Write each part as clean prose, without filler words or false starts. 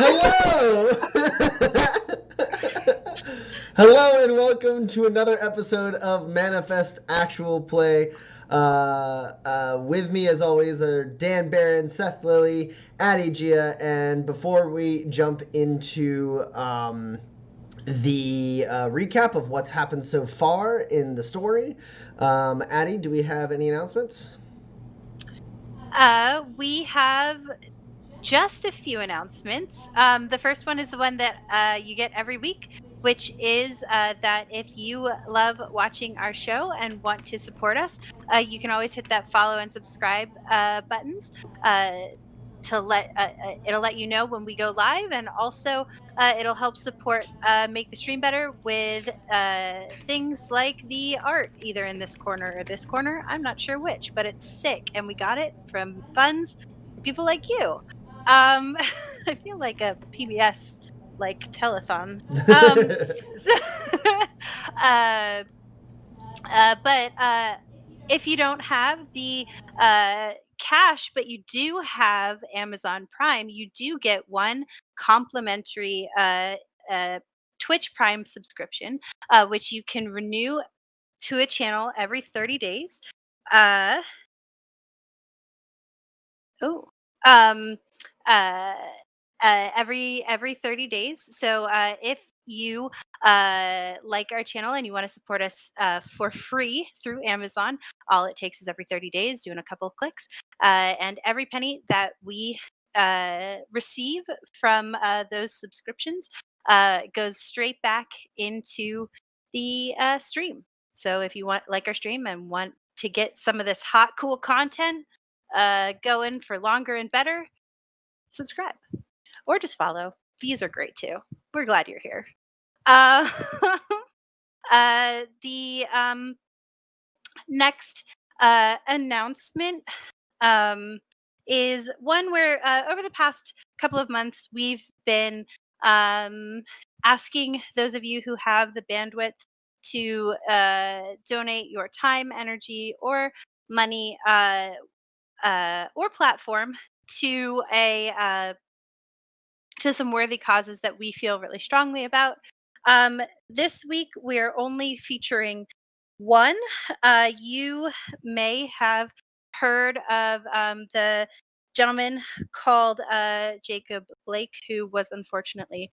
Hello! Hello and welcome to another episode of Manifest Actual Play. With me, as always, are Dan Barron, Seth Lilly, Addie Gia, and before we jump into the recap of what's happened so far in the story, Addie, do we have any announcements? We have just a few announcements. The first one is the one that you get every week, which is that if you love watching our show and want to support us, you can always hit that follow and subscribe buttons. To let It'll let you know when we go live, and also it'll help support make the stream better with things like the art, either in this corner or this corner. I'm not sure which, but it's sick, and we got it from funds for people like you. I feel like a PBS like telethon. So, uh, but if you don't have the cash, but you do have Amazon Prime, you do get one complimentary Twitch Prime subscription, which you can renew to a channel every 30 days. Uh, oh, um, uh, every 30 days. So if you like our channel and you want to support us for free through Amazon, all it takes is every 30 days, doing a couple of clicks, and every penny that we receive from those subscriptions goes straight back into the stream. So if you want like our stream and want to get some of this hot, cool content going for longer and better, subscribe or just follow. Views are great too. We're glad you're here. Uh, the next announcement um, is one where over the past couple of months we've been asking those of you who have the bandwidth to donate your time, energy, or money or platform to a to some worthy causes that we feel really strongly about. This week we're only featuring one. You may have heard of the gentleman called Jacob Blake, who was unfortunately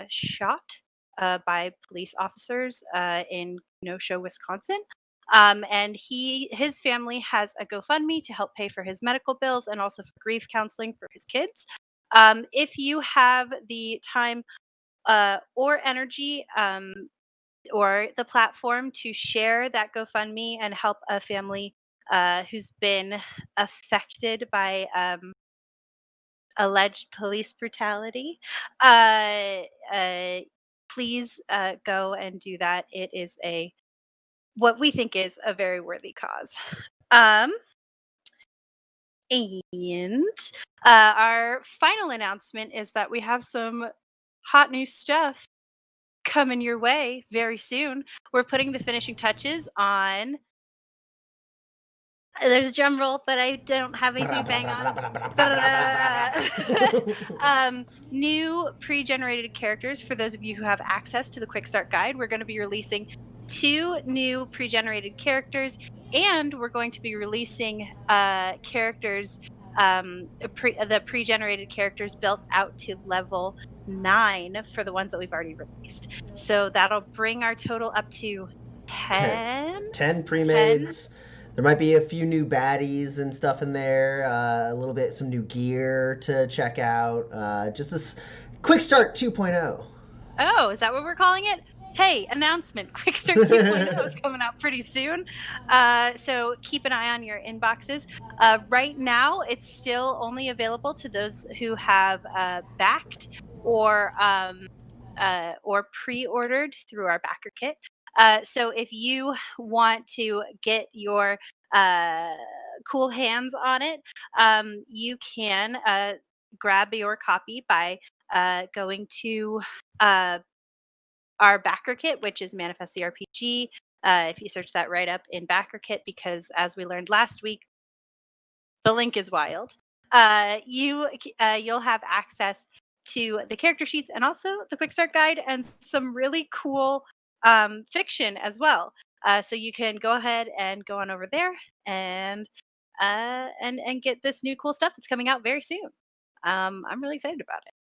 shot by police officers in Kenosha, Wisconsin. And his family has a GoFundMe to help pay for his medical bills and also for grief counseling for his kids. If you have the time or energy or the platform to share that GoFundMe and help a family who's been affected by alleged police brutality, uh, uh, please go and do that. It is what we think is a very worthy cause. Um, and our final announcement is that we have some hot new stuff coming your way very soon. We're putting the finishing touches on. There's a drum roll, but I don't have anything to bang on. New pre-generated characters for those of you who have access to the quick start guide. We're going to be releasing 2 new pre-generated characters, and we're going to be releasing characters, the pre-generated characters built out to level 9 for the ones that we've already released. So that'll bring our total up to 10. 10 10. pre-mades. There might be a few new baddies and stuff in there. A little bit, some new gear to check out. Just this quick start 2.0. Oh, is that what we're calling it? Hey, announcement. Quick Start 2.0 is coming out pretty soon. So keep an eye on your inboxes. Right now, it's still only available to those who have backed or pre-ordered through our backer kit. So if you want to get your cool hands on it, you can grab your copy by going to our backer kit, which is Manifest the RPG. If you search that right up in backer kit, because as we learned last week, the link is wild. You'll have access to the character sheets and also the quick start guide and some really cool fiction as well. So you can go ahead and go on over there and and get this new cool stuff that's coming out very soon. I'm really excited about it.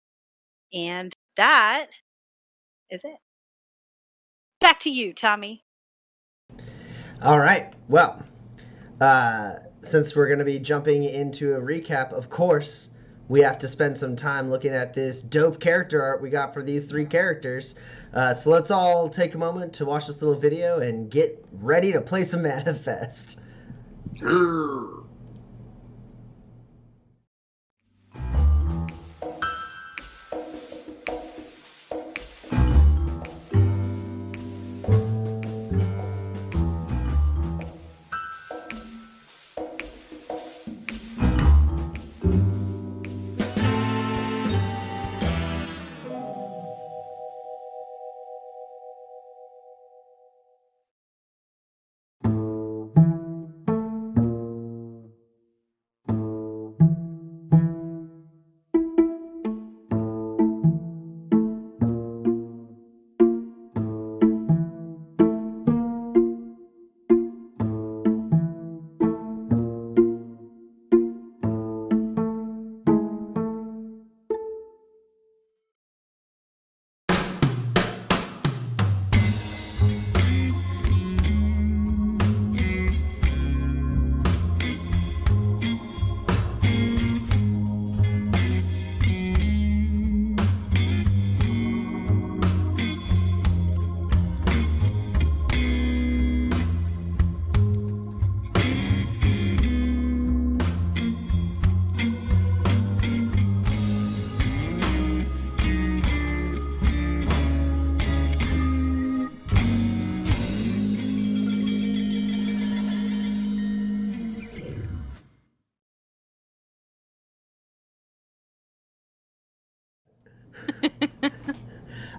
And that is it. Back to you, Tommy. All right. Well, since we're going to be jumping into a recap, of course, we have to spend some time looking at this dope character art we got for these 3 characters. So let's all take a moment to watch this little video and get ready to play some Manifest.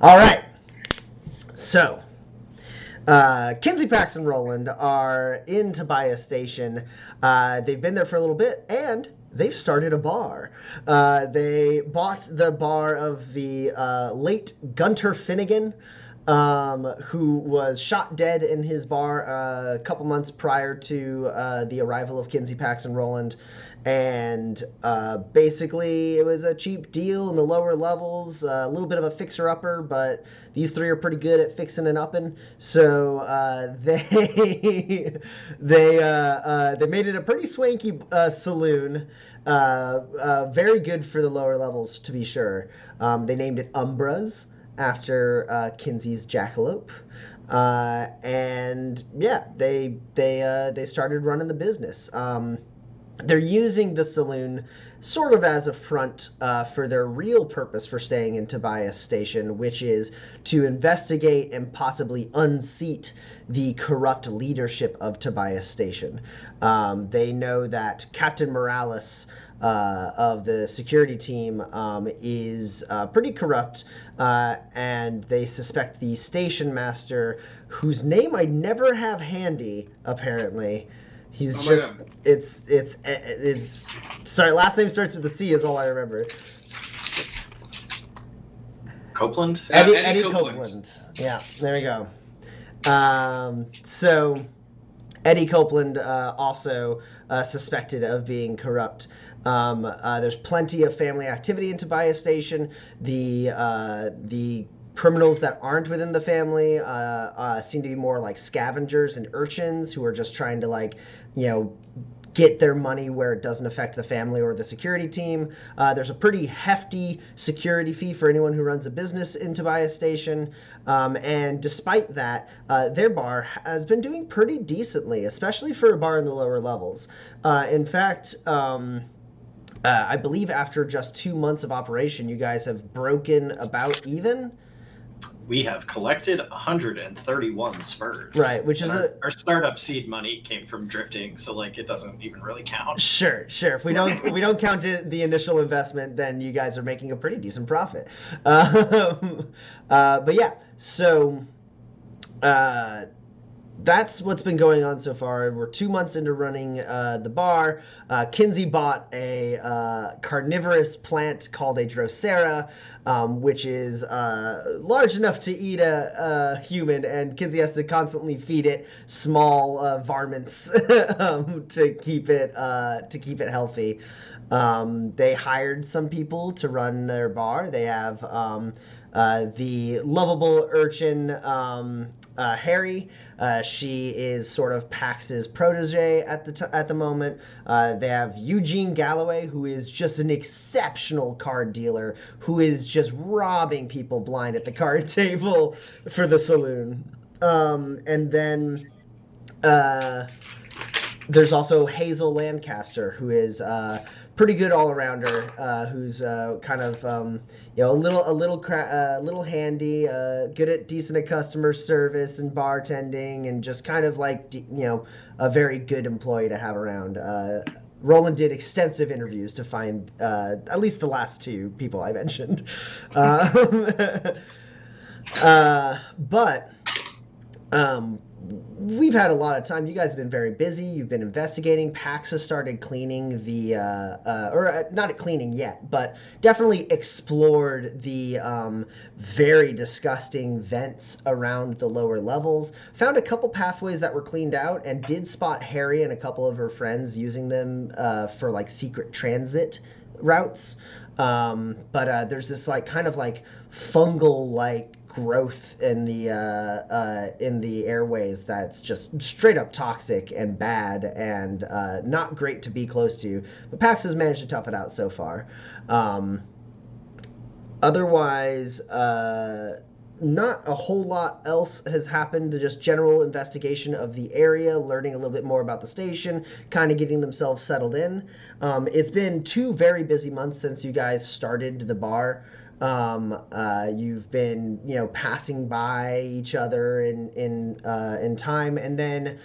All right. So, Kinsey, Pax, and Roland are in Tobias Station. They've been there for a little bit, and they've started a bar. They bought the bar of the late Gunter Finnegan, who was shot dead in his bar a couple months prior to the arrival of Kinsey, Pax, and Roland. And basically, it was a cheap deal in the lower levels, a little bit of a fixer-upper, but these 3 are pretty good at fixing and upping. So they made it a pretty swanky saloon, very good for the lower levels, to be sure. They named it Umbra's after Kinsey's jackalope. And yeah, they started running the business. They're using the saloon sort of as a front for their real purpose for staying in Tobias Station, which is to investigate and possibly unseat the corrupt leadership of Tobias Station. They know that Captain Morales of the security team is pretty corrupt, and they suspect the station master, whose name I never have handy, apparently. He's it's sorry, last name starts with a C is all I remember. Copeland? Eddie Copeland. Yeah, there we go. So Eddie Copeland also suspected of being corrupt. There's plenty of family activity in Tobias Station. The criminals that aren't within the family seem to be more like scavengers and urchins who are just trying to get their money where it doesn't affect the family or the security team. There's a pretty hefty security fee for anyone who runs a business in Tobias Station. And despite that, their bar has been doing pretty decently, especially for a bar in the lower levels. In fact, I believe after just 2 months of operation, you guys have broken about even. We have collected 131 spurs. Right, which is our startup seed money came from drifting, so it doesn't even really count. Sure. If we don't count the initial investment, then you guys are making a pretty decent profit. But yeah, so that's what's been going on so far. We're 2 months into running the bar. Kinsey bought a carnivorous plant called a Drosera, which is large enough to eat a human, and Kinsey has to constantly feed it small varmints to keep it healthy. They hired some people to run their bar. They have the lovable urchin Harry. She is sort of Pax's protege at the moment. They have Eugene Galloway, who is just an exceptional card dealer, who is just robbing people blind at the card table for the saloon. And then there's also Hazel Lancaster, who is pretty good all-arounder, who's kind of a little handy, good at decent customer service and bartending, and just kind of like a very good employee to have around. Roland did extensive interviews to find at least the last two people I mentioned, but we've had a lot of time. You guys have been very busy. You've been investigating. Pax has started cleaning the, not cleaning yet, but definitely explored the very disgusting vents around the lower levels. Found a couple pathways that were cleaned out, and did spot Harry and a couple of her friends using them for like secret transit routes. But there's this like kind of like fungal like growth in the airways that's just straight up toxic and bad and not great to be close to. But Pax has managed to tough it out so far. Otherwise, not a whole lot else has happened. Just general investigation of the area, learning a little bit more about the station, kind of getting themselves settled in. It's been 2 very busy months since you guys started the bar. You've been, passing by each other in time, and then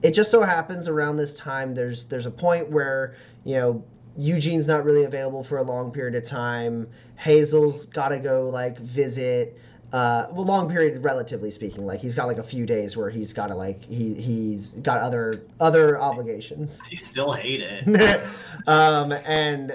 it just so happens around this time there's a point where Eugene's not really available for a long period of time. Hazel's got to go like visit. Long period relatively speaking. Like he's got like a few days where he's got to like he's got other obligations. I still hate it. And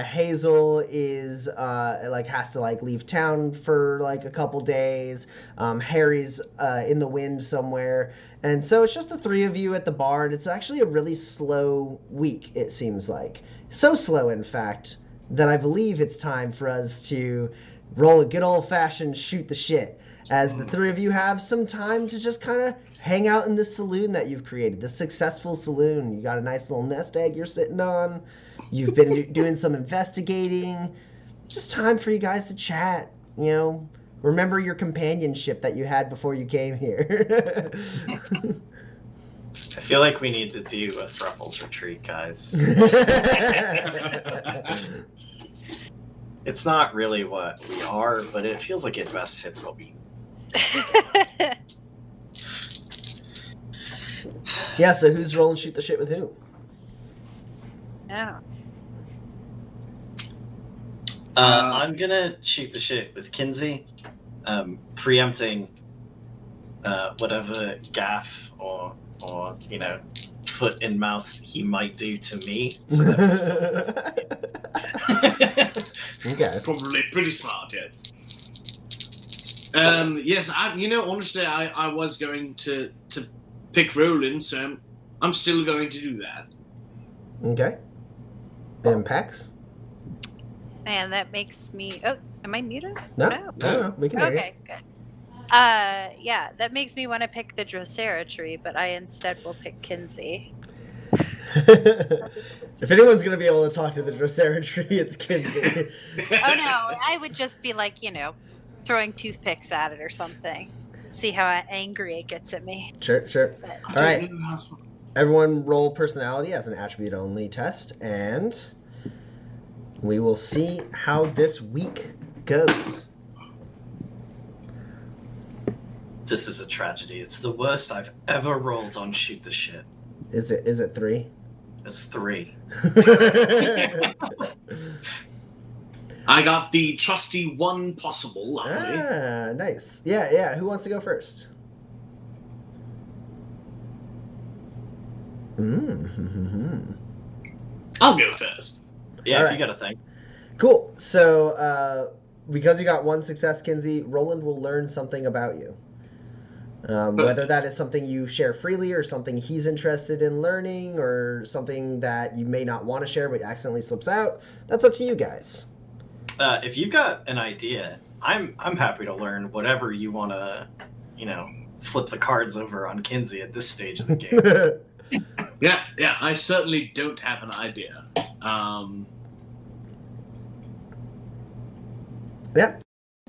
Hazel is has to like leave town for like a couple days. Harry's in the wind somewhere, and so it's just the 3 of you at the bar. And it's actually a really slow week. It seems like so slow, in fact, that I believe it's time for us to roll a good old-fashioned shoot the shit, as the 3 of you have some time to just kind of hang out in this saloon that you've created, this successful saloon. You got a nice little nest egg you're sitting on. You've been doing some investigating. Just time for you guys to chat, remember your companionship that you had before you came here. I feel like we need to do a Thruples retreat, guys. It's not really what we are, but it feels like it best fits what we need. Yeah, so who's rolling shoot the shit with who? Yeah. I'm gonna shoot the shit with Kinsey, preempting whatever gaff or foot in mouth he might do to me. So Okay. Probably pretty smart, yes. Yes, honestly, I was going to pick Roland, so I'm still going to do that. Okay. And Pax? Man, that makes me... Oh, am I muted? No. We can hear Okay, good. Yeah, that makes me want to pick the Drosera tree, but I instead will pick Kinsey. If anyone's going to be able to talk to the Drosera tree, it's Kinsey. Oh, no, I would just be like, throwing toothpicks at it or something. See how angry it gets at me. Sure. All right. Everyone roll personality as an attribute-only test, and we will see how this week goes. This is a tragedy. It's the worst I've ever rolled on Shoot the Shit. Is it 3? It's 3. I got the trusty 1 possible, luckily. Nice. Yeah. Who wants to go first? Mm-hmm. I'll go first. Yeah, All if right. you got a thing. Cool. So, because you got one success, Kinsey, Roland will learn something about you. Whether that is something you share freely or something he's interested in learning or something that you may not want to share but accidentally slips out, that's up to you guys. If you've got an idea, I'm happy to learn whatever you want to, flip the cards over on Kinsey at this stage of the game. Yeah, I certainly don't have an idea. Yeah.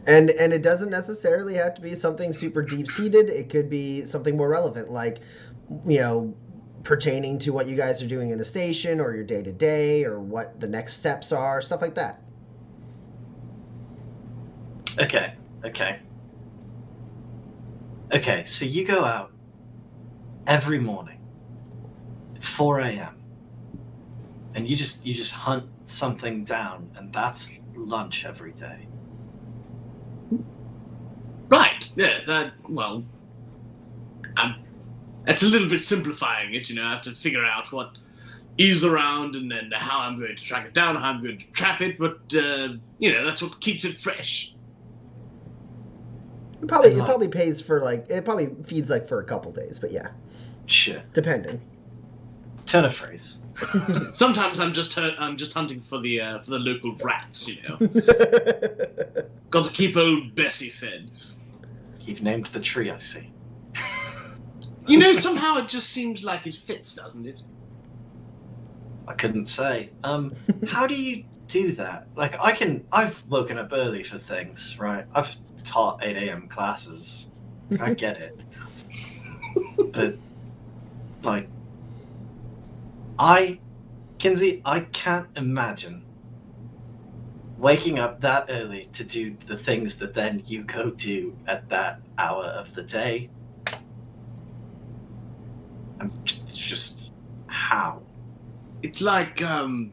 And it doesn't necessarily have to be something super deep-seated. It could be something more relevant, like, pertaining to what you guys are doing in the station or your day-to-day or what the next steps are, stuff like that. Okay, so you go out every morning at 4 a.m. and you just hunt something down, and that's lunch every day. Right, yes, that's a little bit simplifying it, I have to figure out what is around and then how I'm going to track it down, how I'm going to trap it, but, that's what keeps it fresh. It probably pays for, it probably feeds, for a couple days, but yeah. Sure. Depending. Turn a phrase. Sometimes I'm just hunting for the local rats, Got to keep old Bessie fed. You've named the tree, I see. Somehow it just seems like it fits, doesn't it? I couldn't say. How do you do that? I've woken up early for things, right? I've taught 8 a.m. classes. I get it. But, Kinsey, I can't imagine waking up that early to do the things that then you go do at that hour of the day. It's just how? It's like, my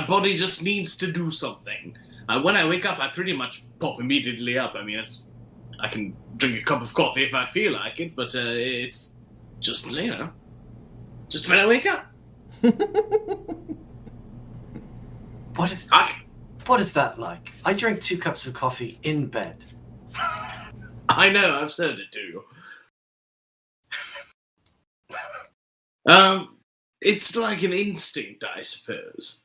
body just needs to do something. When I wake up, I pretty much pop immediately up. I mean, I can drink a cup of coffee if I feel like it, but it's just, just when I wake up. What is that like? I drink 2 cups of coffee in bed. I know, I've said it to you. It's like an instinct, I suppose.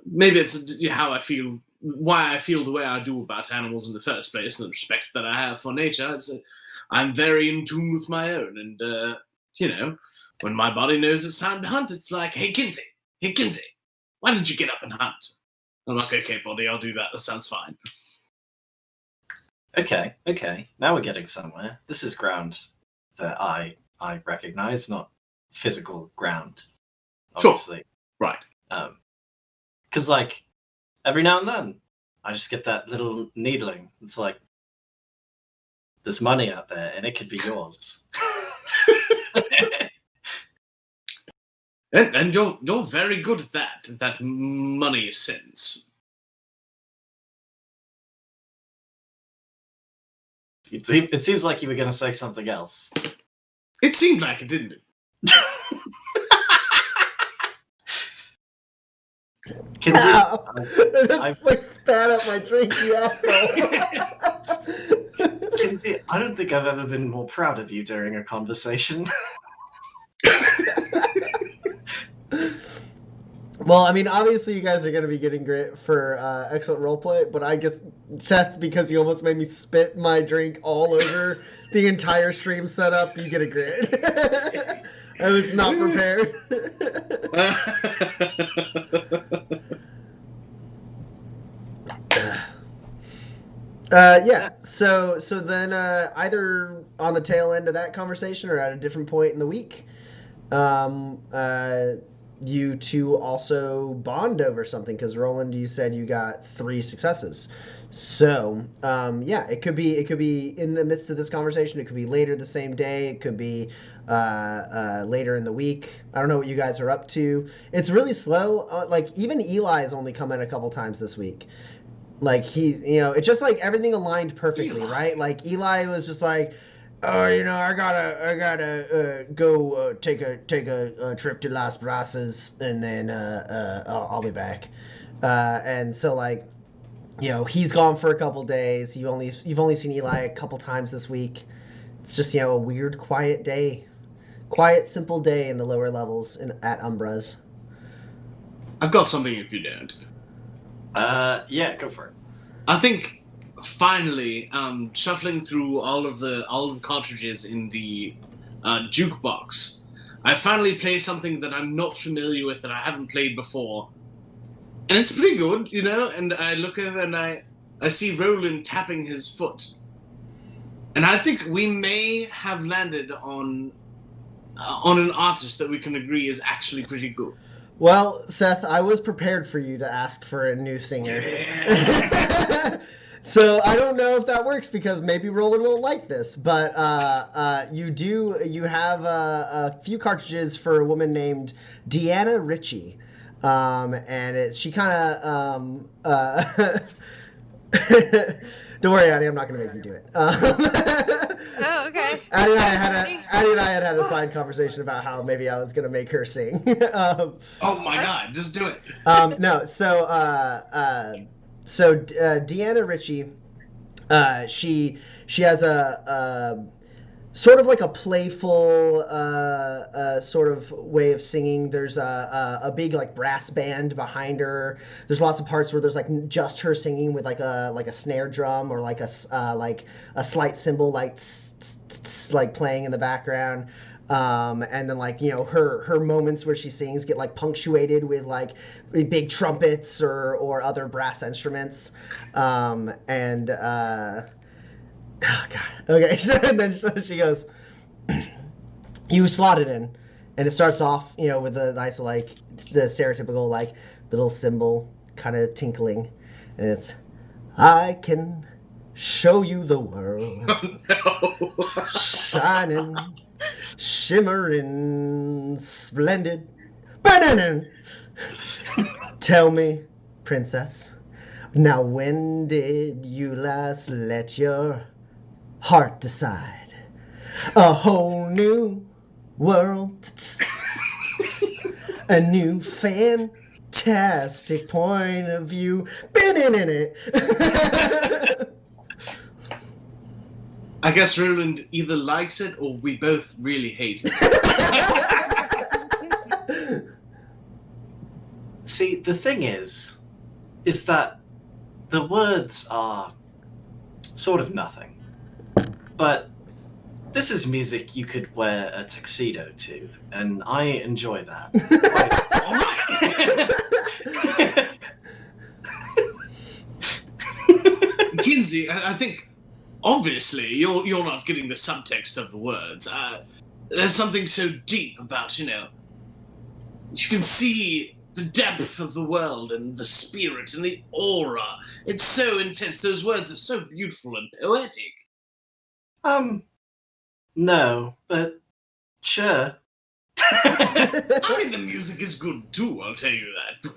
Maybe it's how I feel, why I feel the way I do about animals in the first place, and the respect that I have for nature. I'm very in tune with my own, and, when my body knows it's time to hunt, it's like, hey, Kinsey, why don't you get up and hunt? I'm like, okay, buddy, I'll do that. That sounds fine. Okay. Now we're getting somewhere. This is ground that I recognize, not physical ground, obviously. Sure. Right. Because, every now and then, I just get that little needling. It's like, there's money out there, and it could be yours. And you're very good at that money sense. It seems like you were going to say something else. It seemed like it, didn't it? Kinsey, I just spat up my drink, you asshole. Kinsey, I don't think I've ever been more proud of you during a conversation. Well, I mean, obviously you guys are going to be getting grit for excellent roleplay, but I guess, Seth, because you almost made me spit my drink all over the entire stream setup, you get a grit. I was not prepared. Yeah, so then either on the tail end of that conversation or at a different point in the week, you two also bond over something, because Roland, you said you got 3 successes. So yeah, it could be in the midst of this conversation. It could be later the same day. It could be later in the week. I don't know what you guys are up to. It's really slow. Even Eli's only come in a couple times this week. It's just everything aligned perfectly, Eli. right? Eli was just I gotta go take a trip to Las Brasas, and then I'll be back. And so like, he's gone for a couple days. You've only seen Eli a couple times this week. It's just a weird, quiet day, quiet, simple day in the lower levels at Umbra's. I've got something if you don't. Yeah, go for it. I think finally, shuffling through all of the cartridges in the jukebox, I finally play something that I'm not familiar with, that I haven't played before, and it's pretty good, And I look over and I see Roland tapping his foot, and I think we may have landed on an artist that we can agree is actually pretty good. Well, Seth, I was prepared for you to ask for a new singer. Yeah. So I don't know if that works, because maybe Roland won't like this, but you have a few cartridges for a woman named Deanna Ritchie, and she kind of don't worry, Addie, I'm not going to make you do it. Oh, okay. Addie and I had a side conversation about how maybe I was going to make her sing. Oh my God, just do it. No, so Deanna Ritchie, she has a sort of like a playful sort of way of singing. There's a big like brass band behind her. There's lots of parts where there's like just her singing with like a snare drum or like a slight cymbal like like playing in the background. And then like her moments where she sings get like punctuated with like big trumpets or other brass instruments. Oh God. Okay. And then she goes, "You slot it in," and it starts off, with a nice like the stereotypical like little cymbal kind of tinkling, and it's, "I can show you the world, Oh, no. shining, shimmering, splendid, ba-na-na. Tell me, princess, now when did you last let your heart decide? A whole new world, a new fantastic point of view. Been in it." I guess Roland either likes it or we both really hate it. See, the thing is that the words are sort of nothing. But this is music you could wear a tuxedo to, and I enjoy that. Kinsey, I think obviously you're not getting the subtext of the words. There's something so deep about, you can see the depth of the world and the spirit and the aura. It's so intense. Those words are so beautiful and poetic. No, but sure. I mean, the music is good too, I'll tell you that.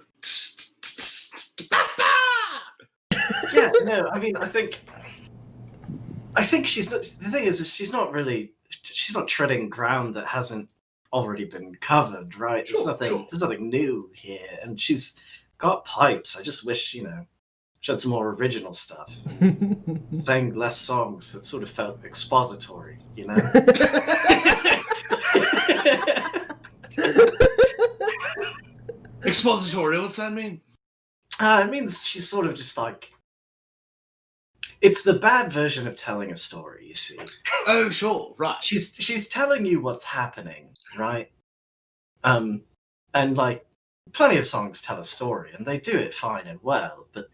Yeah, no, I mean, I think she's, the thing is she's not treading ground that hasn't already been covered, right? Sure, There's nothing new here, and she's got pipes. I just wish, she had some more original stuff. Sang less songs that sort of felt expository, Expository, what's that mean? It means she's sort of just like, it's the bad version of telling a story, you see. Oh, sure, right. She's telling you what's happening, right? And like, plenty of songs tell a story, and they do it fine and well, but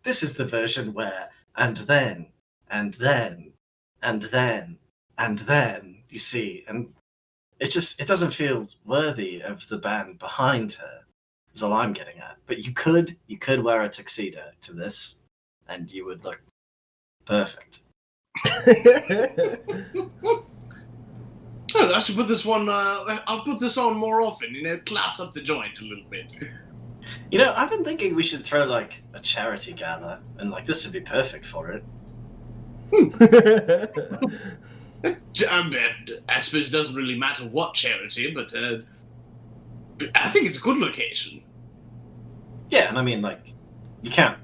this is the version where, and then, you see, and it doesn't feel worthy of the band behind her, is all I'm getting at. But you could wear a tuxedo to this, and you would look perfect. I should put this one, I'll put this on more often, class up the joint a little bit. I've been thinking we should throw, like, a charity gala, and, like, this would be perfect for it. I suppose it doesn't really matter what charity, but I think it's a good location. Yeah, and I mean, like, you can't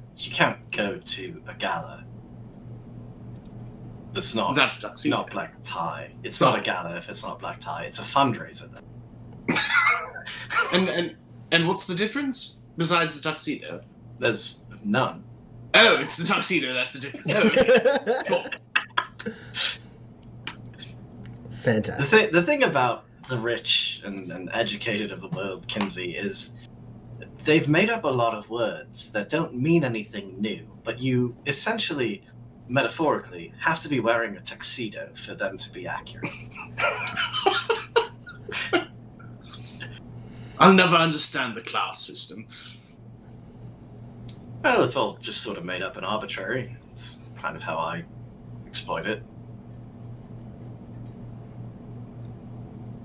go to a gala that's not black tie. It's not a gala if it's not black tie. It's a fundraiser then. And what's the difference besides the tuxedo? There's none. Oh, it's the tuxedo. That's the difference. Oh, okay. Cool. Fantastic. The thing about the rich and educated of the world, Kinsey, is they've made up a lot of words that don't mean anything new, but you essentially, metaphorically, have to be wearing a tuxedo for them to be accurate. I'll never understand the class system. Well, it's all just sort of made up and arbitrary. It's kind of how I exploit it.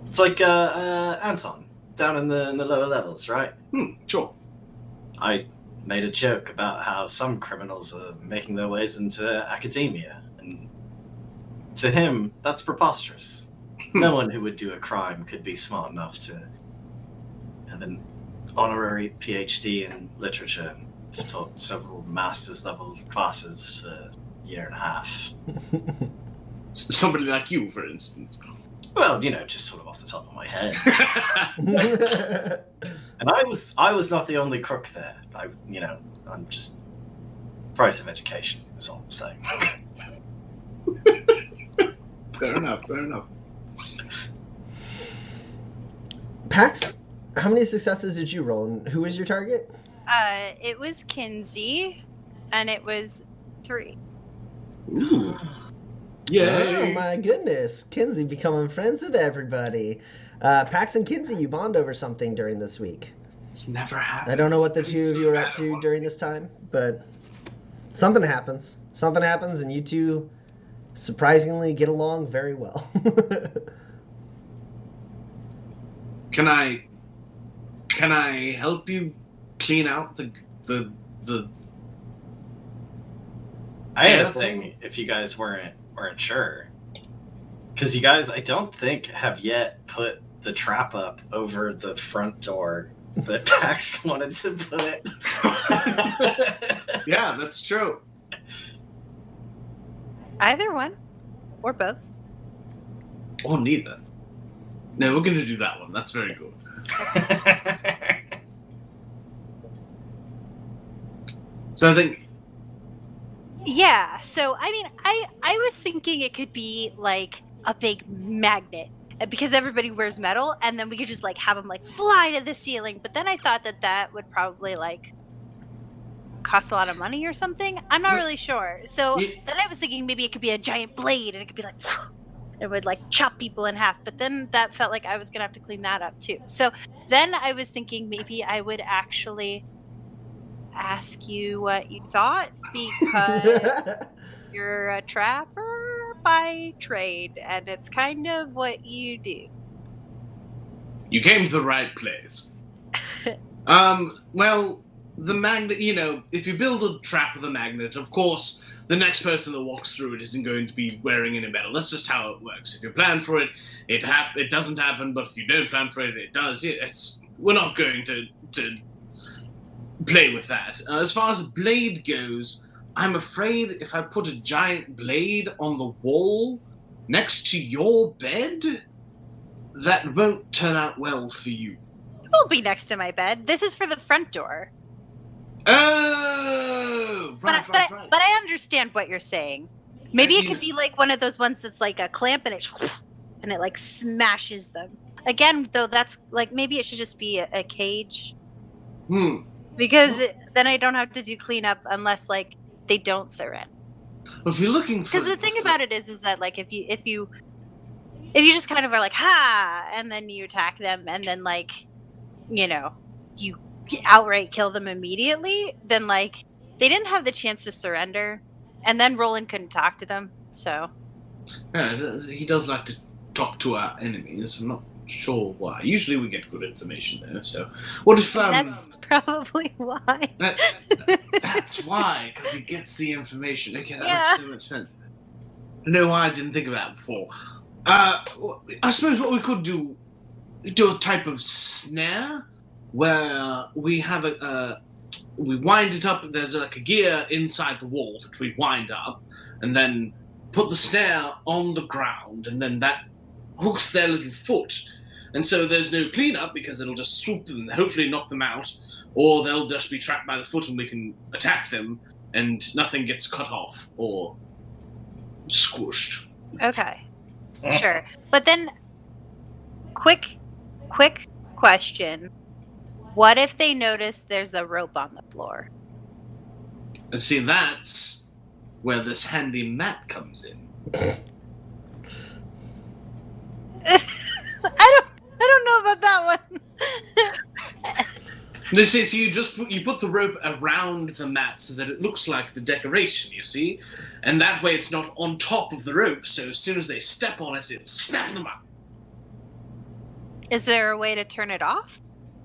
It's like Anton, down in the lower levels, right? Sure. I made a joke about how some criminals are making their ways into academia, and to him, that's preposterous. No one who would do a crime could be smart enough to have an honorary PhD in literature and have taught several master's level classes for a year and a half. Somebody like you, for instance. Well, just sort of off the top of my head. And I was not the only crook there. I'm just price of education is all I'm saying. Fair enough. Pax, how many successes did you roll, and who was your target? It was Kinsey, and it was 3. Ooh. Yay. Oh my goodness. Kinsey becoming friends with everybody. Pax and Kinsey, you bond over something during this week. It's never happened. I don't know what the two of you are up to during this time, but something happens. Something happens and you two surprisingly get along very well. Can I help you clean out the I had a thing if you guys weren't sure. Because you guys, I don't think, have yet put the trap up over the front door that Pax wanted to put. Yeah, that's true. Either one. Or both. Or neither. No, we're going to do that one. That's very good. So I think... Yeah, so I mean, I was thinking it could be like a big magnet because everybody wears metal, and then we could just like have them like fly to the ceiling. But then I thought that would probably like cost a lot of money or something. I'm not really sure. So then I was thinking maybe it could be a giant blade, and it could be like it would like chop people in half. But then that felt like I was gonna have to clean that up too. So then I was thinking maybe I would actually ask you what you thought, because you're a trapper by trade and it's kind of what you do. You came to the right place. Well, the magnet, if you build a trap with a magnet, of course the next person that walks through it isn't going to be wearing any metal. That's just how it works. If you plan for it, it doesn't happen, but if you don't plan for it, it does. We're not going to play with that. As far as a blade goes, I'm afraid if I put a giant blade on the wall next to your bed, that won't turn out well for you. It won't be next to my bed. This is for the front door. Oh! Right. But I understand what you're saying. Maybe it could be like one of those ones that's like a clamp and it like smashes them. Again, though, that's like maybe it should just be a cage. Because then I don't have to do cleanup unless like they don't surrender. Well, if you're looking for, because the thing about it is that like if you just kind of are like ha, and then you attack them, and then like you outright kill them immediately, then like they didn't have the chance to surrender, and then Roland couldn't talk to them. So yeah, he does like to talk to our enemies. I'm not sure why. Usually we get good information there. So what if that's probably why. That's why, because he gets the information. Okay, that makes so much sense. don't know why I didn't think of that before. I suppose what we could do a type of snare where we have we wind it up. There's like a gear inside the wall that we wind up, and then put the snare on the ground, and then that hooks their little foot. And so there's no cleanup because it'll just swoop them and hopefully knock them out, or they'll just be trapped by the foot and we can attack them and nothing gets cut off or squished. Okay. Sure. But then, quick question. What if they notice there's a rope on the floor? And see, that's where this handy mat comes in. I don't know about that one. No, see, so you put the rope around the mat so that it looks like the decoration, you see? And that way it's not on top of the rope, so as soon as they step on it, it'll snap them up. Is there a way to turn it off?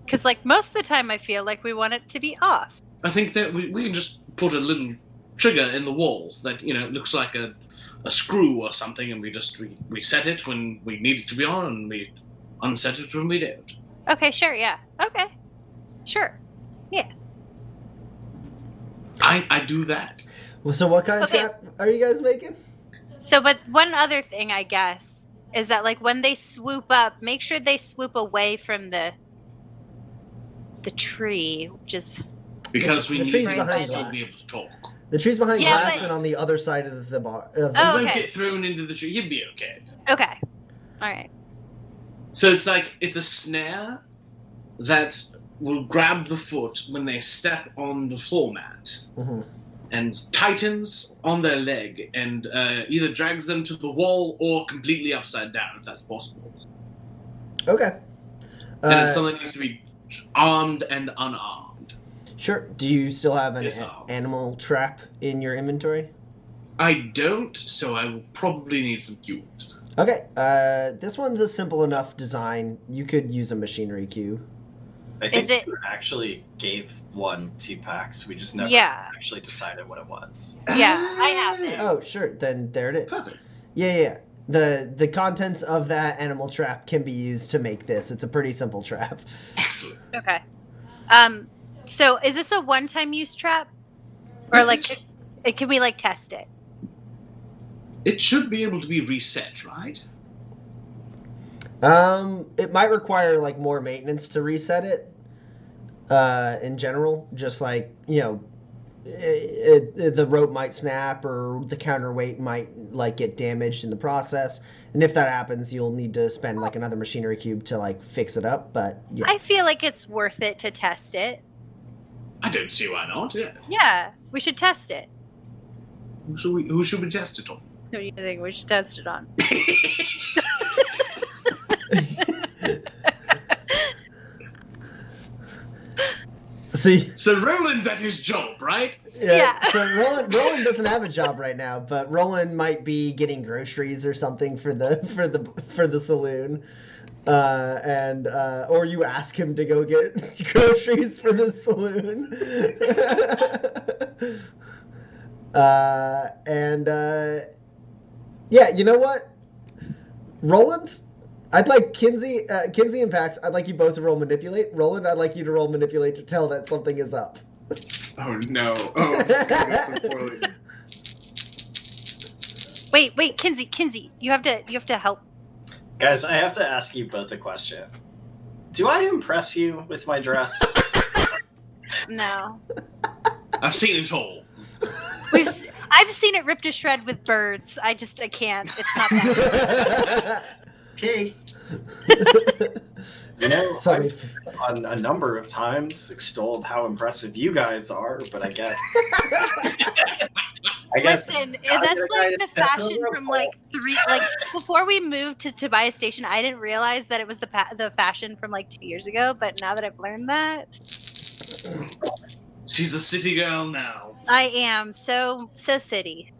Because, like, most of the time I feel like we want it to be off. I think that we can just put a little trigger in the wall that, it looks like a screw or something, and we set it when we need it to be on, and we unset it when we don't. Okay, sure, yeah. Okay. Sure. Yeah. I do that. Well, so what kind of trap are you guys making? So, but one other thing, I guess, is that, like, when they swoop up, make sure they swoop away from the tree, which is... Because we the need tree's Right behind to glass. be able to talk. The tree's behind Yeah, glass but- and on the other side of the bar. Oh, Don't okay. get thrown into the tree. You'd be okay. Okay. All right. So it's a snare that will grab the foot when they step on the floor mat Mhm. and tightens on their leg and either drags them to the wall or completely upside down, if that's possible. Okay. And it's something that needs to be armed and unarmed. Sure. Do you still have an Yes, I'll- animal trap in your inventory? I don't, so I will probably need some cubes. Okay. This one's a simple enough design. You could use a machinery cube. I think Is it- we actually gave one to PAX. We just never Yeah. actually decided what it was. Yeah, I have it. Oh, sure. Then there it is. Perfect. Yeah. The contents of that animal trap can be used to make this. It's a pretty simple trap. Excellent. Okay. So is this a one-time use trap? Or, like, can we, like, test it? It should be able to be reset, right? It might require like more maintenance to reset it. In general, just like the rope might snap or the counterweight might like get damaged in the process, and if that happens, you'll need to spend like another machinery cube to like fix it up. But yeah, I feel like it's worth it to test it. I don't see why not. Yeah. Yeah, we should test it. Who should we test it on? Who do you think we should test it on? see, So Roland's at his job, right? Yeah. So Roland doesn't have a job right now, but Roland might be getting groceries or something for the saloon. Or you ask him to go get groceries for the saloon. Yeah, you know what? Roland, I'd like Kinsey and Pax, I'd like you both to roll manipulate. Roland, I'd like you to roll manipulate to tell that something is up. Oh no! Oh, this is gonna go so poorly. Wait, Kinsey, you have to help. Guys, I have to ask you both a question. Do I impress you with my dress? No. I've seen it all. I've seen it ripped to shred with birds. I can't. It's not that. Okay. You know, Sorry. I've on a number of times extolled how impressive you guys are, but I guess Listen, now that's you're like kind the of stepping fashion over a from pole. like before we moved to Tobias Station, I didn't realize that it was the fashion from like 2 years ago, but now that I've learned that, She's a city girl now. I am so city.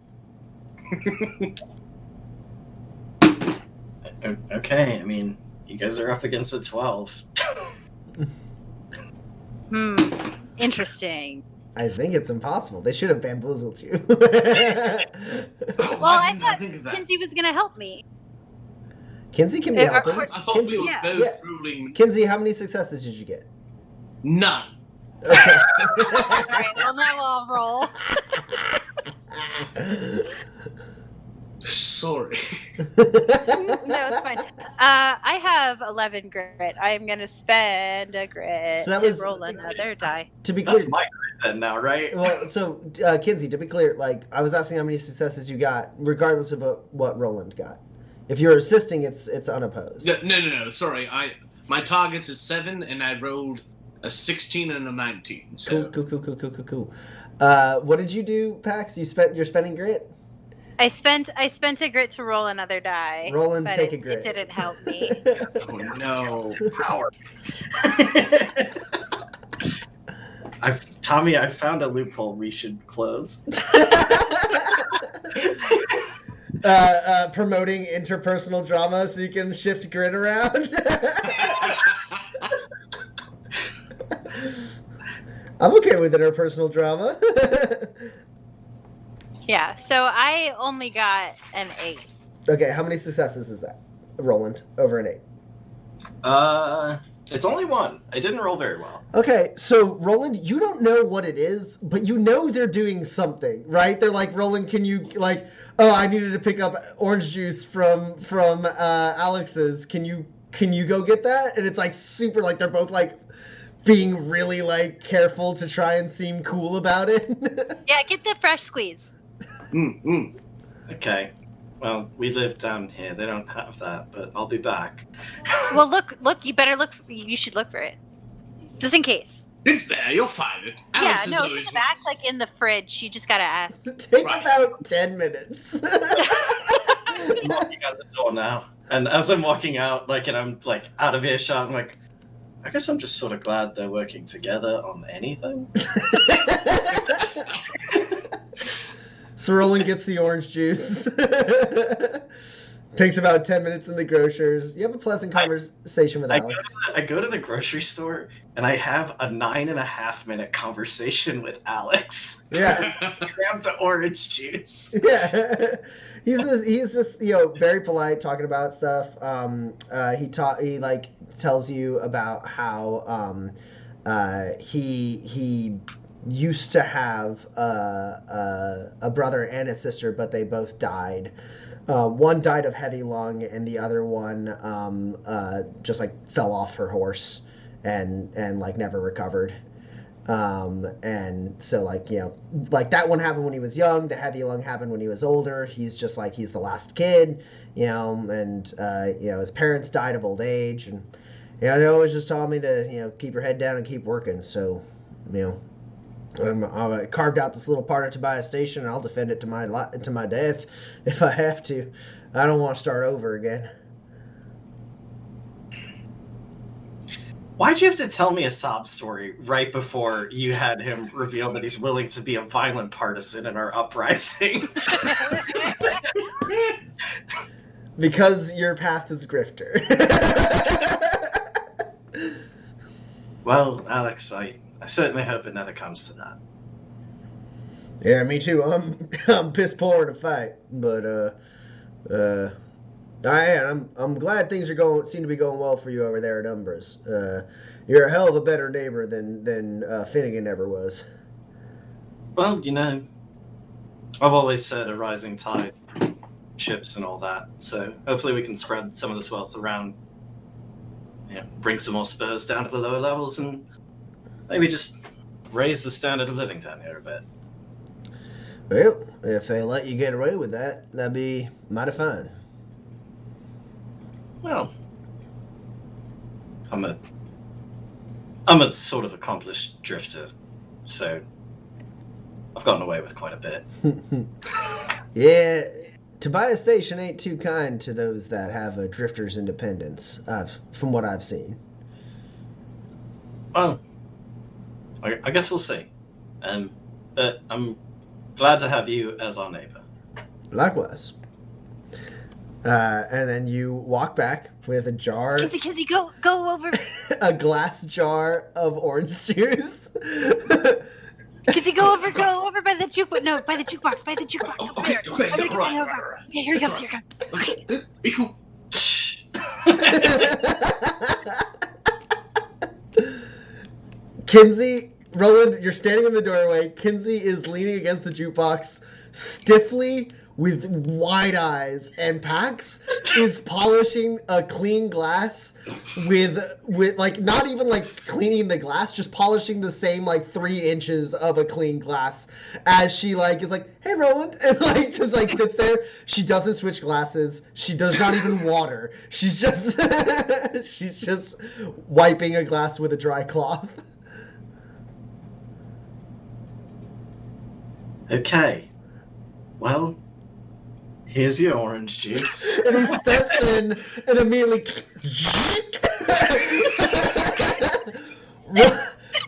Okay, I mean, you guys are up against a 12. Interesting. I think it's impossible. They should have bamboozled you. Oh, Well, why I didn't thought think of that? Kinsey was going to help me. Kinsey can be helping. I thought Kinsey, we were both yeah. ruling Kinsey, how many successes did you get? none. Okay. All right, well, now I'll roll. Sorry. No, it's fine. I have 11 grit. I'm going to spend a grit So that to was- roll another die. To be clear, That's my grid then now, right? well, so Kinsey, to be clear, like I was asking how many successes you got, regardless of what Roland got. If you're assisting, it's unopposed. No. Sorry, my target is 7, and I rolled a 16 and a 19. So. Cool. What did you do, Pax? You're spending grit. I spent a grit to roll another die. Roland, but take a it grit. didn't help me. Oh no. Power. Tommy, I found a loophole we should close. Promoting interpersonal drama so you can shift grit around. I'm okay with interpersonal drama. Yeah, so I only got an 8. Okay, how many successes is that, Roland? Over an 8. It's only 1. I didn't roll very well. Okay, so Roland, you don't know what it is, but you know they're doing something, right? They're like, Roland, can you like? Oh, I needed to pick up orange juice from Alex's. Can you go get that? And it's like super, like they're both like being really like careful to try and seem cool about it. Yeah, get the fresh squeeze. Okay. Well, we live down here. They don't have that, but I'll be back. Well, look, you better look. You should look for it, just in case. It's there. You'll find it. Alex is Yeah, no, it's in always the back, nice. like in the fridge. You just gotta ask. Take Right. about 10 minutes. I'm walking out the door now, and as I'm walking out, like, and I'm like out of earshot, I'm like, I guess I'm just sort of glad they're working together on anything. So Roland gets the orange juice. Takes about 10 minutes in the grocers. You have a pleasant conversation with Alex. I go to the grocery store, and I have a 9.5-minute conversation with Alex. Yeah. Grab the orange juice. Yeah. He's just very polite, talking about stuff. He like tells you about how he used to have a brother and a sister, but they both died. One died of heavy lung, and the other one just like fell off her horse and like never recovered. And so like that one happened when he was young. The heavy lung happened when he was older. He's just like he's the last kid, and his parents died of old age, and they always just taught me to keep your head down and keep working. So I carved out this little part of Tobias Station, and I'll defend it to my death if I have to. I don't want to start over again. Why'd you have to tell me a sob story right before you had him reveal that he's willing to be a violent partisan in our uprising? Because your path is grifter. Well, Alex, I certainly hope it never comes to that. Yeah, me too. I'm piss poor in a fight, but I'm glad things seem to be going well for you over there at Umbras. You're a hell of a better neighbor than Finnegan ever was. Well, I've always said a rising tide ships and all that, so hopefully we can spread some of this wealth around, bring some more spurs down to the lower levels, and maybe just raise the standard of living down here a bit. Well, if they let you get away with that, that'd be mighty fine. Well, I'm a sort of accomplished drifter, so I've gotten away with quite a bit. Yeah, Tobias Station ain't too kind to those that have a drifter's independence, from what I've seen. Well, I guess we'll see. But I'm glad to have you as our neighbor. Likewise. And then you walk back with a jar, Kinsey, go over. a glass jar of orange juice. Kinsey, go over by the jukebox. No, by the jukebox. By the jukebox. Oh, Over okay, there. okay, I'm gonna get by the right. jukebox. Okay, here he comes. Okay, be cool. Kinsey, Roland, you're standing in the doorway. Kinsey is leaning against the jukebox stiffly with wide eyes, and Pax is polishing a clean glass with like not even like cleaning the glass, just polishing the same like 3 inches of a clean glass as she like is like, hey Roland, and like just like sits there. She doesn't switch glasses. She does not even water. She's just she's just wiping a glass with a dry cloth. Okay. Well, here's your orange juice. And he steps in and immediately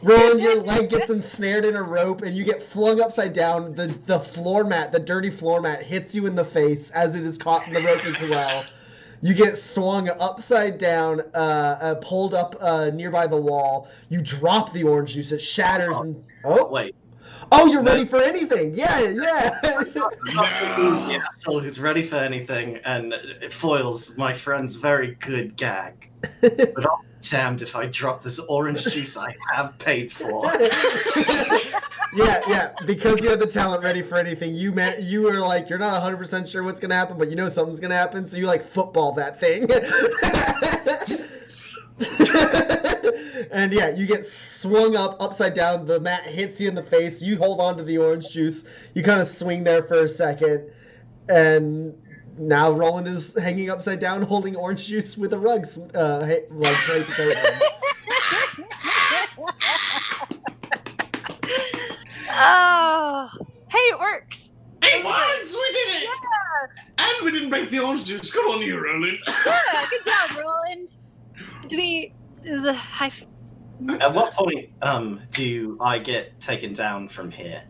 Roland, your leg gets ensnared in a rope and you get flung upside down. The floor mat, the dirty floor mat, hits you in the face as it is caught in the rope as well. You get swung upside down, pulled up nearby the wall. You drop the orange juice. It shatters and... Oh, Wait. Oh, you're ready for anything. Yeah. Yeah, so who's ready for anything, and it foils my friend's very good gag. But I'm damned if I drop this orange juice I have paid for. Yeah, because you had the talent ready for anything. You were like, you're not 100% sure what's going to happen, but you know something's going to happen, so you like football that thing. And yeah, you get swung upside down. The mat hits you in the face. You hold on to the orange juice. You kind of swing there for a second, and now Roland is hanging upside down, holding orange juice with a rug, like draped over him. Oh, hey, it works. Hey, what? We did it! Yeah. And we didn't break the orange juice. Good on you, Roland. Yeah, good job, Roland. Is a high. At what point do I get taken down from here?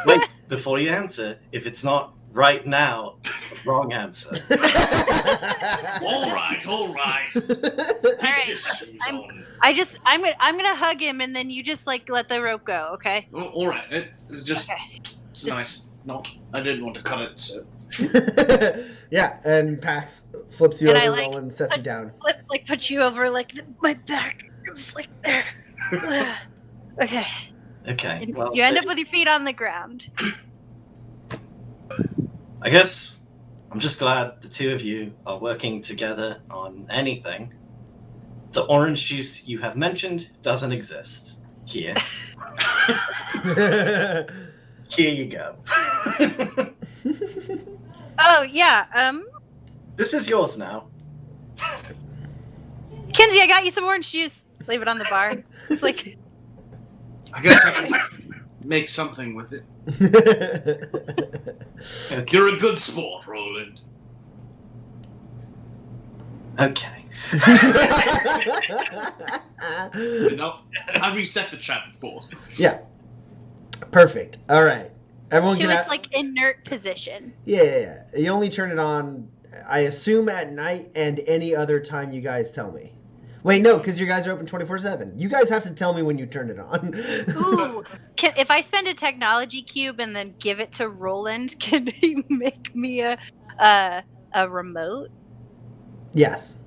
Wait, before you answer, if it's not right now, it's the wrong answer. All right. All right. I'm gonna hug him, and then you just like let the rope go, okay? Oh, all right. It's just Okay. it's a nice knot. I didn't want to cut it, so. Yeah, and Pax flips you And over, I, like, Roland, sets you down. Put you over like my back. It's like there. Okay. Okay. And Well, you end up with your feet on the ground. I guess I'm just glad the two of you are working together on anything. The orange juice you have mentioned doesn't exist here. Here you go. Oh yeah. This is yours now. Kinsey, I got you some orange juice. Leave it on the bar. It's like I guess I can make something with it. Okay. You're a good sport, Roland. Okay. You know, I reset the trap, of course. Yeah. Perfect. All right. Everyone to can its like inert position. Yeah. You only turn it on, I assume, at night and any other time you guys tell me. Wait, no, because you guys are open 24/7. You guys have to tell me when you turn it on. Ooh, if I spend a technology cube and then give it to Roland, can he make me a remote? Yes.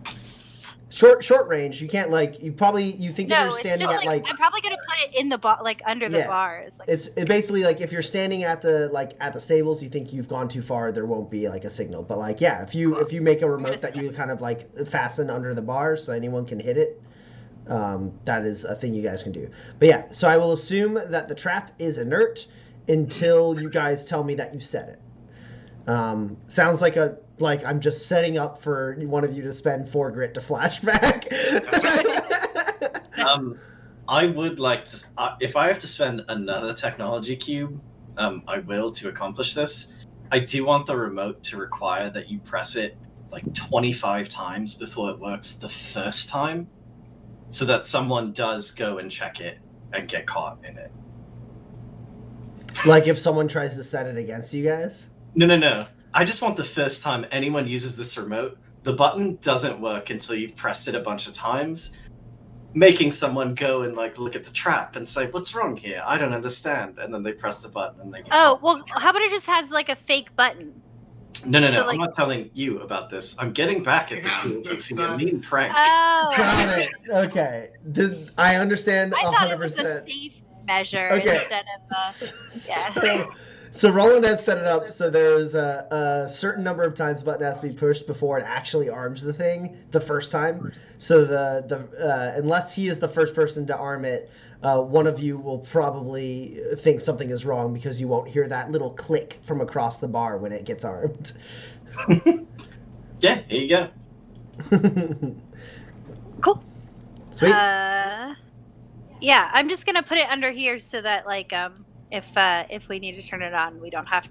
Yes. Short range. You can't you think No, if you're it's standing just at like I'm probably gonna put it in the under the Yeah. bars. Like, it's basically like if you're standing at the stables, you think you've gone too far, there won't be like a signal. But like if you make a remote that you kind of like fasten under the bars so anyone can hit it, that is a thing you guys can do. But yeah, so I will assume that the trap is inert until you guys tell me that you set it. Sounds like I'm just setting up for one of you to spend 4 grit to flashback. I would like to, if I have to spend another technology cube, I will to accomplish this. I do want the remote to require that you press it like 25 times before it works the first time, so that someone does go and check it and get caught in it. Like if someone tries to set it against you guys? No. I just want the first time anyone uses this remote, the button doesn't work until you've pressed it a bunch of times. making someone go and like look at the trap and say, "What's wrong here? I don't understand." And then they press the button and they get Oh, well, how about it just has like a fake button? No, So, I'm like- not telling you about this. I'm getting back at Yeah, the two that's of you. A not- mean prank. Oh, Got it. Okay. I understand I thought it was 100%. a safe measure Okay. instead of yeah. So Roland has set it up so there's a certain number of times the button has to be pushed before it actually arms the thing the first time. So the unless he is the first person to arm it, one of you will probably think something is wrong because you won't hear that little click from across the bar when it gets armed. Yeah, here you go. Cool. Sweet. Yeah, I'm just gonna put it under here so that like if we need to turn it on, we don't have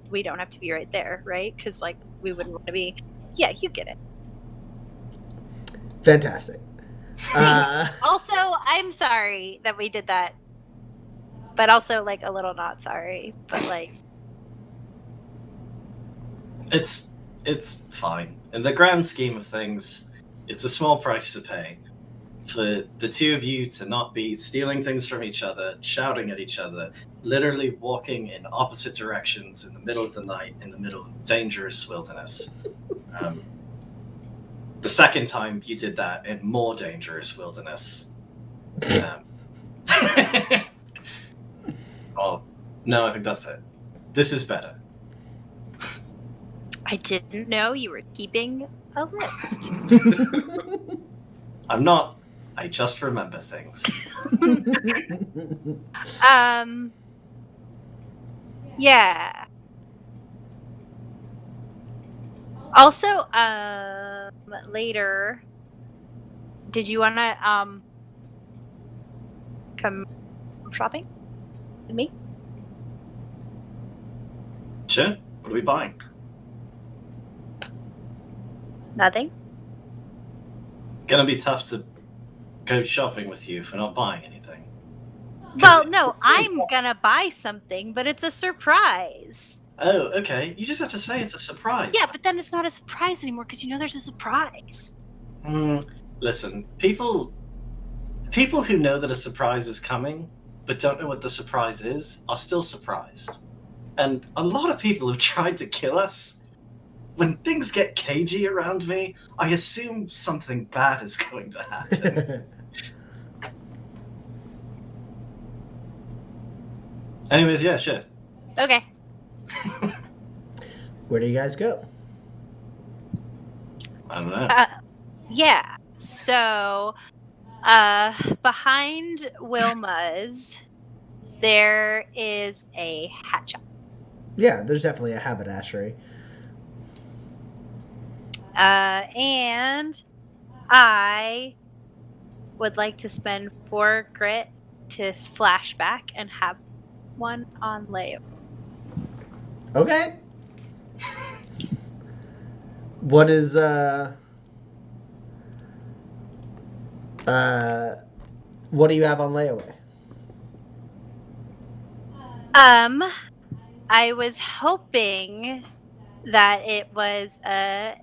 to be right there, right? Because like we wouldn't want to be. Yeah, you get it. Fantastic. Thanks. Also, I'm sorry that we did that, but also like a little not sorry, but like It's fine. In the grand scheme of things, it's a small price to pay for the two of you to not be stealing things from each other, shouting at each other, literally walking in opposite directions in the middle of the night in the middle of dangerous wilderness. The second time you did that in more dangerous wilderness. Oh, no, I think that's it. This is better. I didn't know you were keeping a list. I'm not. I just remember things. Yeah. Also, later, did you wanna come shopping with me? Sure. What are we buying? Nothing. Gonna be tough to go shopping with you if we're not buying anything. Well, no, I'm gonna buy something, but it's a surprise. Oh, okay. You just have to say it's a surprise. Yeah, but then it's not a surprise anymore because you know there's a surprise. Listen, people who know that a surprise is coming but don't know what the surprise is are still surprised. And a lot of people have tried to kill us. When things get cagey around me, I assume something bad is going to happen. Anyways, yeah, sure. Okay. Where do you guys go? I don't know. Yeah. So, behind Wilma's, there is a hat shop. Yeah, there's definitely a haberdashery. And I would like to spend 4 grit to flashback and have one on layup. Okay. What is what do you have on layaway? I was hoping that it was a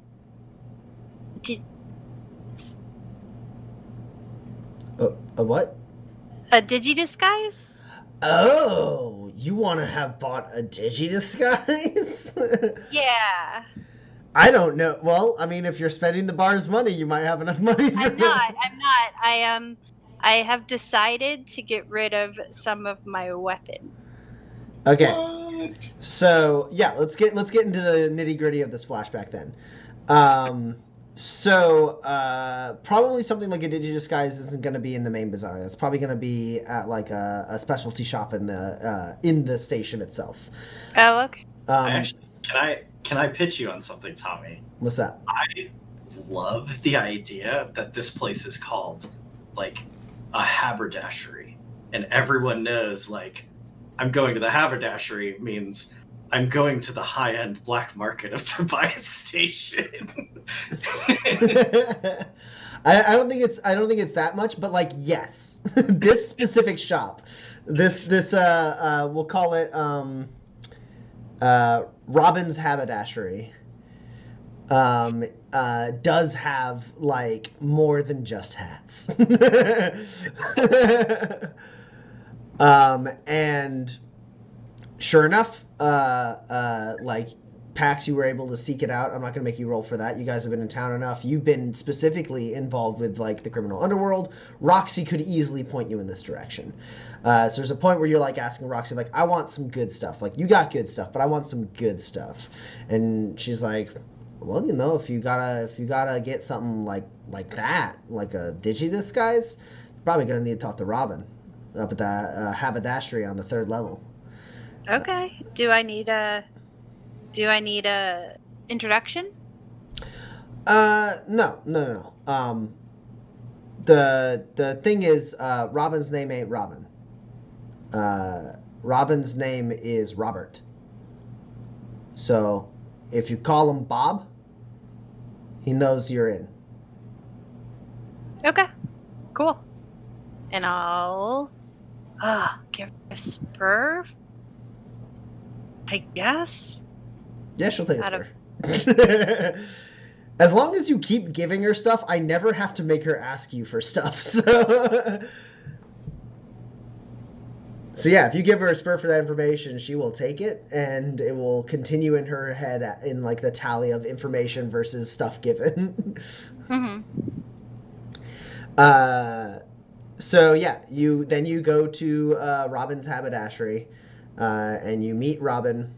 A what? Digidisguise? Oh, you want to have bought a Digidisguise? Yeah. I don't know. Well, I mean, if you're spending the bar's money, you might have enough money. I'm not. I have decided to get rid of some of my weapon. Okay. What? So yeah, let's get into the nitty gritty of this flashback then. Probably something like a Digidisguise isn't going to be in the main bazaar. That's probably going to be at like a specialty shop in the station itself. Oh, okay. Actually, can I pitch you on something, Tommy? What's that? I love the idea that this place is called like a haberdashery, and everyone knows like I'm going to the haberdashery means I'm going to the high-end black market of Tobias Station. I don't think it's that much, but like yes, this specific shop, this we'll call it Robin's Haberdashery. does have like more than just hats. And sure enough, like Pax, you were able to seek it out. I'm not going to make you roll for that. You guys have been in town enough. You've been specifically involved with like the criminal underworld. Roxy could easily point you in this direction. So there's a point where you're like asking Roxy, like, I want some good stuff. Like, you got good stuff, but I want some good stuff. And she's like, well, you know, if you gotta get something like that, like a Digi-Disguise, you're probably gonna need to talk to Robin up at the haberdashery on the 3rd level. Okay. Do I need a introduction? No. The thing is, Robin's name ain't Robin. Robin's name is Robert. So, if you call him Bob, he knows you're in. Okay. Cool. And I'll give her a spur, I guess. Yeah, she'll take a spur. As long as you keep giving her stuff, I never have to make her ask you for stuff. So yeah, if you give her a spur for that information, she will take it, and it will continue in her head in like the tally of information versus stuff given. Mm-hmm. So yeah, you go to Robin's haberdashery, and you meet Robin.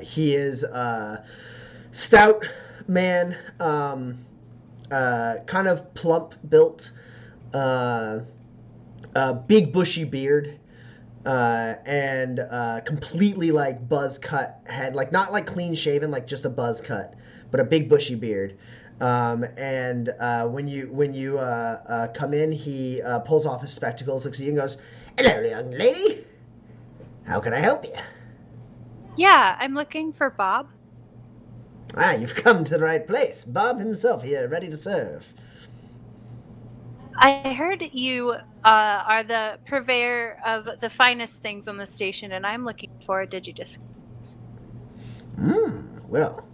He is a stout man, kind of plump built, big bushy beard, and completely like buzz cut head, like not like clean shaven, like just a buzz cut, but a big bushy beard. And when you come in, he pulls off his spectacles, looks at you, and goes, "Hello, young lady. How can I help you?" Yeah, I'm looking for Bob. Ah, you've come to the right place. Bob himself here, ready to serve. I heard you are the purveyor of the finest things on the station, and I'm looking for a Digi-Disguise. Well,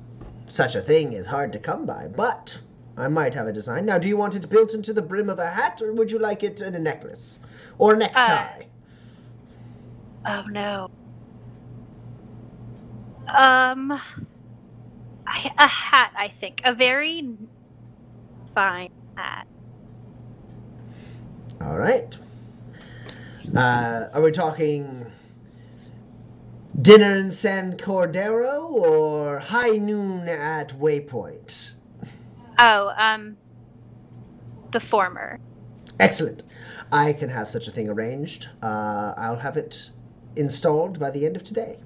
such a thing is hard to come by, but I might have a design. Now, do you want it built into the brim of a hat, or would you like it in a necklace? Or a necktie? Oh, no. A hat, I think. A very fine hat. All right. Are we talking dinner in San Cordero or high noon at Waypoint? Oh, the former. Excellent. I can have such a thing arranged. I'll have it installed by the end of today.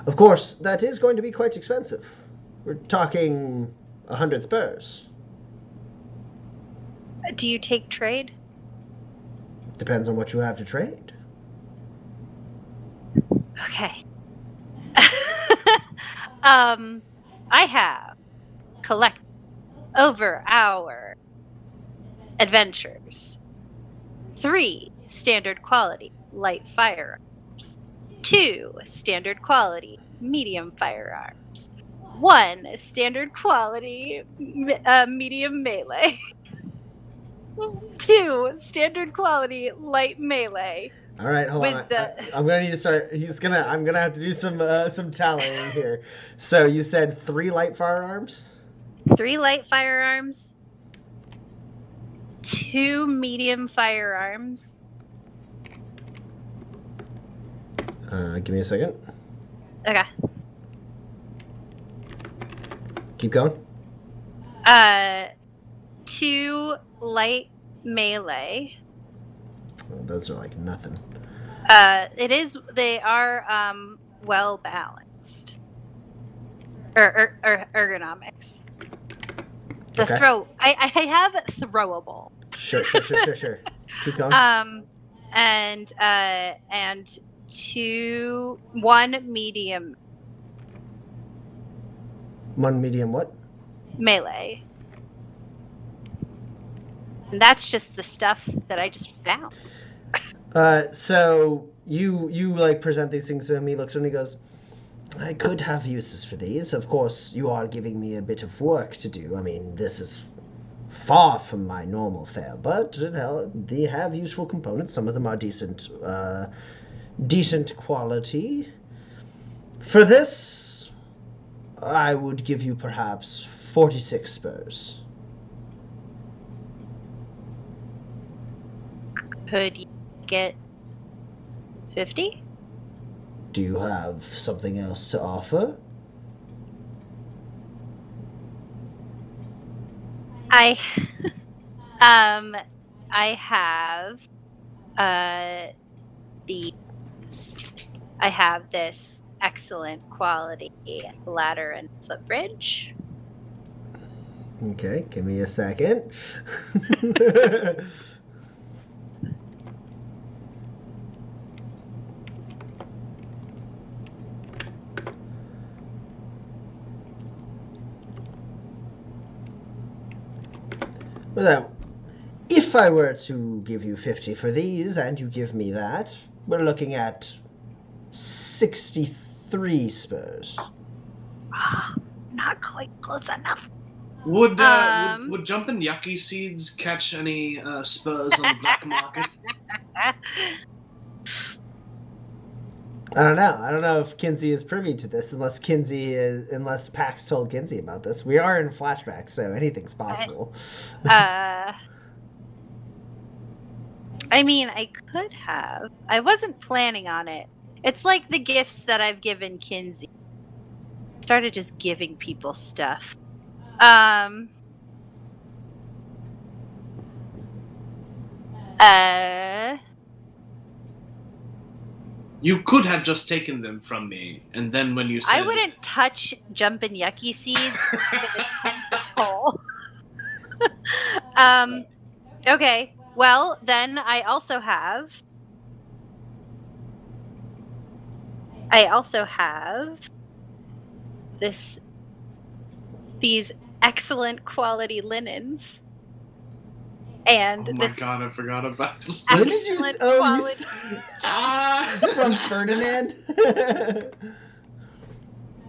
Of course, that is going to be quite expensive. We're talking 100 spurs. Do you take trade? Depends on what you have to trade. Okay. I have collected over our adventures 3 standard quality light firearms, 2 standard quality medium firearms, 1 standard quality medium melee, 2 standard quality light melee. All right, hold on. I'm gonna need to start. I'm gonna have to do some tallying here. So you said 3 light firearms? 3 light firearms, 2 medium firearms. Give me a second. Okay. Keep going. 2 light melee. Well, those are like nothing. They are well balanced. Ergonomics. Okay. I have throwable. Sure. Keep going. And 1 medium 1 medium what? melee. And that's just the stuff that I just found. So you like present these things to him. He looks at him and he goes, I could have uses for these. Of course, you are giving me a bit of work to do. I mean, this is far from my normal fare, but they have useful components. Some of them are decent quality. For this, I would give you perhaps 46 spurs. Could you get 50? Do you have something else to offer? I have these. I have this excellent quality ladder and footbridge. Okay, give me a second. Well, if I were to give you 50 for these, and you give me that, we're looking at 63 spurs. Not quite close enough. Would jumping yucky seeds catch any spurs on the black market? I don't know. I don't know if Kinsey is privy to this, unless Pax told Kinsey about this. We are in flashbacks, so anything's possible. I mean, I could have. I wasn't planning on it. It's like the gifts that I've given Kinsey. Started just giving people stuff. You could have just taken them from me, and then when you said... I wouldn't touch jumpin' yucky seeds with a 10-foot pole. Okay, well, then I also have these excellent quality linens. And oh my god, I forgot about this. When did you excellent quality. From Ferdinand?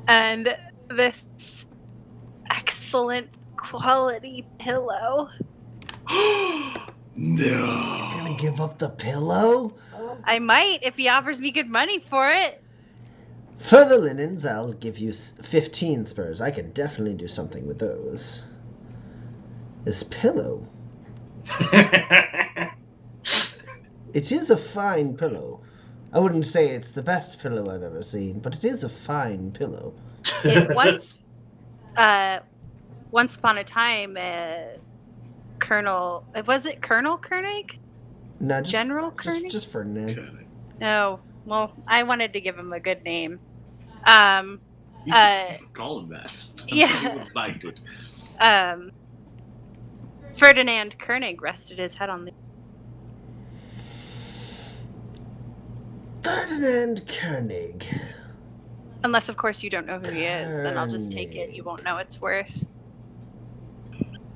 And this excellent quality pillow. No. You're gonna give up the pillow? I might if he offers me good money for it. For the linens, I'll give you 15 spurs. I can definitely do something with those. This pillow. It is a fine pillow. I wouldn't say it's the best pillow I've ever seen, but it is a fine pillow. It once upon a time, Colonel... Was it Colonel Koenig? No, just, General Koenig? Just Ferdinand. No. Well, I wanted to give him a good name. You can call him that. Yeah. He would have liked it. Ferdinand Koenig rested his head on the... Ferdinand Koenig. Unless, of course, you don't know who he is. Then I'll just take it. You won't know its worth.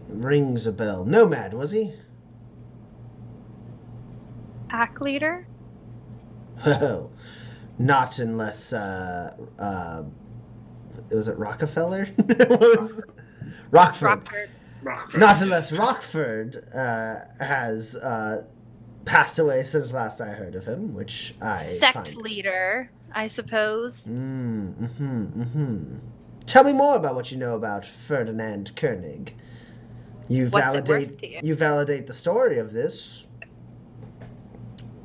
Rings a bell. Nomad, was he? Pack leader? Oh, not unless, was it Rockefeller? It was Rockford. Rockford, Not yeah. unless Rockford has passed away since last I heard of him, which I Sect find... leader, I suppose. Tell me more about what you know about Ferdinand Koenig. What's it worth to you? You validate the story of this.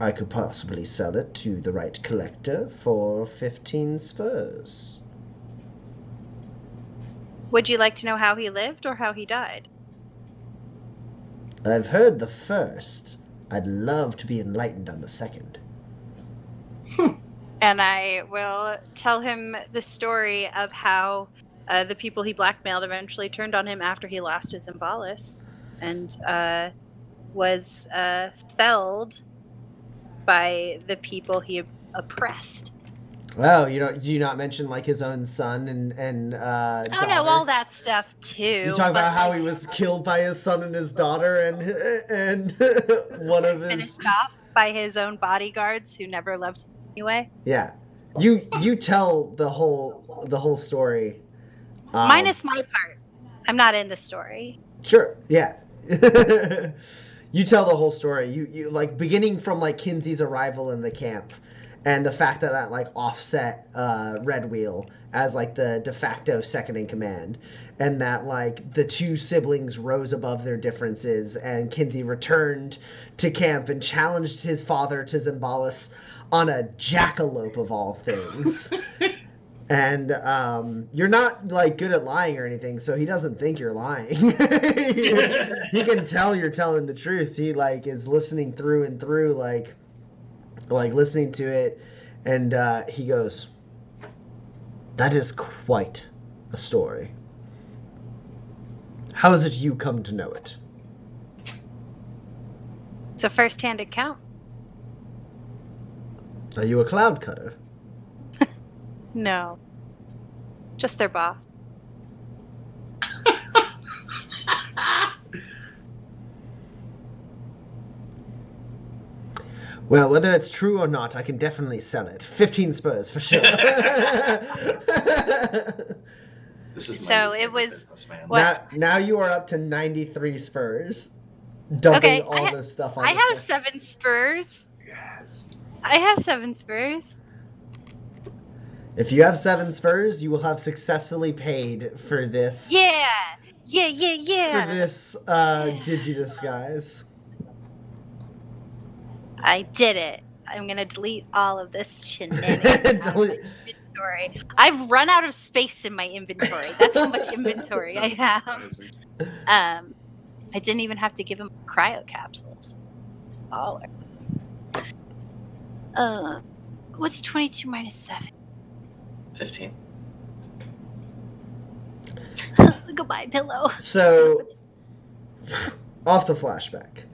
I could possibly sell it to the right collector for 15 spurs. Would you like to know how he lived or how he died? I've heard the first. I'd love to be enlightened on the second. And I will tell him the story of how the people he blackmailed eventually turned on him after he lost his Imbalis and was felled by the people he oppressed. Well, do you not mention like his own son and Oh daughter? no, all that stuff too. You talk about how he was killed by his son and his daughter and one of his... Finished off by his own bodyguards who never loved him anyway. Yeah. You tell the whole story. Minus my part. I'm not in the story. Sure. Yeah. You tell the whole story. You like beginning from like Kinsey's arrival in the camp, and the fact that like offset Red Wheel as like the de facto second in command, and that like the two siblings rose above their differences, and Kinsey returned to camp and challenged his father to Zimbalist on a jackalope of all things. And you're not like good at lying or anything, so he doesn't think you're lying. He can tell you're telling the truth. He like is listening through and through, like listening to it, and he goes, "That is quite a story. How is it you come to know it?" It's a first-hand account. Are you a cloud cutter? No. Just their boss. Well, whether it's true or not, I can definitely sell it. 15 spurs for sure. This is So my it was- businessman. what- Now you are up to 93 spurs. Dumping Okay, all this stuff on I the have floor. 7 spurs. Yes. I have 7 spurs. If you have 7 spurs, you will have successfully paid for this. Yeah. For Yeah. this Digi-Disguise. I did it. I'm gonna delete all of this shenanigans out of my Delete- inventory. I've run out of space in my inventory. That's how much inventory I have. I didn't even have to give him cryo capsules. It's baller. What's 22 minus 7? 15. Goodbye, pillow. So, off the flashback.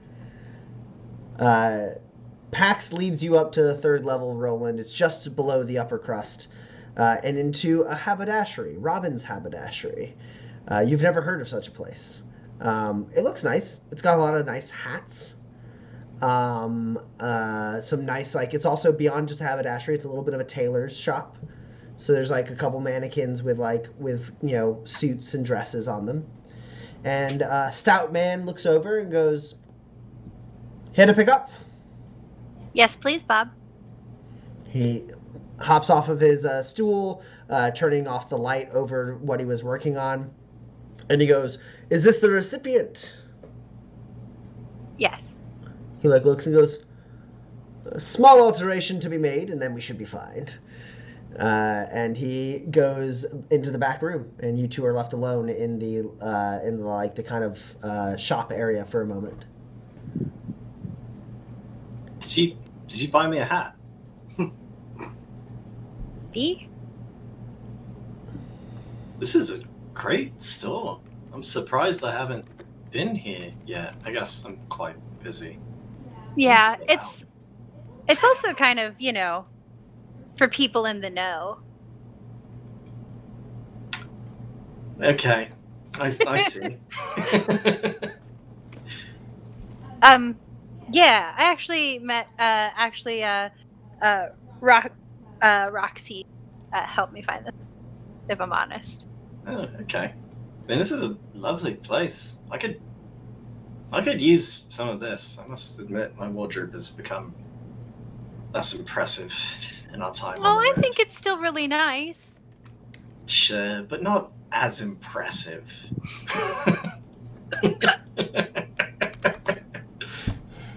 Pax leads you up to the 3rd level, Roland. It's just below the upper crust. And into a haberdashery, Robin's haberdashery. You've never heard of such a place. It looks nice. It's got a lot of nice hats. Some nice, like, it's also beyond just a haberdashery. It's a little bit of a tailor's shop. So there's like a couple mannequins with suits and dresses on them. And stout man looks over and goes, "Here to pick up." Yes, please, Bob. He hops off of his stool, turning off the light over what he was working on. And he goes, "Is this the recipient?" Yes. He looks and goes, "A small alteration to be made, and then we should be fine." And he goes into the back room, and you two are left alone in the kind of shop area for a moment. Did you buy me a hat? B? This is a great store. I'm surprised I haven't been here yet. I guess I'm quite busy. Yeah, Need to get it's also kind of, for people in the know. Okay. I see. Yeah, I actually met Roxy helped me find this, if I'm honest. Oh, okay. I mean, this is a lovely place. I could use some of this. I must admit, my wardrobe has become less impressive in our time. Oh, I think it's still really nice. Sure, but not as impressive.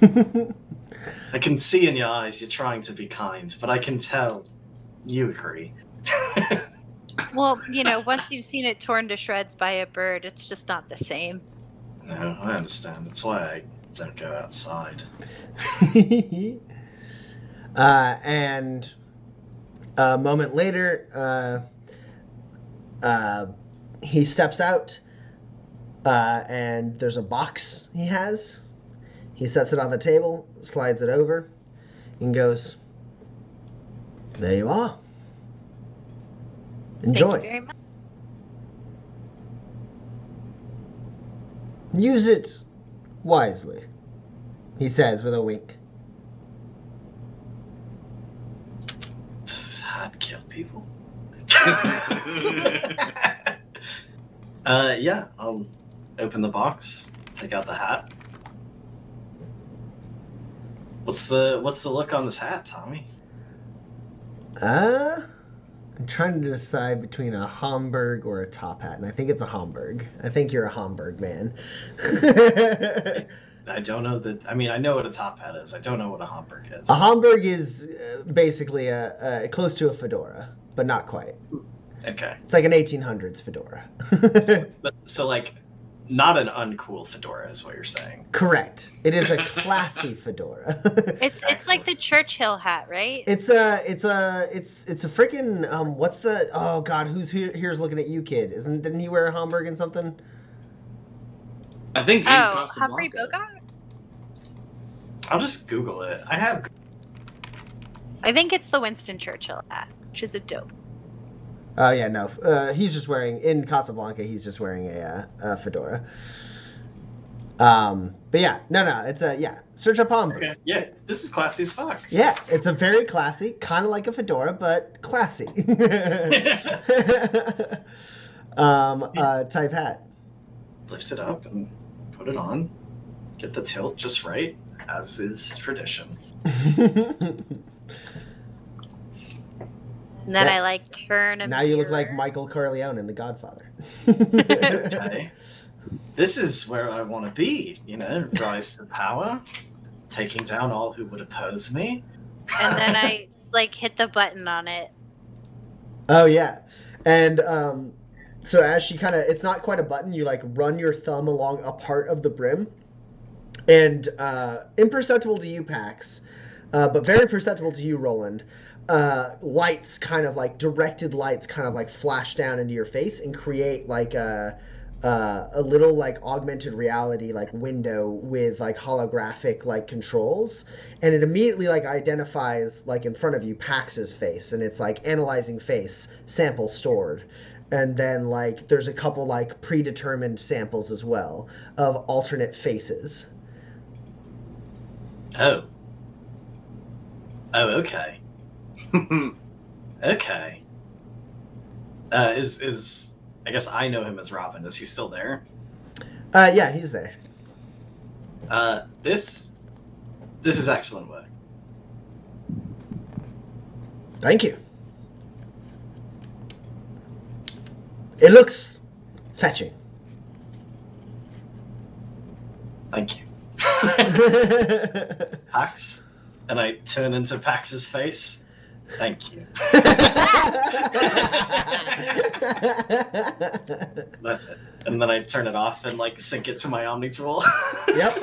I can see in your eyes you're trying to be kind, but I can tell you agree. Well, once you've seen it torn to shreds by a bird, it's just not the same. No, I understand. That's why I don't go outside. And a moment later, he steps out, and there's a box he has. He sets it on the table, slides it over, and goes, "There you are. Enjoy. Thank you very much. Use it wisely," he says with a wink. Does this hat kill people? Yeah, I'll open the box, take out the hat. What's the look on this hat, Tommy? I'm trying to decide between a Homburg or a top hat, and I think it's a Homburg. I think you're a Homburg man. I don't know that. I mean, I know what a top hat is. I don't know what a Homburg is. A Homburg is basically a close to a fedora, but not quite. Okay. It's like an 1800s fedora. So like, not an uncool fedora is what you're saying. Correct. It is a classy fedora. It's like the Churchill hat, right? It's a freaking what's the, oh god, who's here's looking at you, kid? Didn't he wear a Homburg and something? I think. Humphrey Bogart. I'll just Google it. I think it's the Winston Churchill hat, which is a dope. Oh yeah, no. He's just wearing in Casablanca. He's just wearing a fedora. But yeah, no. It's search up Homburg. Okay. Yeah, this is classy as fuck. Yeah, it's a very classy, kind of like a fedora, but classy. Type hat. Lift it up and put it on. Get the tilt just right, as is tradition. And then I turn a Now you look like Michael Corleone in The Godfather. Okay. This is where I want to be, rise to power, taking down all who would oppose me. And then I hit the button on it. Oh yeah. And so as she it's not quite a button, you run your thumb along a part of the brim. And imperceptible to you, Pax, but very perceptible to you, Roland. Lights directed lights flash down into your face and create a little augmented reality window with holographic controls, and it immediately identifies in front of you Pax's face, and it's analyzing face sample stored, and then there's a couple predetermined samples as well of alternate faces. Oh, okay. Okay. Is I guess I know him as Robin. Is he still there? Yeah, he's there. This is excellent work. Thank you. It looks fetching. Thank you. Pax, and I turn into Pax's face. Thank you. That's it. And then I turn it off and sync it to my Omni tool. Yep.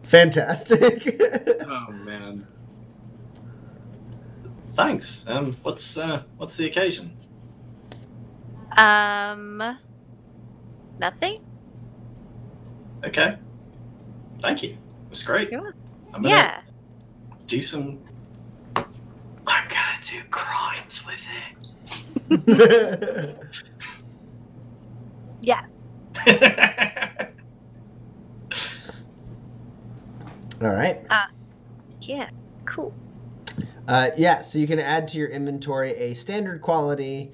Fantastic. Oh man. Thanks. What's the occasion? Nothing. Okay. Thank you. It was great. You're welcome. I'm gonna do some. I'm gonna do crimes with it. Yeah. All right. Yeah. Cool. Yeah, so you can add to your inventory a standard quality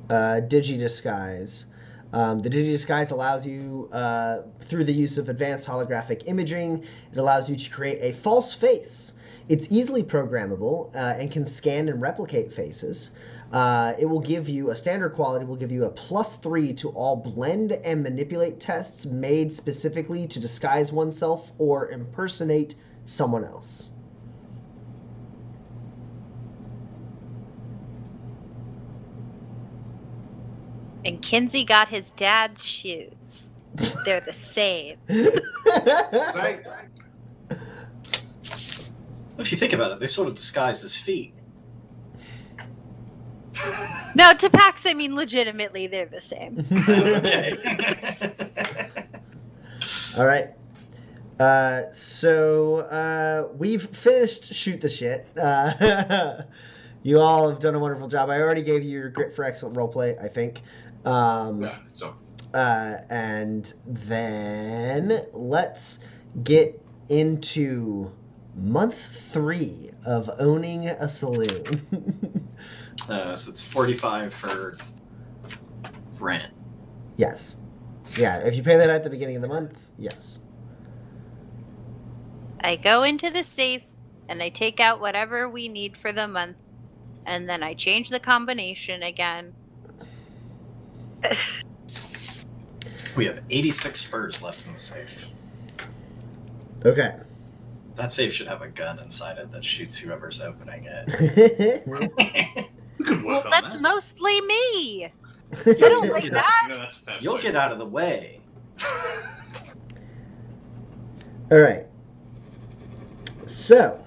Digi-Disguise. The Digi-Disguise allows you, through the use of advanced holographic imaging, it allows you to create a false face. It's easily programmable and can scan and replicate faces. It will give you, a standard quality will give you a +3 to all blend and manipulate tests made specifically to disguise oneself or impersonate someone else. And Kinsey got his dad's shoes. They're the same. Right. If you think about it, they sort of disguise his feet. No, to Pax, I mean legitimately, they're the same. Okay. All right. So we've finished Shoot the Shit. You all have done a wonderful job. I already gave you your grit for excellent roleplay, I think. Yeah, so. And then let's get into month 3 of owning a saloon. So it's 45 for rent. Yes. Yeah, if you pay that at the beginning of the month, yes. I go into the safe and I take out whatever we need for the month, and then I change the combination again. We have 86 spurs left in the safe. Okay. That safe should have a gun inside it that shoots whoever's opening it. We could work Well, on that's that. mostly me. I don't like You'll that. No, that's a fair You'll point. get out of the way. All right. So,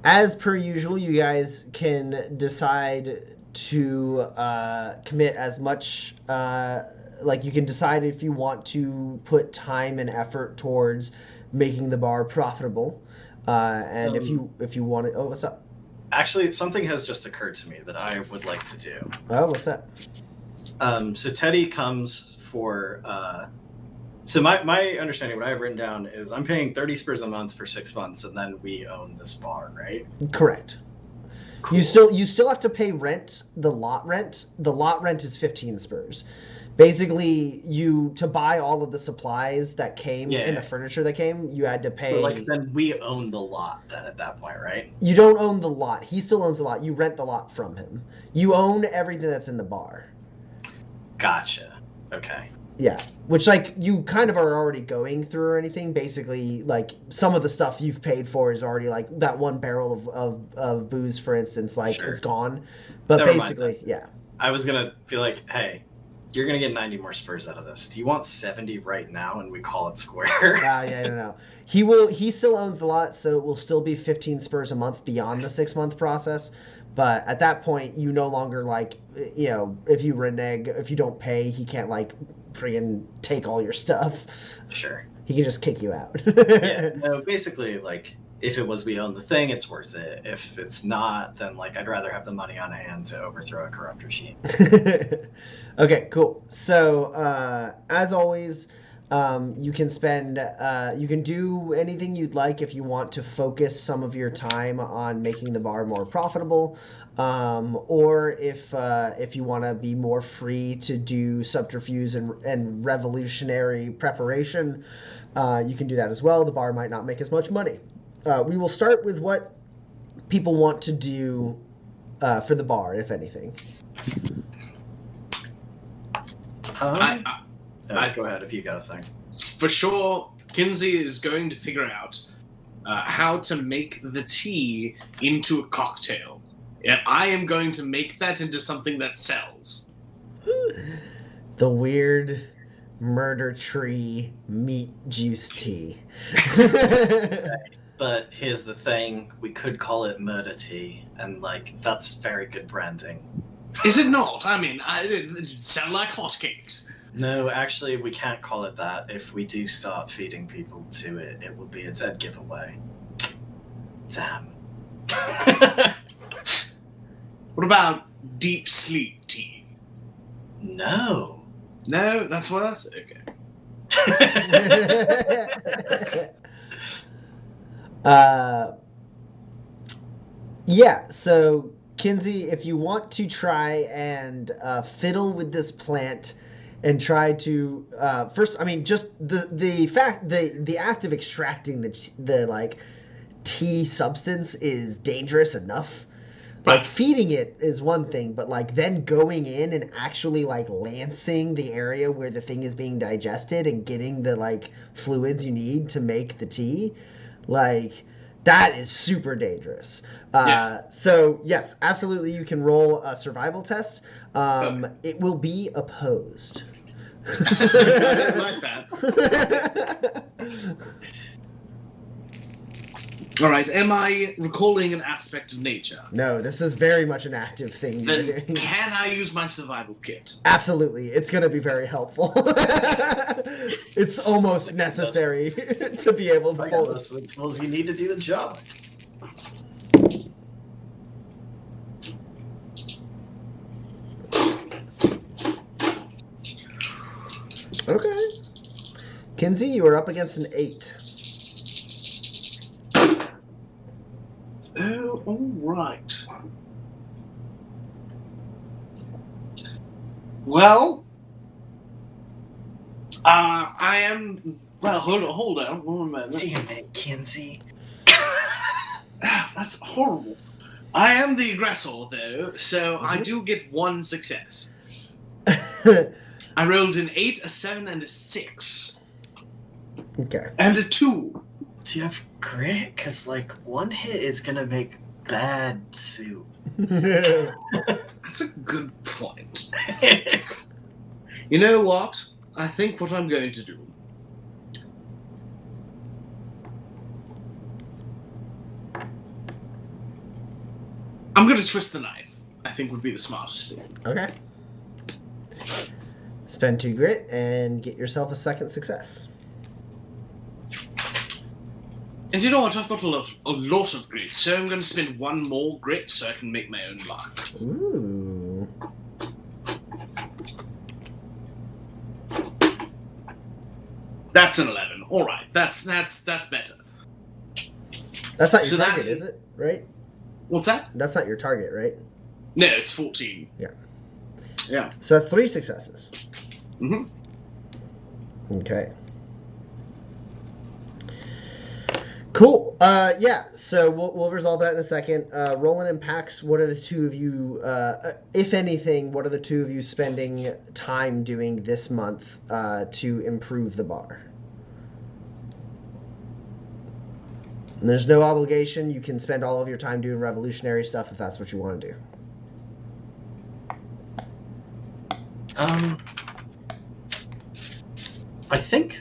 as per usual, you guys can decide to commit as much. Like you can decide if you want to put time and effort towards making the bar profitable, and if you want to. Oh, what's up? Actually, something has just occurred to me that I would like to do. Oh, what's that? So Teddy comes for. So my understanding, what I have written down is I'm paying 30 spurs a month for 6 months, and then we own this bar, right? Correct. Cool. You still have to pay rent, the lot rent. The lot rent is 15 spurs. Basically, to buy all of the supplies that came and the furniture that came, you had to pay. But like then we own the lot then at that point, right? You don't own the lot. He still owns the lot. You rent the lot from him. You own everything that's in the bar. Gotcha. Okay. Yeah, which like you kind of are already going through or anything. Basically, like some of the stuff you've paid for is already like that one barrel of booze, for instance, like Sure. it's gone. But Never mind basically, that. yeah. I was gonna feel like, hey, you're gonna get 90 more spurs out of this. Do you want 70 right now and we call it square? Yeah, no. He still owns the lot, so it will still be 15 spurs a month beyond the 6-month process. But at that point, you no longer like, if you renege, if you don't pay, he can't like friggin' take all your stuff. Sure. He can just kick you out. Yeah. No, basically, like, if it was we own the thing, it's worth it. If it's not, then like I'd rather have the money on hand to overthrow a corrupt regime. Okay, cool. So as always, you can you can do anything you'd like if you want to focus some of your time on making the bar more profitable, or if you want to be more free to do subterfuge and revolutionary preparation, you can do that as well. The bar might not make as much money. We will start with what people want to do for the bar, if anything. Go ahead if you got a thing. For sure, Kinsey is going to figure out how to make the tea into a cocktail. And I am going to make that into something that sells. The weird murder tree meat juice tea. But here's the thing, we could call it murder tea, and like that's very good branding. Is it not? I mean, it sound like hotcakes. No, actually, we can't call it that. If we do start feeding people to it, it will be a dead giveaway. Damn. What about deep sleep tea? No. No, that's worse? Okay. Yeah, so Kinsey, if you want to try and fiddle with this plant and try to first, I mean, just the act of extracting the like tea substance is dangerous enough. Like feeding it is one thing, but like then going in and actually like lancing the area where the thing is being digested and getting the like fluids you need to make the tea, like that is super dangerous. So yes, absolutely, you can roll a survival test. It will be opposed. I like that. All right, am I recalling an aspect of nature? No, this is very much an active thing. Then can I use my survival kit? Absolutely, it's going to be very helpful. It's almost necessary to be able to pull Those are the tools you need to do the job. Okay. Kinsey, you are up against an 8. Oh, all right. Well, I am. Well, hold on, one moment. Damn it, Kinsey. That's horrible. I am the aggressor, though, so I do get 1 success. I rolled an 8, a 7, and a 6. Okay. And a 2. Do you have grit? Because, like, 1 hit is gonna make bad soup. That's a good point. You know what? I think what I'm going to do. I'm going to twist the knife. I think would be the smartest thing. Okay. Spend 2 grit and get yourself a second success. And you know what? I've got a lot of grit, so I'm going to spend 1 more grit so I can make my own luck. Ooh. That's an 11. All right, that's better. That's not your So target, that- is it? Right? What's that? That's not your target, right? No, it's 14. Yeah. Yeah. So that's 3 successes. Mm-hmm. Okay. Cool. Yeah. So we'll resolve that in a second. Roland and Pax, what are the two of you, if anything, what are the two of you spending time doing this month to improve the bar? And there's no obligation. You can spend all of your time doing revolutionary stuff if that's what you want to do. I think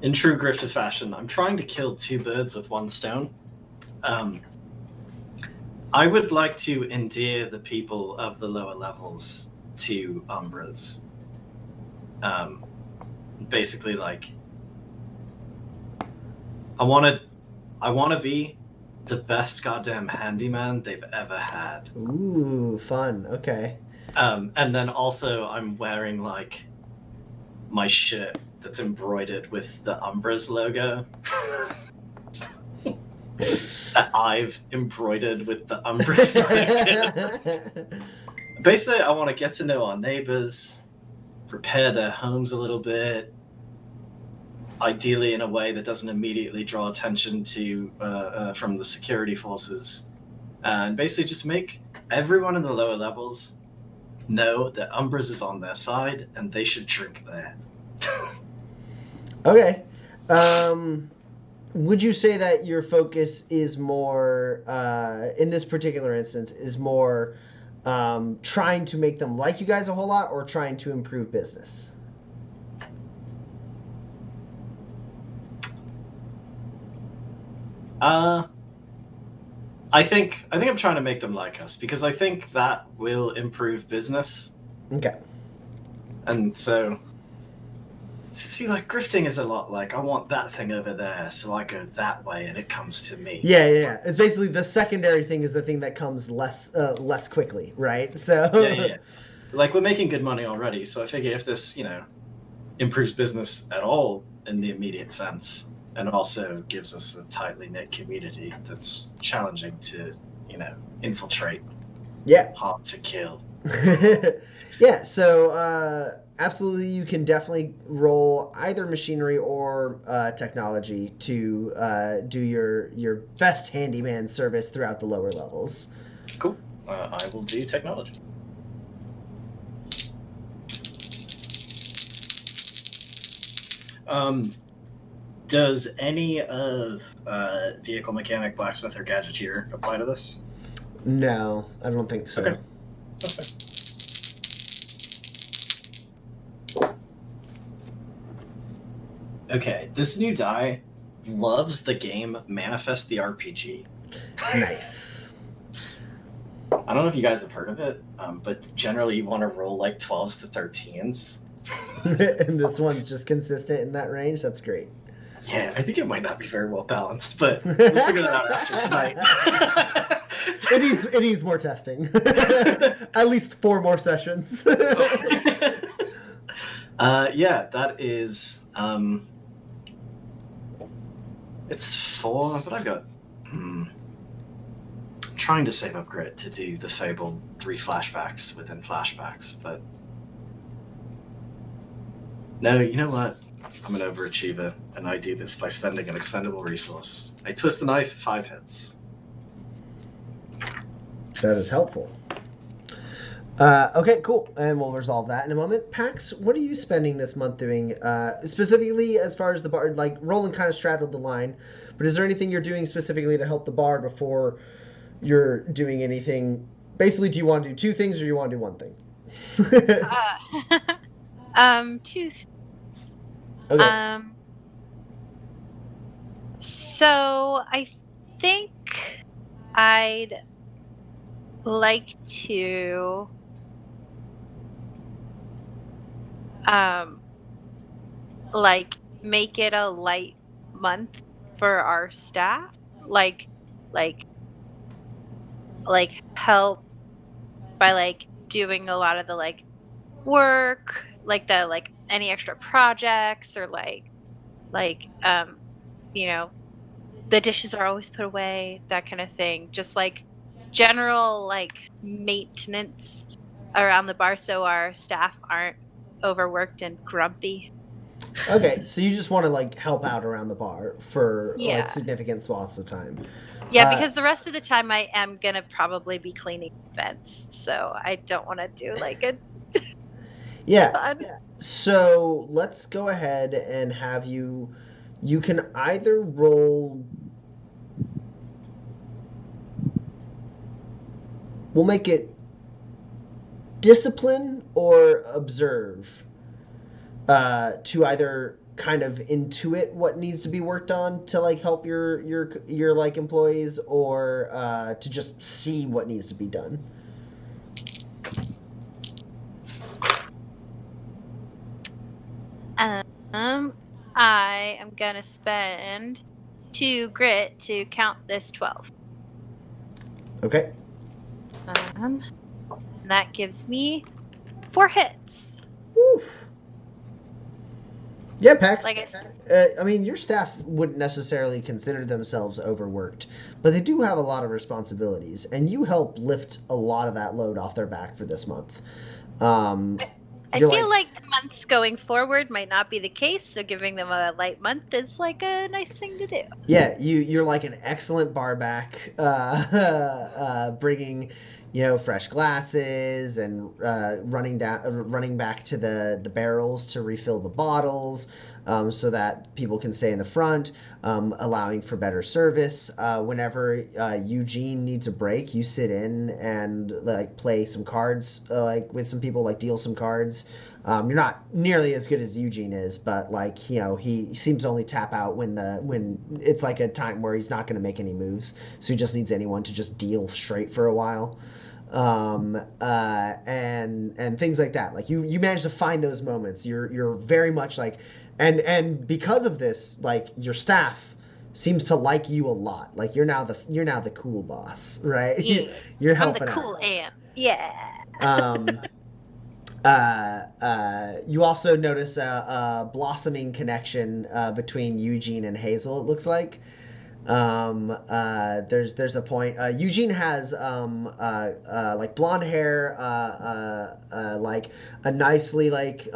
in true grifter fashion, I'm trying to kill 2 birds with 1 stone. I would like to endear the people of the lower levels to Umbras. Basically, like, I want to be the best goddamn handyman they've ever had. Ooh, fun. Okay. And then also I'm wearing, like, my shirt that's embroidered with the Umbras logo. That I've embroidered with the Umbras logo. Basically, I want to get to know our neighbors, prepare their homes a little bit, ideally in a way that doesn't immediately draw attention to from the security forces, and basically just make everyone in the lower levels know that Umbras is on their side and they should drink there. Okay. Would you say that your focus is more, in this particular instance, is more trying to make them like you guys a whole lot, or trying to improve business? I think I'm trying to make them like us, because I think that will improve business. Okay. And so, see, like, grifting is a lot like, I want that thing over there, so I go that way and it comes to me. Yeah. It's basically the secondary thing is the thing that comes less quickly, right? So Yeah. Like, we're making good money already, so I figure if this, improves business at all in the immediate sense, and also gives us a tightly knit community that's challenging to, infiltrate, yeah. hard to kill. Yeah, so absolutely you can definitely roll either machinery or technology to do your best handyman service throughout the lower levels. Cool. I will do technology. Does any of vehicle mechanic, blacksmith, or gadgeteer apply to this? No, I don't think so. Okay. That's fine. Okay, this new die loves the game Manifest the RPG. Nice. I don't know if you guys have heard of it, but generally you want to roll like 12s to 13s. And this one's just consistent in that range. That's great. Yeah, I think it might not be very well balanced, but we'll figure that out after tonight. It needs more testing. At least 4 more sessions. Yeah, that is. It's 4, but I've got. I'm trying to save up grit to do the fabled 3 flashbacks within flashbacks, but. No, you know what? I'm an overachiever, and I do this by spending an expendable resource. I twist the knife, 5 hits. That is helpful. Okay, cool. And we'll resolve that in a moment. Pax, what are you spending this month doing? Specifically, as far as the bar, like, Roland kind of straddled the line, but is there anything you're doing specifically to help the bar before you're doing anything? Basically, do you want to do 2 things or do you want to do 1 thing? 2 things. Okay. So I think I'd like to like make it a light month for our staff, like help by like doing a lot of the like work, like the like any extra projects, or like you know, the dishes are always put away, that kind of thing. Just like general like maintenance around the bar so our staff aren't overworked and grumpy. Okay, so you just want to like help out around the bar for Yeah. like significant swaths of time. Yeah, because the rest of the time I am gonna probably be cleaning vents, so I don't want to do like a Yeah. ton. So let's go ahead and have you. You can either roll. We'll make it discipline or observe to either kind of intuit what needs to be worked on to like help your like employees, or to just see what needs to be done. I am gonna spend 2 grit to count this 12. Okay. And that gives me 4 hits. Woo. Yeah, Pax. Like I said, I mean, your staff wouldn't necessarily consider themselves overworked, but they do have a lot of responsibilities, and you help lift a lot of that load off their back for this month. I feel like the months going forward might not be the case, so giving them a light month is like a nice thing to do. Yeah, you're like an excellent bar back, bringing, fresh glasses and running back to the barrels to refill the bottles, so that people can stay in the front, allowing for better service. Whenever Eugene needs a break, you sit in and like play some cards, like with some people, like deal some cards. You're not nearly as good as Eugene is, but like he seems to only tap out when it's like a time where he's not going to make any moves, so he just needs anyone to just deal straight for a while, and things like that. Like you manage to find those moments. You're very much like, and because of this, like your staff seems to like you a lot. Like you're now the cool boss, right? Yeah, You're I'm the helping cool out. aunt. Yeah. You also notice a blossoming connection between Eugene and Hazel, it looks like. There's a point. Eugene has like blonde hair, like a nicely like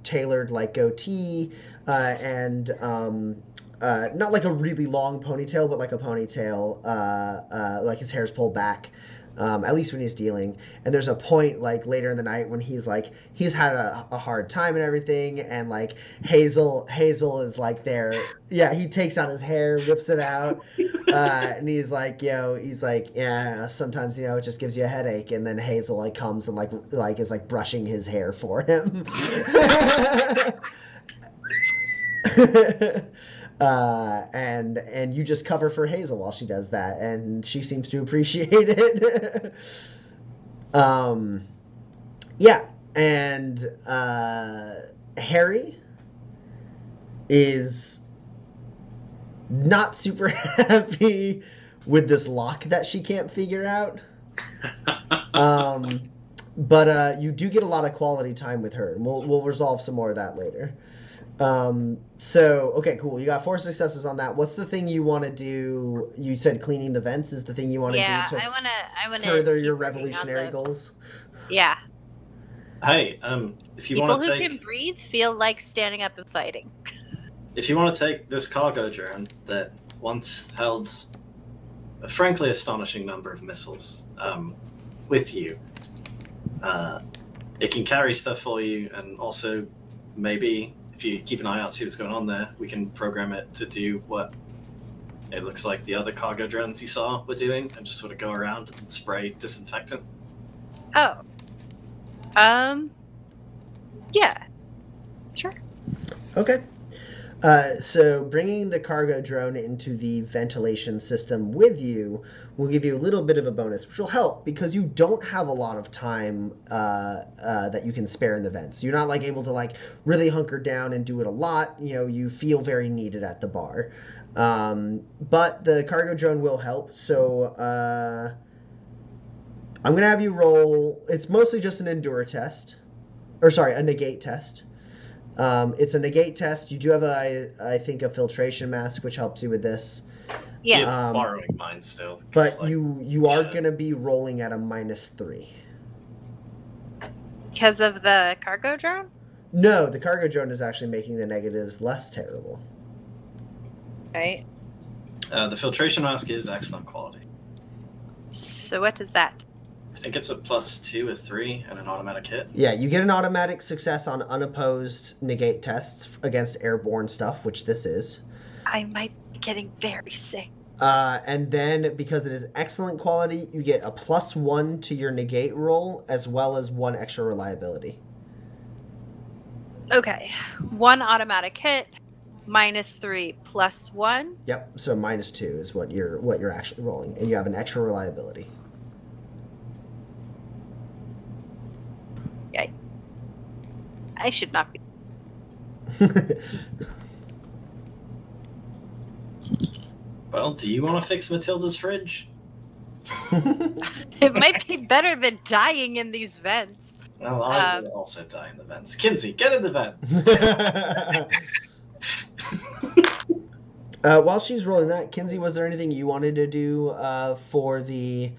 tailored like goatee, and not like a really long ponytail, but like a ponytail, like his hair's pulled back. At least when he's dealing. And there's a point like later in the night when he's had a hard time and everything, and like Hazel is like there. Yeah, he takes out his hair, whips it out, and he's like, yeah, sometimes it just gives you a headache. And then Hazel like comes and like is like brushing his hair for him. And you just cover for Hazel while she does that, and she seems to appreciate it. Yeah, and Harry is not super happy with this lock that she can't figure out. But you do get a lot of quality time with her, and we'll resolve some more of that later. So okay, cool. You got 4 successes on that. What's the thing you want to do? You said cleaning the vents is the thing you want to do to I wanna further keep your working on revolutionary goals. Yeah. Hey, if you People want who to can take, breathe feel like standing up and fighting. if you want to take this cargo drone that once held a frankly astonishing number of missiles with you, it can carry stuff for you, and also maybe if you keep an eye out, see what's going on there, we can program it to do what it looks like the other cargo drones you saw were doing, and just sort of go around and spray disinfectant. Oh. Yeah. Sure. Okay. So bringing the cargo drone into the ventilation system with you will give you a little bit of a bonus, which will help because you don't have a lot of time that you can spare in the vents. You're not like able to like really hunker down and do it a lot. You know, you feel very needed at the bar. But the cargo drone will help. So I'm gonna have you roll. It's mostly just an endure test, or sorry, a negate test. It's a negate test. You do have, I think, a filtration mask, which helps you with this. Yeah. Borrowing mine still. But you are going to be rolling at a -3. Because of the cargo drone? No, the cargo drone is actually making the negatives less terrible. Right. The filtration mask is excellent quality. So what does that? I think it's a +2 or 3 and an automatic hit. Yeah, you get an automatic success on unopposed negate tests against airborne stuff, which this is. I might be getting very sick. And then, because it is excellent quality, you get a +1 to your negate roll, as well as 1 extra reliability. Okay. 1 automatic hit, -3 +1. Yep. So -2 is what you're actually rolling, and you have an extra reliability. Yay. I should not be. Well, do you want to fix Matilda's fridge? It might be better than dying in these vents. Well, I will also die in the vents. Kinsey, get in the vents! While she's rolling that, Kinsey, was there anything you wanted to do for the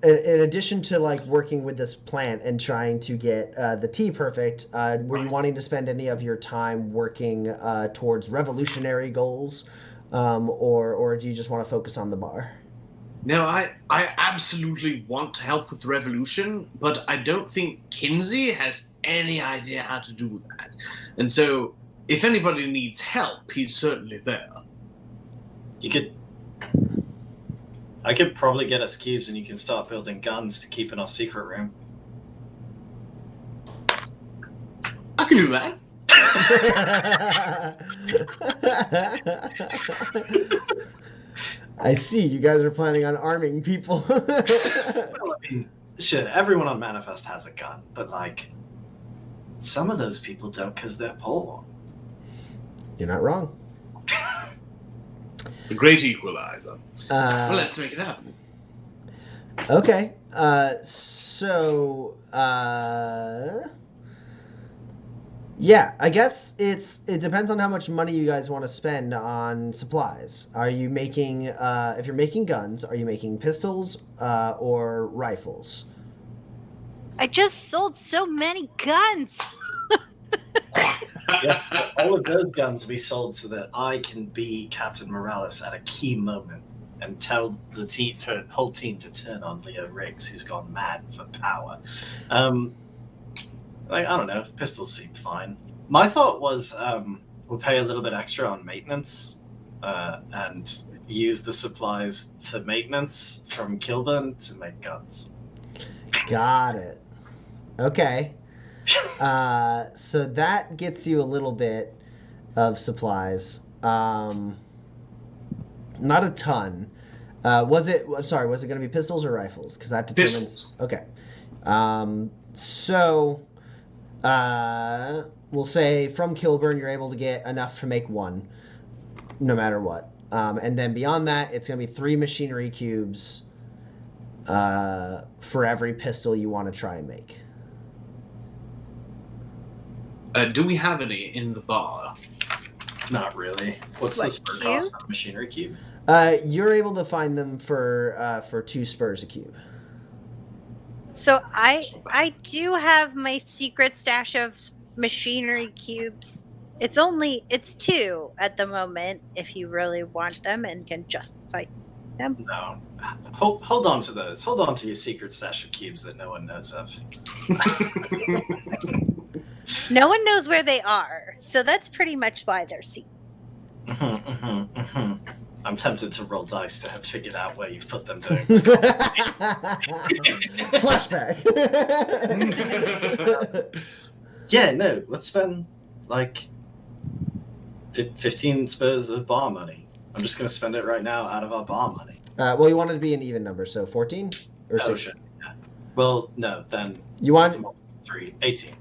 in addition to like working with this plant and trying to get the tea perfect, were you wanting to spend any of your time working towards revolutionary goals, or do you just want to focus on the bar? No, I absolutely want to help with the revolution, but I don't think Kinsey has any idea how to do that. And so, if anybody needs help, he's certainly there. I could probably get us cubes and you can start building guns to keep in our secret room. I can do that. I see. You guys are planning on arming people. Well, I mean, shit, everyone on Manifest has a gun, but like, some of those people don't because they're poor. You're not wrong. The great equalizer. Well, let's make it happen. Okay. Yeah, I guess it depends on how much money you guys want to spend on supplies. Are you making if you're making guns, are you making pistols or rifles? I just sold so many guns. Yeah, all of those guns be sold so that I can be Captain Morales at a key moment and tell the whole team to turn on Leo Riggs, who's gone mad for power. I don't know. Pistols seem fine. My thought was we'll pay a little bit extra on maintenance and use the supplies for maintenance from Kilburn to make guns. Got it. Okay. So that gets you a little bit of supplies. Not a ton. Was it going to be pistols or rifles? Because that determines. Pistols. Okay. We'll say from Kilburn you're able to get enough to make 1, no matter what. And then beyond that, it's going to be 3 machinery cubes. for every pistol you want to try and make. Do we have any in the bar? Not really. What's What, the spur cost on a machinery cube? You're able to find them for 2 spurs a cube. So I do have my secret stash of machinery cubes. It's 2 at the moment if you really want them and can justify them. No. Hold on to those. Hold on to your secret stash of cubes that no one knows of. No one knows where they are, so that's pretty much why they're secret. I'm tempted to roll dice to have figured out where you've put them doing. Flashback. Yeah, no, let's spend like 15 spurs of bar money. I'm just going to spend it right now out of our bar money. Well, you want it to be an even number, so 14 or 6? Shit. Yeah. Well, no, then You want 3, 18.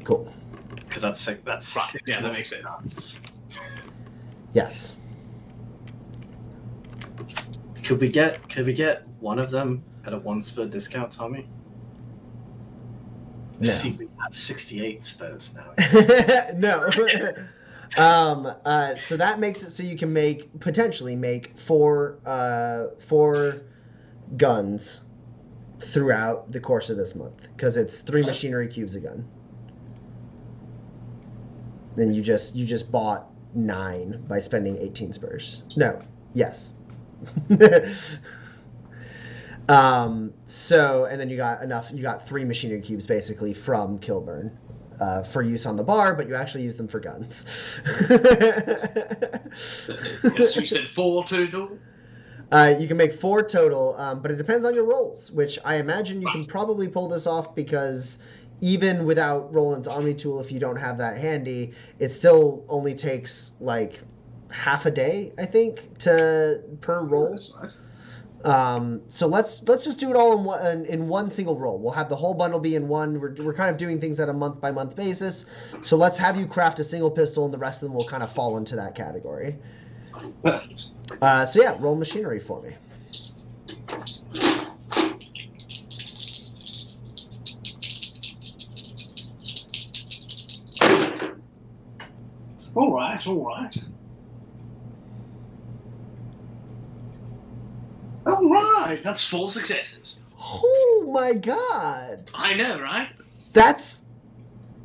Cool. Because that's 6. That's Right, 6 yeah, that makes sense. guns. Yes. Could we get one of them at a 1 spur discount, Tommy? No. See, we have 68 spurs now. No. So that makes it so you can potentially make 4 guns throughout the course of this month, because it's 3 machinery cubes a gun. Then you just bought 9 by spending 18 spurs. No. Yes. So, and then you got 3 machinery cubes basically from Kilburn for use on the bar, but you actually use them for guns. Yes, you said 4 total? You can make 4 total, but it depends on your rolls, which I imagine you can probably pull this off, because even without Roland's Omni tool, if you don't have that handy, it still only takes like half a day, I think, per roll. That's nice. So let's just do it all in one single roll. We'll have the whole bundle be in one. We're kind of doing things at a month by month basis. So let's have you craft a single pistol, and the rest of them will kind of fall into that category. Perfect. So yeah, roll machinery for me. All right. All right, that's 4 successes. Oh my god! I know, right? That's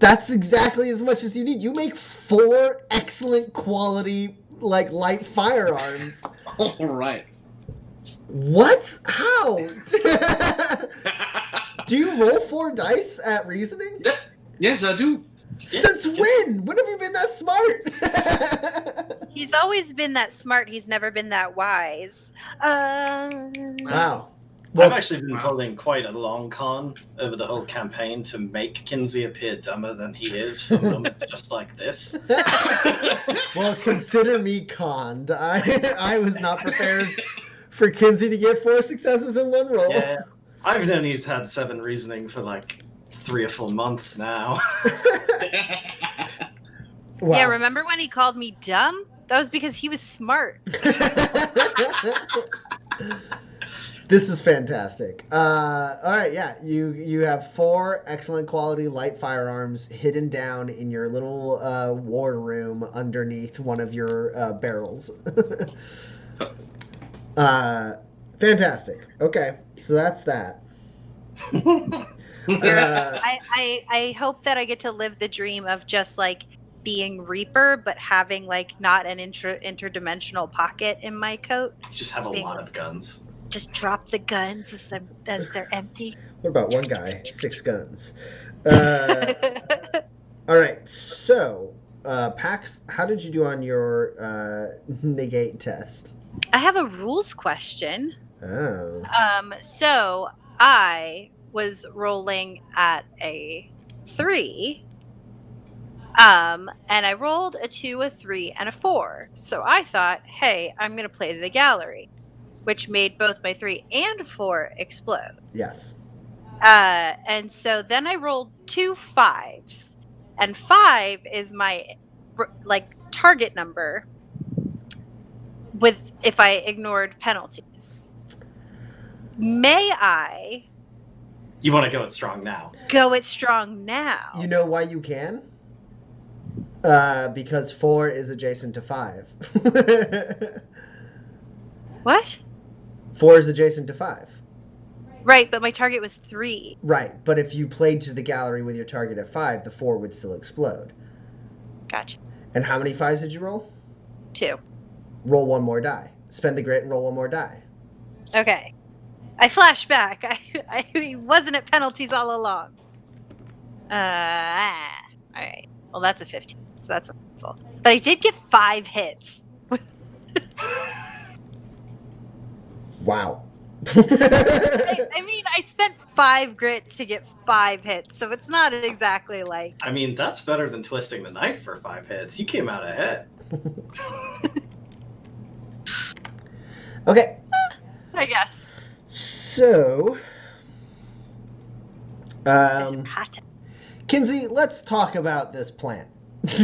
exactly as much as you need. You make 4 excellent quality light firearms. All right. What? How? Do you roll 4 dice at reasoning? Yes, I do. Since when? When have you been that smart? He's always been that smart. He's never been that wise. Wow. I've actually been pulling quite a long con over the whole campaign to make Kinsey appear dumber than he is for moments just like this. Well, consider me conned. I was not prepared for Kinsey to get 4 successes in one roll. Yeah, I've known he's had 7 reasoning for like 3 or 4 months now. Wow. Yeah, remember when he called me dumb? That was because he was smart. This is fantastic. All right, yeah, you have 4 excellent quality light firearms hidden down in your little war room underneath one of your barrels. Fantastic. Okay, so that's that. I hope that I get to live the dream of just like being Reaper, but having like not an interdimensional pocket in my coat. You just have a lot of guns. Just drop the guns as they're empty. What about one guy? 6 guns. All right, so Pax, how did you do on your negate test? I have a rules question. Oh. So I was rolling at a 3. And I rolled a 2, a 3, and a 4. So I thought, hey, I'm going to play the gallery, which made both my 3 and 4 explode. Yes. And so then I rolled 2 5s, and 5 is my target number if I ignored penalties. May I You want to go it strong now? go it strong now? You know why you can? Because 4 is adjacent to 5. What? 4 is adjacent to 5. Right, but my target was 3. Right, but if you played to the gallery with your target at 5, the 4 would still explode. Gotcha. And how many 5s did you roll? 2. Roll one more die. Spend the grit and roll one more die. Okay. I flash back. I wasn't at penalties all along. All right. Well, that's a 15, so that's a full. But I did get 5 hits. Wow. I mean, I spent 5 grit to get 5 hits, so it's not exactly like. I mean, that's better than twisting the knife for 5 hits. You came out ahead. Okay. I guess. So, Hot. Kinsey, let's talk about this plant. About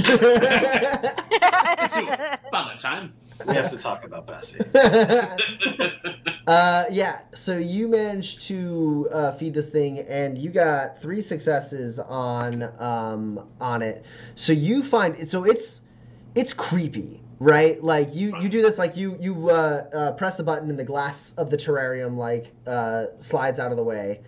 that time. We have to talk about Bessie. Yeah, so you managed to feed this thing, and you got 3 successes on it. So you find it's creepy, right? Like you do this, like you press the button, and the glass of the terrarium like slides out of the way.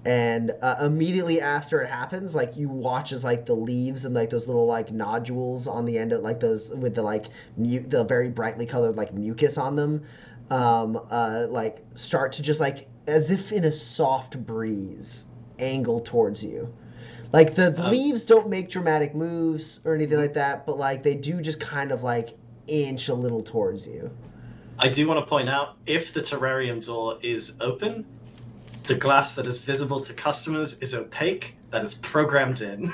And immediately after it happens, like you watch as like the leaves and like those little like nodules on the end of like those with the like the very brightly colored like mucus on them, like start to just like as if in a soft breeze angle towards you. Like the leaves don't make dramatic moves or anything like that, but like they do just kind of like inch a little towards you. I do want to point out, if the terrarium door is open, the glass that is visible to customers is opaque, that is programmed in.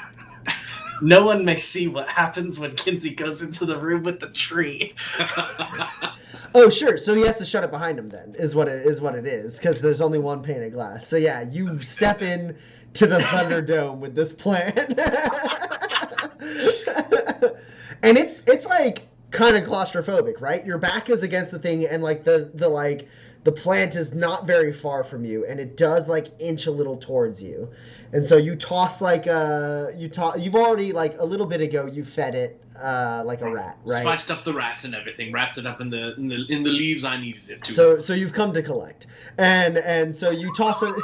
No one may see what happens when Kinsey goes into the room with the tree. Oh, sure. So he has to shut it behind him then, is what it is, because there's only one pane of glass. So yeah, you step in to the Thunderdome with this plant. And it's like kind of claustrophobic, right? Your back is against the thing, and like the plant is not very far from you, and it does like inch a little towards you. And so you toss like you've already like a little bit ago you fed it like a rat, right? Spiced up the rat and everything, wrapped it up in the leaves I needed it to. So you've come to collect, and so you toss it.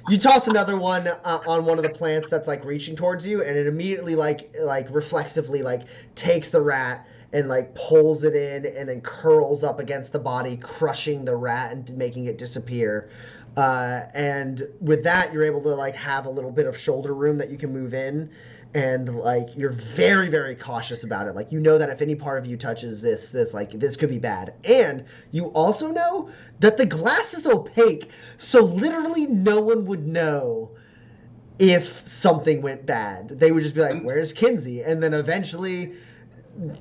You toss another one on one of the plants that's like reaching towards you, and it immediately like reflexively like takes the rat and like pulls it in and then curls up against the body, crushing the rat and making it disappear. And with that, you're able to like have a little bit of shoulder room that you can move in, and like you're very, very cautious about it. Like you know that if any part of you touches this could be bad. And you also know that the glass is opaque, so literally no one would know if something went bad. They would just be like, "Where's Kinsey?" And then eventually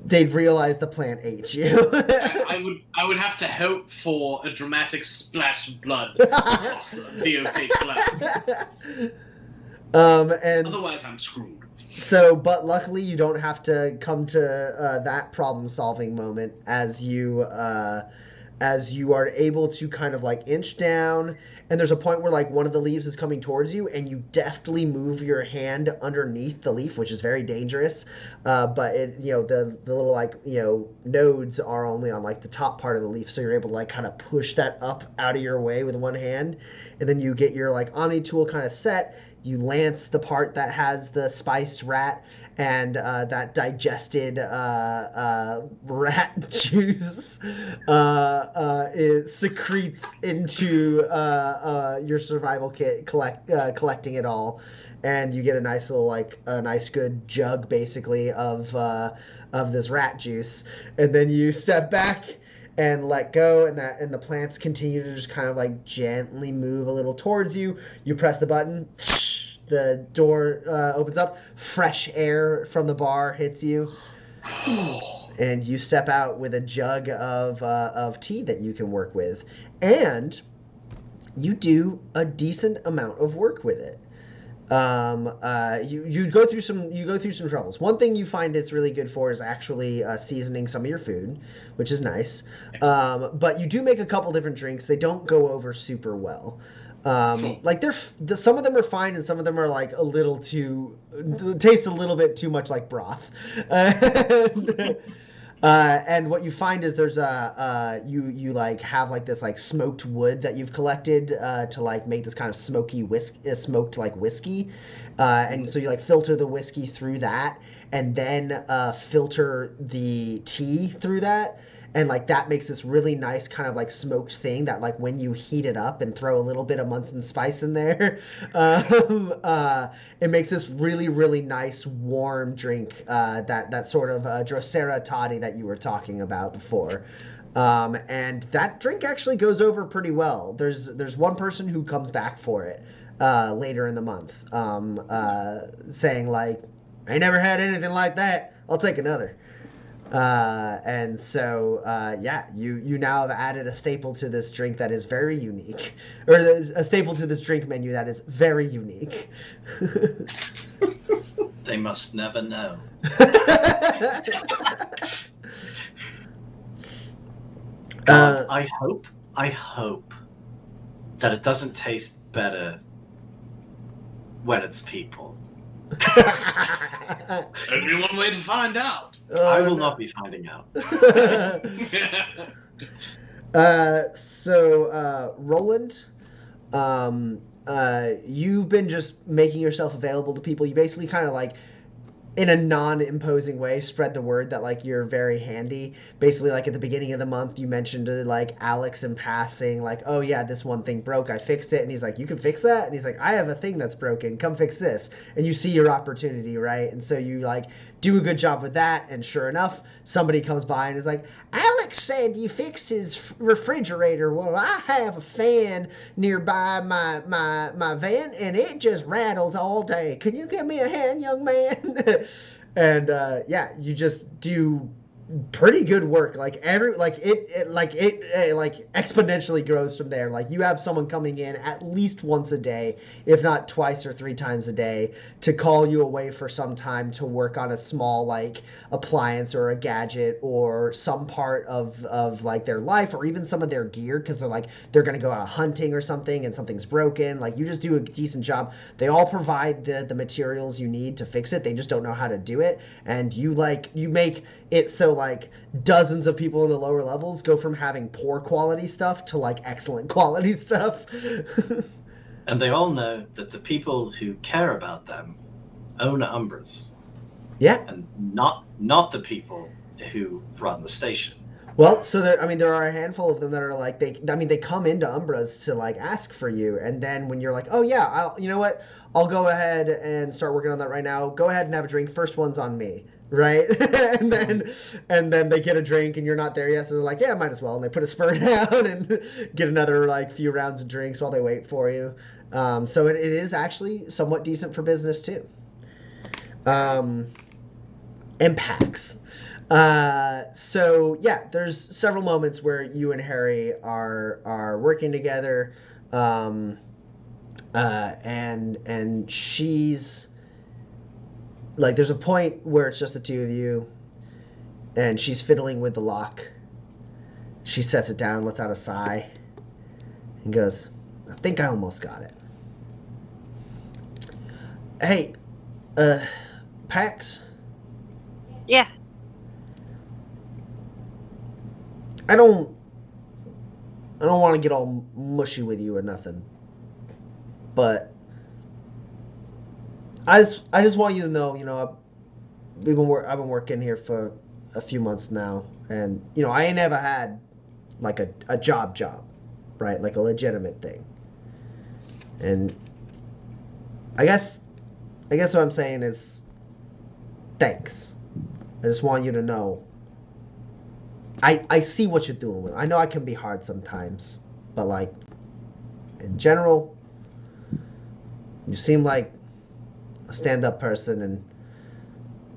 they'd realize the plant ate you. I would have to hope for a dramatic splash of blood across the opaque glass. And otherwise I'm screwed. So, but luckily you don't have to come to that problem-solving moment as you are able to kind of like inch down, and there's a point where like one of the leaves is coming towards you, and you deftly move your hand underneath the leaf, which is very dangerous. But it, the little like nodes are only on like the top part of the leaf, so you're able to like kind of push that up out of your way with one hand, and then you get your like Omni tool kind of set. You lance the part that has the spiced rat and that digested rat juice it secretes into your survival kit, collecting it all, and you get a nice little a nice good jug basically of this rat juice, and then you step back and let go, and the plants continue to just kind of like gently move a little towards you. You press the button, the door opens up, fresh air from the bar hits you, and you step out with a jug of tea that you can work with, and you do a decent amount of work with it. You go through some troubles. One thing you find it's really good for is actually seasoning some of your food, which is nice. But you do make a couple different drinks. They don't go over super well. Like some of them are fine, and some of them are like a little too taste a little bit too much like broth. And what you find is there's you like have like this like smoked wood that you've collected to like make this kind of smoked like whiskey, and so you like filter the whiskey through that, and then filter the tea through that, and like that makes this really nice kind of like smoked thing that like when you heat it up and throw a little bit of Munson spice in there, it makes this really really nice warm drink, that sort of Drosera toddy that you were talking about before. And that drink actually goes over pretty well. There's one person who comes back for it later in the month, saying like, I never had anything like that. I'll take another. And so, yeah, you now have added a staple to this drink that is very unique, or a staple to this drink menu that is very unique. They must never know. I hope that it doesn't taste better when it's people. Only one way to find out. I will not be finding out. So, Roland, you've been just making yourself available to people. You basically kind of like, in a non-imposing way, spread the word that like you're very handy. Basically, like at the beginning of the month, you mentioned to like Alex in passing, like, oh yeah, this one thing broke, I fixed it. And he's like, you can fix that? And he's like, I have a thing that's broken, come fix this. And you see your opportunity, right? And so you like do a good job with that, and sure enough, somebody comes by and is like, Alex said you fixed his refrigerator. Well, I have a fan nearby my vent, and it just rattles all day. Can you give me a hand, young man? And yeah, you just do pretty good work. Like it exponentially grows from there. Like you have someone coming in at least once a day, if not twice or three times a day, to call you away for some time to work on a small like appliance or a gadget or some part of like their life, or even some of their gear, because they're gonna go out hunting or something and something's broken. Like you just do a decent job. They all provide the materials you need to fix it. They just don't know how to do it, and you make it so like dozens of people in the lower levels go from having poor quality stuff to like excellent quality stuff. And they all know that the people who care about them own Umbras. Yeah. And not the people who run the station. Well, so there are a handful of them that are like, they come into Umbras to like ask for you, and then when you're like, oh yeah, you know what, I'll go ahead and start working on that right now. Go ahead and have a drink. First one's on me, right? and then they get a drink, and you're not there yet, so they're like, yeah, might as well, and they put a spur down and get another like few rounds of drinks while they wait for you. So it is actually somewhat decent for business too. Impacts. So yeah, there's several moments where you and Harry are working together, and she's like, there's a point where it's just the two of you, and she's fiddling with the lock. She sets it down, lets out a sigh, and goes, I think I almost got it. Hey, Pax? Yeah. I don't want to get all mushy with you or nothing, but I just want you to know, I've been working here for a few months now, and I ain't ever had like a job, right? Like a legitimate thing. And I guess what I'm saying is thanks. I just want you to know I see what you're doing with it. I know I can be hard sometimes, but like in general, you seem like a stand-up person, and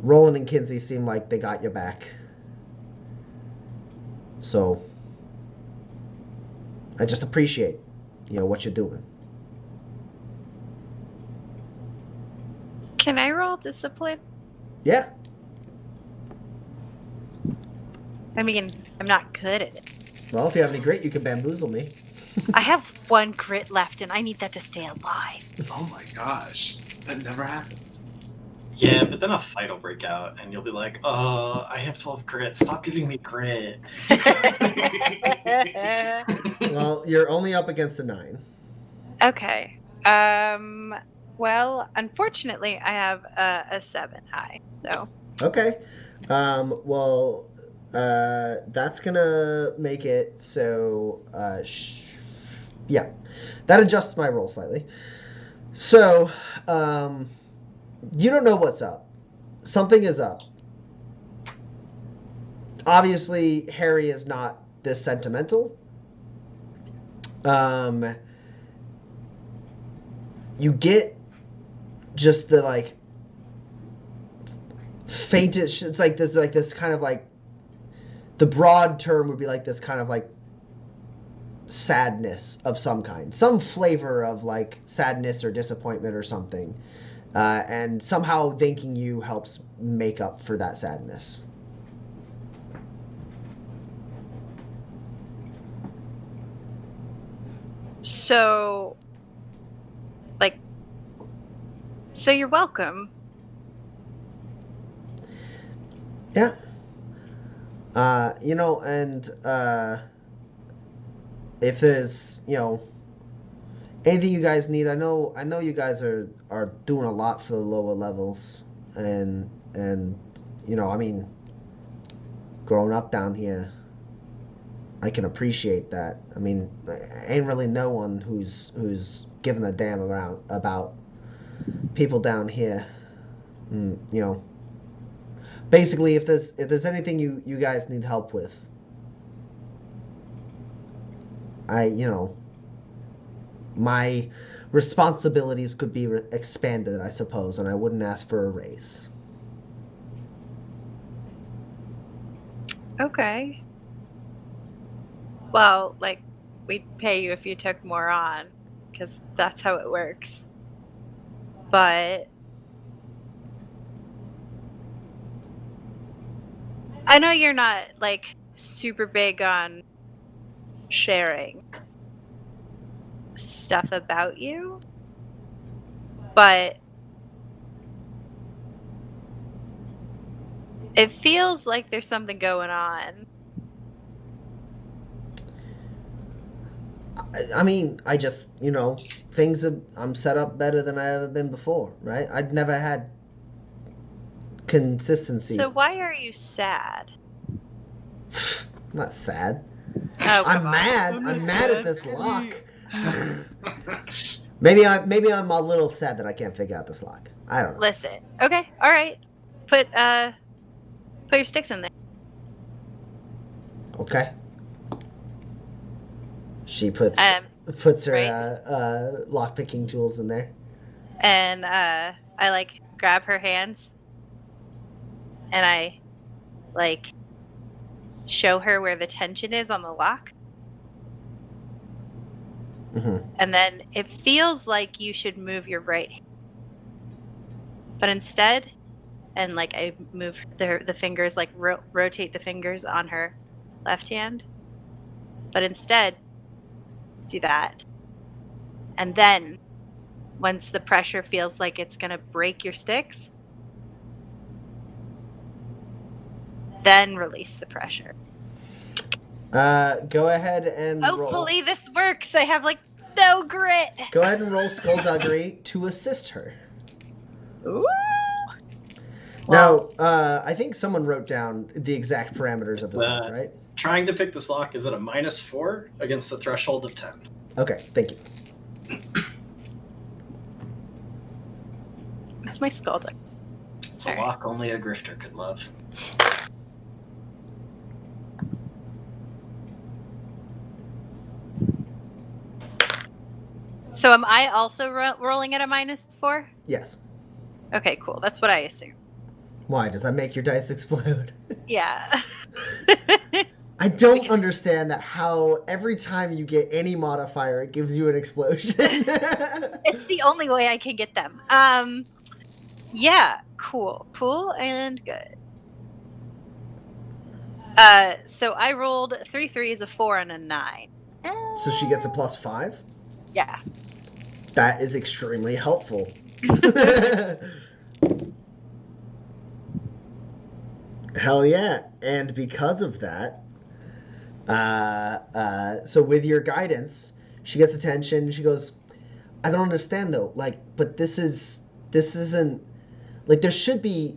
Roland and Kinsey seem like they got your back. So I just appreciate, what you're doing. Can I roll discipline? Yeah. I mean, I'm not good at it. Well, if you have any grit, you can bamboozle me. I have 1 grit left, and I need that to stay alive. Oh my gosh, that never happens. Yeah, but then a fight will break out, and you'll be like, I have 12 grit. Stop giving me grit. Well, you're only up against a 9. Okay. Well, unfortunately, I have a 7 high. So. Okay. Well, that's gonna make it so, yeah. That adjusts my roll slightly. So, you don't know what's up. Something is up. Obviously, Harry is not this sentimental. You get just the, like, faintest, it's like this kind of, like, the broad term would be like this kind of, like, sadness of some kind, some flavor of, like, sadness or disappointment or something, and somehow thanking you helps make up for that sadness. So, like, so you're welcome. Yeah. You know, and if there's, you know, anything you guys need, I know you guys are doing a lot for the lower levels, and you know, I mean, growing up down here, I can appreciate that. I mean, ain't really no one who's giving a damn about people down here. You know, basically, if there's anything you guys need help with, you know, my responsibilities could be expanded, I suppose, and I wouldn't ask for a raise. Okay. Well, like, we'd pay you if you took more on, because that's how it works. But I know you're not, like, super big on sharing stuff about you, but it feels like there's something going on. I mean, I just, you know, I'm set up better than I ever been before, right? I'd never had consistency. So why are you sad? I'm not sad. Oh, I'm come on. mad. I'm mad at this lock. Maybe I'm a little sad that I can't figure out this lock. I don't know. Listen. Okay. All right. Put your sticks in there. Okay. She puts her right. lock picking tools in there. And I like grab her hands and I like show her where the tension is on the lock. Mm-hmm. And then it feels like you should move your right hand. But instead, and like I move the fingers, like rotate the fingers on her left hand. But instead, do that. And then, once the pressure feels like it's going to break your sticks, then release the pressure. Go ahead and hopefully this works. I have like no grit. Go ahead and roll skullduggery to assist her. Ooh. Now, I think someone wrote down the exact parameters of this lock, right? Trying to pick this lock is at a -4 against the threshold of 10. Okay, thank you. That's my skullduggery. It's a lock only a grifter could love. So am I also rolling at a -4? Yes. Okay, cool. That's what I assume. Why? Does that make your dice explode? Yeah. I don't understand how every time you get any modifier, it gives you an explosion. It's the only way I can get them. Yeah, cool and good. So I rolled 3 threes, a 4, and a 9. So she gets a +5. Yeah. That is extremely helpful. Hell yeah. And because of that, so with your guidance, she gets attention. She goes, I don't understand though. Like, but this isn't like there should be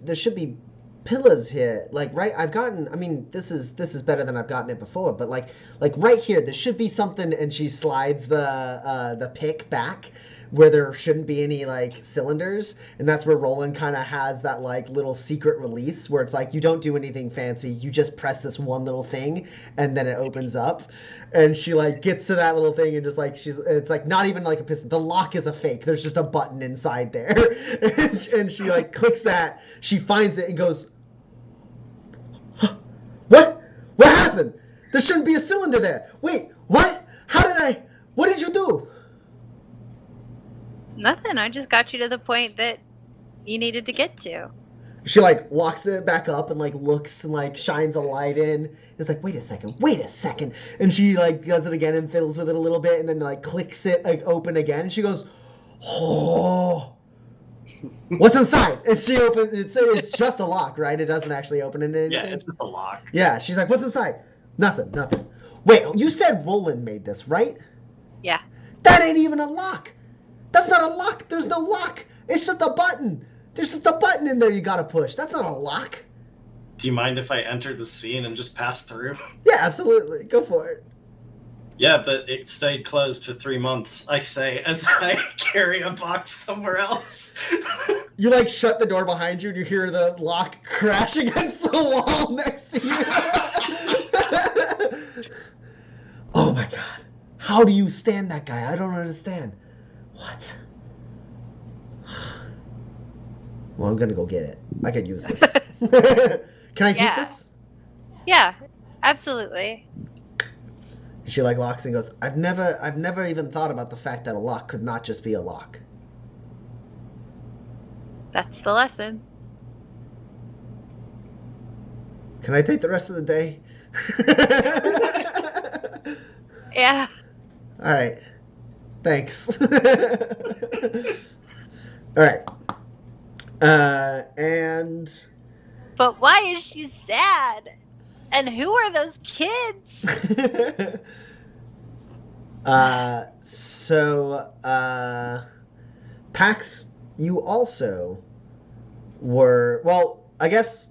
pillars here. Like, right? I mean, this is better than I've gotten it before, but like right here, there should be something. And she slides the pick back where there shouldn't be any like cylinders, and that's where Roland kind of has that like little secret release where it's like you don't do anything fancy, you just press this one little thing and then it opens up. And she like gets to that little thing and just like it's like not even like a piston, the lock is a fake, there's just a button inside there. And she like clicks that, she finds it and goes, what happened? There shouldn't be a cylinder there. Wait, what did you do? Nothing. I just got you to the point that you needed to get to. She like locks it back up and like looks and like shines a light in. It's like, wait a second. And she like does it again and fiddles with it a little bit and then like clicks it like open again. And she goes, oh, what's inside? And she opens, it's just a lock, right? It doesn't actually open into anything. Yeah, it's just a lock. Yeah, she's like, what's inside? Nothing. Wait, you said Roland made this, right? Yeah. That ain't even a lock. That's not a lock. There's no lock. It's just a button. There's just a button in there you gotta push. That's not a lock. Do you mind if I enter the scene and just pass through? Yeah, absolutely. Go for it. Yeah, but it stayed closed for 3 months, I say, as I carry a box somewhere else. You like shut the door behind you and you hear the lock crash against the wall next to you. Oh my god. How do you stand that guy? I don't understand. What? Well, I'm gonna go get it. I could use this. Can I keep this? Yeah, absolutely. She like locks and goes, I've never even thought about the fact that a lock could not just be a lock. That's the lesson. Can I take the rest of the day? Yeah. All right. Thanks. All right. And... But why is she sad? And who are those kids? Pax, you also were, well, I guess,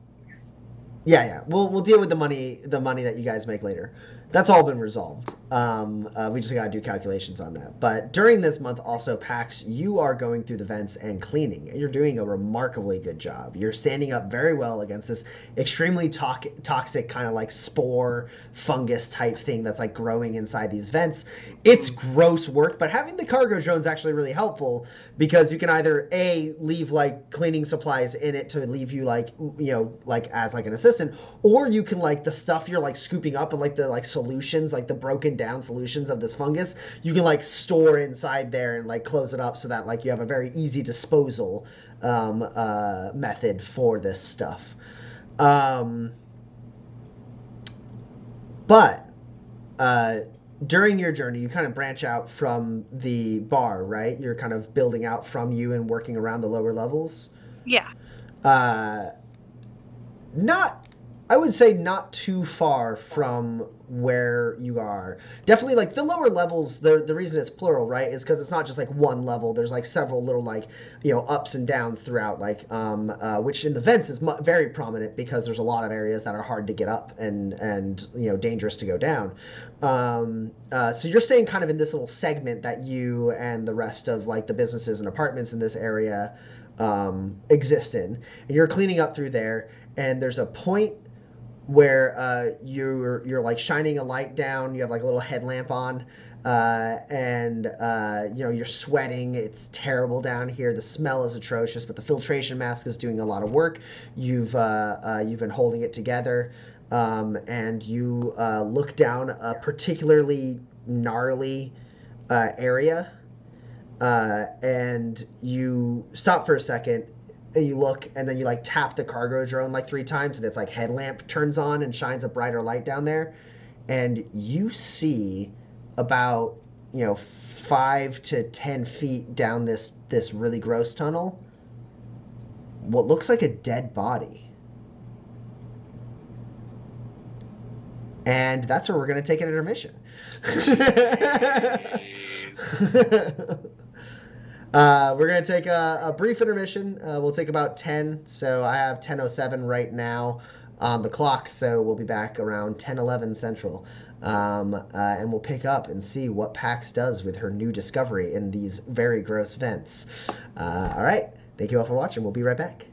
yeah. We'll deal with the money that you guys make later. That's all been resolved. We just gotta do calculations on that. But during this month also, Pax, you are going through the vents and cleaning. And you're doing a remarkably good job. You're standing up very well against this extremely toxic kind of like spore fungus type thing that's like growing inside these vents. It's gross work, but having the cargo drone is actually really helpful because you can either A, leave like cleaning supplies in it to leave you like, you know, like as like an assistant, or you can like the stuff you're like scooping up and like the like solutions, like the broken down solutions of this fungus, you can like store inside there and like close it up so that like you have a very easy disposal method for this stuff. But during your journey, you kind of branch out from the bar, right? You're kind of building out from you and working around the lower levels. Yeah. I would say not too far from where you are. Definitely like the lower levels, the reason it's plural, right, is because it's not just like one level. There's like several little like, you know, ups and downs throughout, like, which in the vents is very prominent because there's a lot of areas that are hard to get up and you know, dangerous to go down. So you're staying kind of in this little segment that you and the rest of like the businesses and apartments in this area exist in. And you're cleaning up through there, and there's a point where you're like shining a light down. You have like a little headlamp on, and you know, you're sweating. It's terrible down here. The smell is atrocious, but the filtration mask is doing a lot of work. You've been holding it together, and you look down a particularly gnarly area, and you stop for a second. and you look, and then you like tap the cargo drone like 3 times, and its like headlamp turns on and shines a brighter light down there, and you see about 5 to 10 feet down this really gross tunnel what looks like a dead body. And that's where we're going to take an intermission. We're going to take a brief intermission. We'll take about 10. So I have 10:07 right now on the clock. So we'll be back around 10:11 Central. And we'll pick up and see what Pax does with her new discovery in these very gross vents. All right. Thank you all for watching. We'll be right back.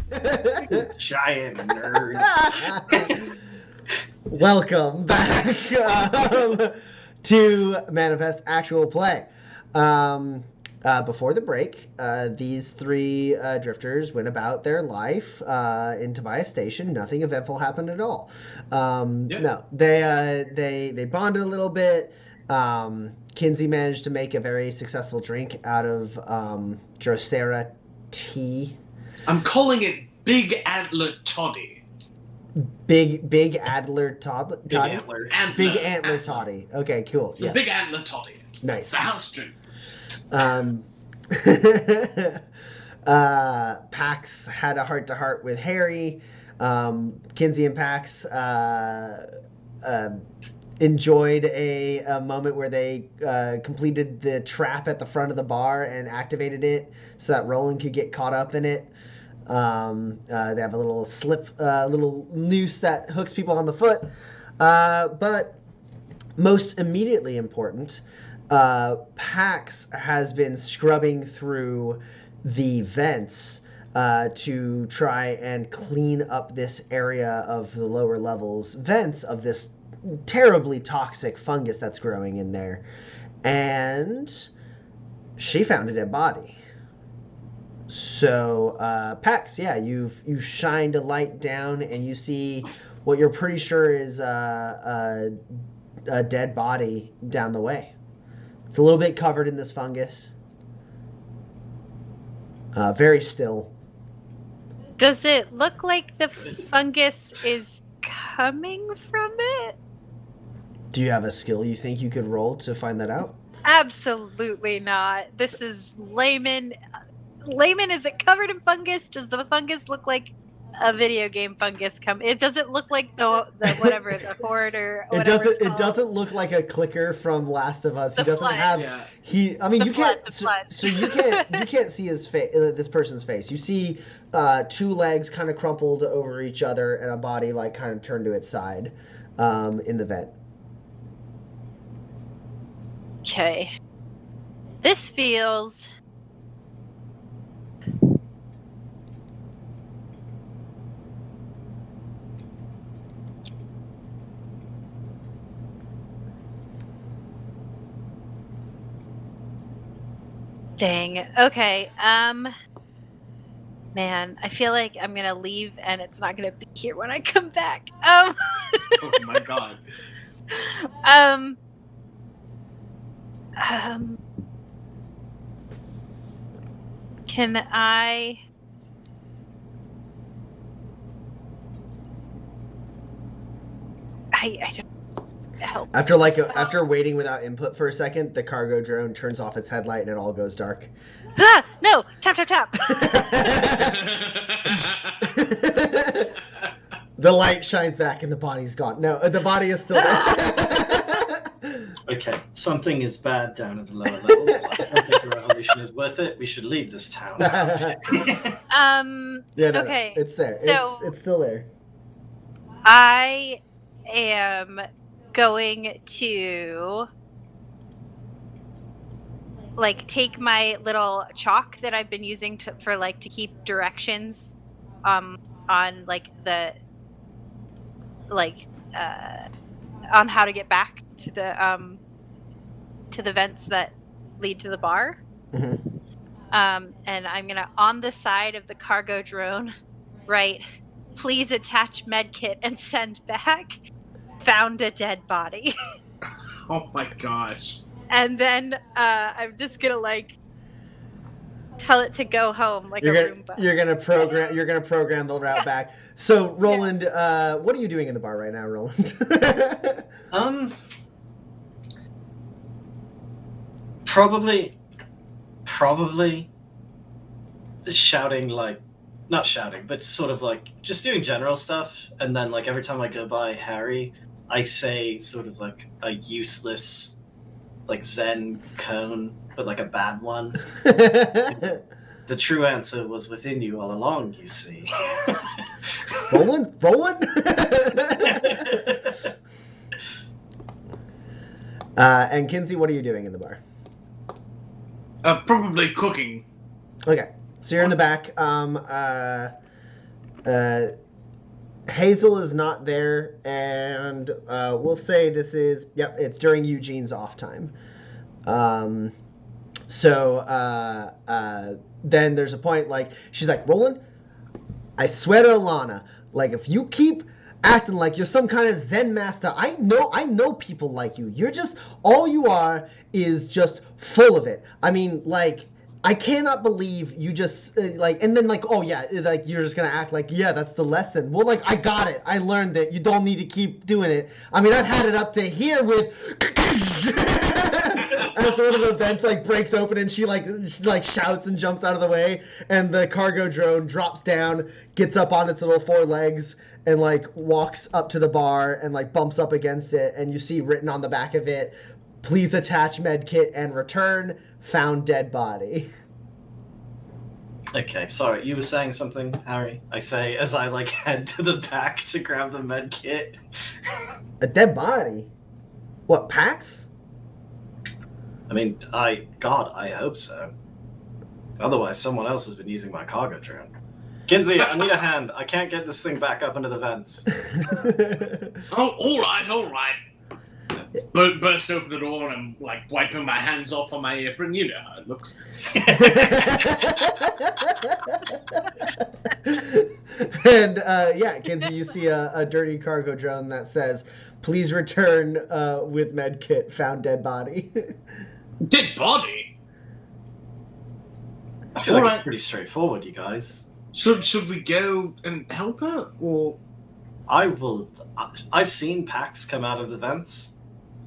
Giant nerd. Welcome back to Manifest Actual Play. Before the break, these three drifters went about their life in Tobias Station. Nothing eventful happened at all. No, they bonded a little bit. Kinsey managed to make a very successful drink out of Drosera tea. I'm calling it Big Antler Toddy. Big Adler Toddy? Big Big Antler Toddy. Okay, cool. It's the Big Antler Toddy. Nice. It's the house drink. Pax had a heart-to-heart with Harry. Kinsey and Pax enjoyed a moment where they completed the trap at the front of the bar and activated it so that Roland could get caught up in it. They have a little little noose that hooks people on the foot. But most immediately important, Pax has been scrubbing through the vents to try and clean up this area of the lower levels vents of this terribly toxic fungus that's growing in there. And she found a dead body. So, Pax, yeah, you've shined a light down and you see what you're pretty sure is a dead body down the way. It's a little bit covered in this fungus. Very still. Does it look like the fungus is coming from it? Do you have a skill you think you could roll to find that out? Absolutely not. This is layman. Layman, is it covered in fungus? Does the fungus look like a video game fungus? It doesn't look like the whatever the horde or whatever. It doesn't look like a clicker from Last of Us. The He doesn't flood. have. Yeah. I mean, The you flood, can't. the flood. So you can't see his face. This person's face. You see two legs kind of crumpled over each other and a body like kind of turned to its side in the vent. Okay. This feels. Dang. Okay. Man, I feel like I'm gonna leave and it's not gonna be here when I come back. Oh my god. Can I don't help. After waiting without input for a second, the cargo drone turns off its headlight and it all goes dark. Ah! No! Tap tap tap! The light shines back and the body's gone. No, the body is still there. Okay, something is bad down at the lower levels. I don't think the revolution is worth it. We should leave this town. Yeah, no, Okay, it's there. so- It's still there. I am going to take my little chalk that I've been using to keep directions on on how to get back to the vents that lead to the bar. Mm-hmm. And I'm gonna, on the side of the cargo drone, write, "Please attach medkit and send back. Found a dead body." Oh my gosh. And then I'm just gonna tell it to go home like a Roomba. You're gonna program the route back. So Roland, what are you doing in the bar right now, Roland? Probably shouting, not shouting, but sort of just doing general stuff. And then every time I go by Harry, I say sort of a useless Zen cone, but a bad one. The true answer was within you all along, you see. Roland? And Kinsey, what are you doing in the bar? Probably cooking. Okay, so you're in the back. Hazel is not there, and we'll say this is, it's during Eugene's off time. So then there's a point, like, she's like, Roland, I swear to Alana, like, if you keep acting like you're some kind of Zen master, I know people like you. You're just, all you are is just full of it. I mean, like, I cannot believe you just, like, and then, like, oh, yeah, like, you're just going to act like, yeah, that's the lesson. Well, like, I got it. I learned it. You don't need to keep doing it. I mean, I've had it up to here with... As one of the vents, like, breaks open and she shouts and jumps out of the way, and the cargo drone drops down, gets up on its little 4 legs, and, like, walks up to the bar and, like, bumps up against it, and you see written on the back of it, please attach medkit and return, found dead body. Okay, sorry, you were saying something, Harry? I say as I, like, head to the back to grab the medkit. A dead body? What, Pax? I mean, God, I hope so. Otherwise, someone else has been using my cargo drone. Kinsey, I need a hand. I can't get this thing back up into the vents. Oh, all right. Burst open the door and I'm, like, wiping my hands off on my apron. You know how it looks. And, Kinsey, you see a dirty cargo drone that says, please return with medkit, found dead body. Dead body? I feel like it's pretty straightforward, you guys. Should we go and help her, or...? I've seen Pax come out of the vents.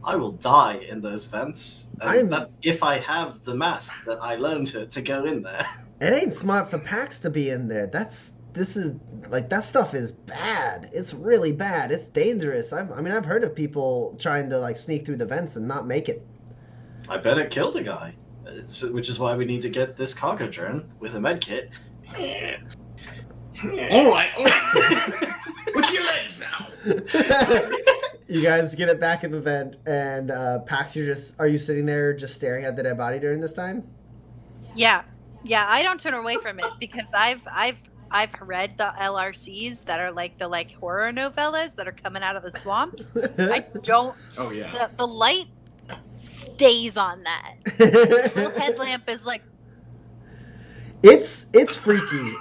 I will die in those vents. And that's if I have the mask that I learned to go in there. It ain't smart for Pax to be in there. That stuff is bad. It's really bad. It's dangerous. I've heard of people trying to, like, sneak through the vents and not make it. I bet it killed a guy. Which is why we need to get this cargo drone with a medkit. All right. With your legs now. You guys get it back in the vent, and Pax, are you sitting there just staring at the dead body during this time? Yeah. I don't turn away from it because I've read the LRCs that are like the horror novellas that are coming out of the swamps. I don't. Oh yeah. The light stays on that. The little headlamp is like. It's freaky.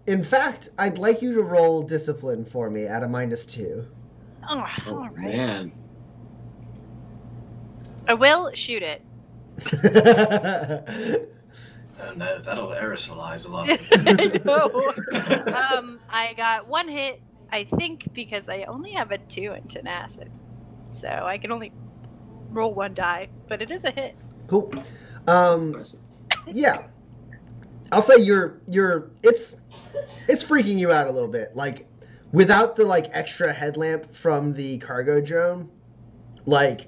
In fact, I'd like you to roll discipline for me at a -2. Oh right. Man. I will shoot it. Oh no, that'll aerosolize a lot. I know. I got 1 hit, I think, because I only have a 2 in tenacity. So I can only roll 1 die, but it is a hit. Cool. Yeah. I'll say it's freaking you out a little bit. Like, without the, like, extra headlamp from the cargo drone, like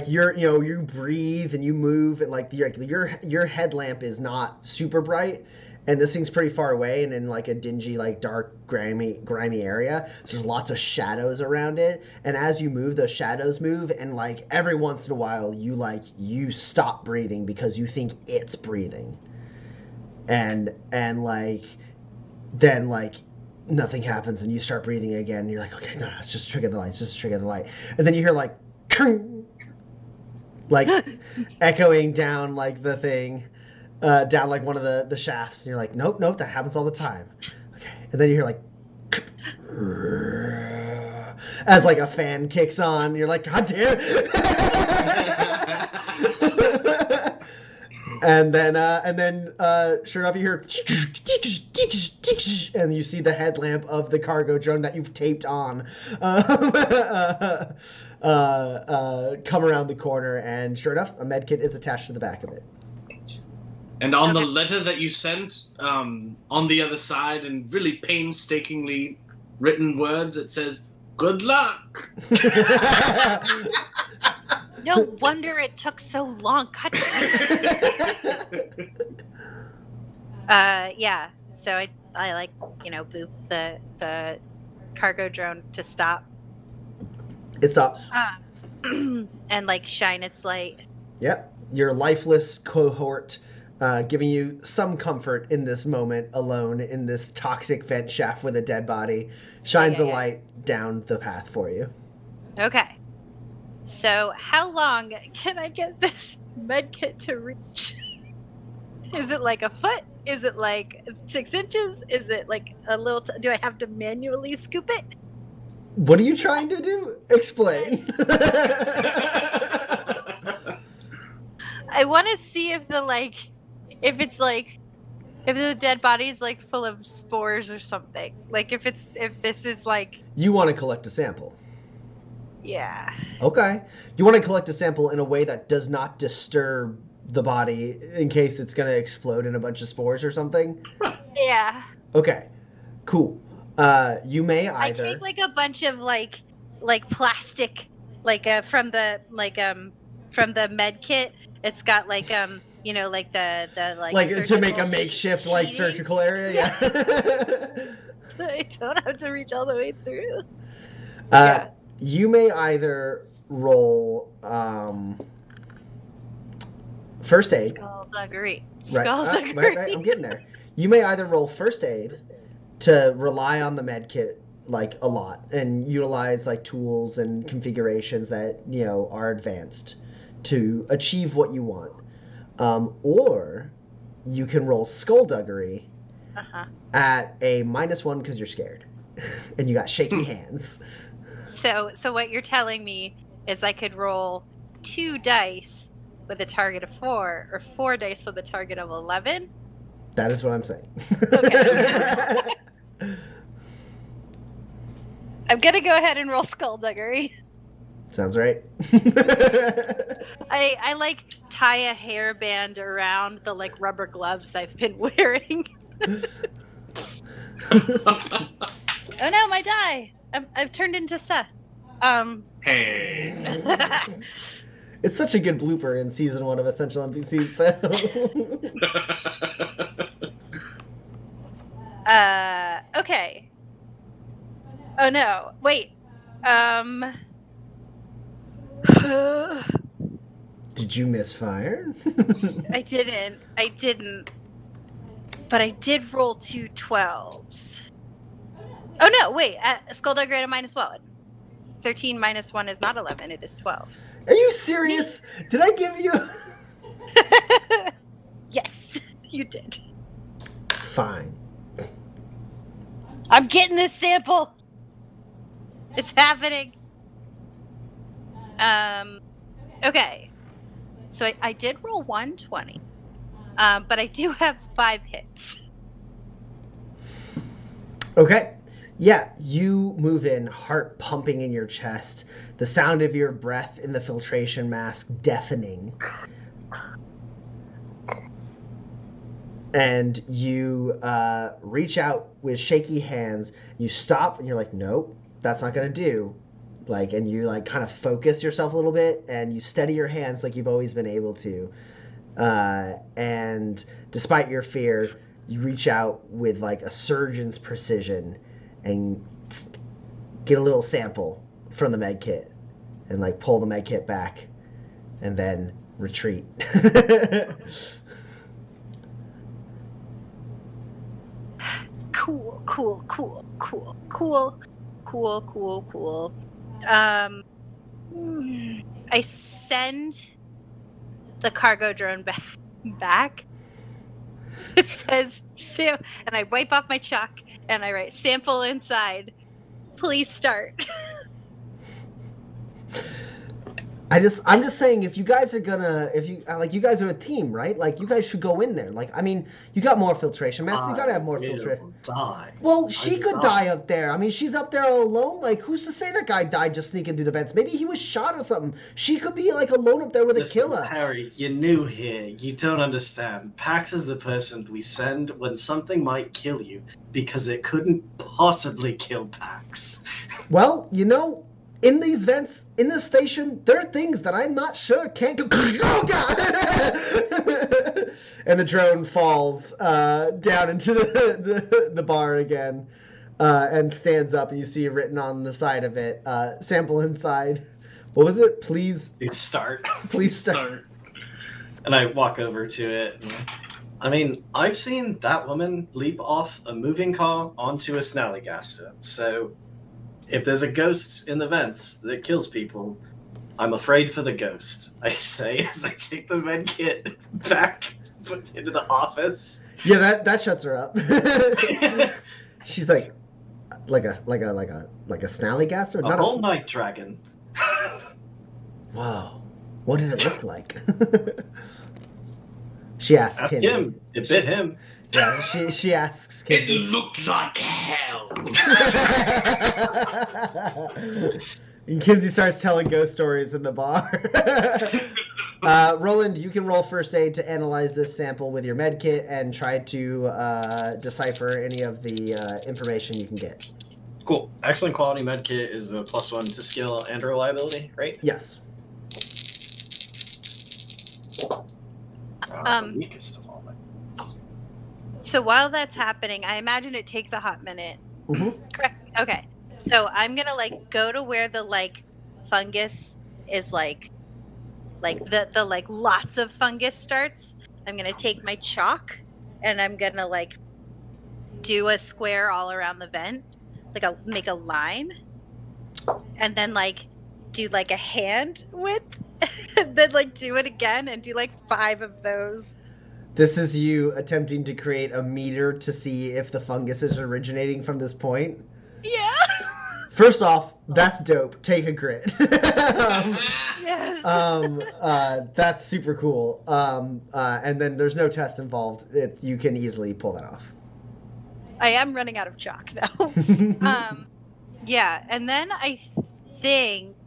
you breathe and you move, and like your headlamp is not super bright, and this thing's pretty far away and in, like, a dingy, like, dark, grimy area. So there's lots of shadows around it, and as you move, those shadows move, and, like, every once in a while you stop breathing because you think it's breathing. And like, then, like, nothing happens and you start breathing again and you're like, okay, no, it's just trigger the light, and then you hear, like, like echoing down, like, the thing down, like, one of the shafts, and you're like, nope, that happens all the time. Okay. And then you hear, like, as, like, a fan kicks on, and you're like, god damn it. And then, sure enough, you hear, and you see the headlamp of the cargo drone that you've taped on come around the corner, and sure enough, a medkit is attached to the back of it. And on the letter that you sent, on the other side, in really painstakingly written words, it says, "Good luck." No wonder it took so long. God yeah. So I like, boop the cargo drone to stop. It stops. And, like, shine its light. Yep. Your lifeless cohort giving you some comfort in this moment alone in this toxic vent shaft with a dead body, shines a light down the path for you. Okay. So how long can I get this medkit to reach? Is it like a foot? Is it like 6 inches? Is it like a little... do I have to manually scoop it? What are you trying to do? Explain. I want to see if if the dead body is like full of spores or something. Like if this is like... You want to collect a sample. Yeah. Okay. You want to collect a sample in a way that does not disturb the body in case it's going to explode in a bunch of spores or something? Yeah. Okay. Cool. You may either... I take like a bunch of like plastic from the med kit. It's got like you know, like the to make a makeshift like surgical area. Yeah. I don't have to reach all the way through. You may either roll first aid. Skullduggery. Right. Right. I'm getting there. You may either roll first aid to rely on the med kit like a lot and utilize like tools and configurations that, you know, are advanced to achieve what you want. Or you can roll skullduggery at a -1 because you're scared and you got shaky hands. So what you're telling me is I could roll 2 dice with a target of 4 or 4 dice with a target of 11? That is what I'm saying. Okay. I'm gonna go ahead and roll skullduggery. Sounds right. I like tie a hairband around the like rubber gloves I've been wearing. Oh no, my die! I've turned into Seth. Hey. It's such a good blooper in season 1 of Essential NPCs, though. Okay. Oh no, wait. Did you misfire? I didn't. But I did roll 2 12s. Oh no, wait. Skullduggery at a -1. 13 -1 is not 11, it is 12. Are you serious? Did I give you... Yes, you did. Fine. I'm getting this sample. It's happening. Okay. So I did roll 120. But I do have 5 hits. Okay. Yeah, you move in, heart pumping in your chest, the sound of your breath in the filtration mask deafening. And you reach out with shaky hands. You stop and you're like, nope, that's not going to do. Like, and you like kind of focus yourself a little bit and you steady your hands like you've always been able to. And despite your fear, you reach out with like a surgeon's precision and get a little sample from the med kit and like pull the med kit back and then retreat. Cool. I send the cargo drone back. It says, and I wipe off my chalk and I write sample inside. Please start. I'm just saying, if you guys are gonna, you guys are a team, right? Like, you guys should go in there. Like, I mean, you got more filtration masks. You gotta have more filtration. Well, she could die up there. I mean, she's up there all alone. Like, who's to say that guy died just sneaking through the vents? Maybe he was shot or something. She could be, like, alone up there with a killer. Harry, you're new here. You don't understand. Pax is the person we send when something might kill you, because it couldn't possibly kill Pax. Well, you know, in these vents, in this station, there are things that I'm not sure can't go. Oh, God! And the drone falls down into the bar again and stands up, and you see written on the side of it, sample inside. What was it? Please start. Please start. And I walk over to it. And I mean, I've seen that woman leap off a moving car onto a snallygaster. So, if there's a ghost in the vents that kills people, I'm afraid for the ghost, I say as I take the med kit back into the office. Yeah, that shuts her up. She's like a snallygaster? A whole night dragon. Wow. What did it look like? She asks Ask Kinsey. him. It bit him. Yeah, she asks It Kinsey. looked like hell. And Kinsey starts telling ghost stories in the bar. Roland, you can roll first aid to analyze this sample with your med kit and try to decipher any of the information you can get. Cool. Excellent quality med kit is a +1 to skill and reliability, right? Yes. The weakest of all my. So while that's happening, I imagine it takes a hot minute. Mm-hmm. Correct. Okay. So I'm gonna go to where the fungus is the lots of fungus starts. I'm gonna take my chalk and I'm gonna do a square all around the vent, make a line, and then do a hand width, and then do it again and do 5 of those. This is you attempting to create a meter to see if the fungus is originating from this point. Yeah. First off, that's dope. Take a grit. Yes. That's super cool. And then there's no test involved. You can easily pull that off. I am running out of chalk though. Yeah, and then I think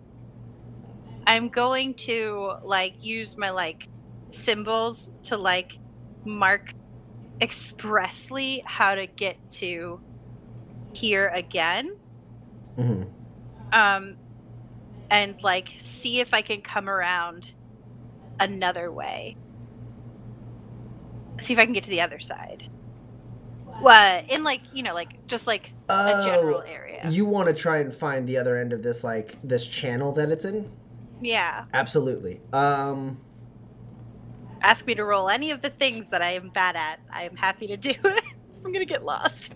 I'm going to use my symbols to mark expressly how to get to here again. Mm-hmm. And see if I can come around another way. See if I can get to the other side. What in just a general area. You want to try and find the other end of this this channel that it's in? Yeah. Absolutely. Ask me to roll any of the things that I am bad at. I am happy to do it. I'm gonna get lost.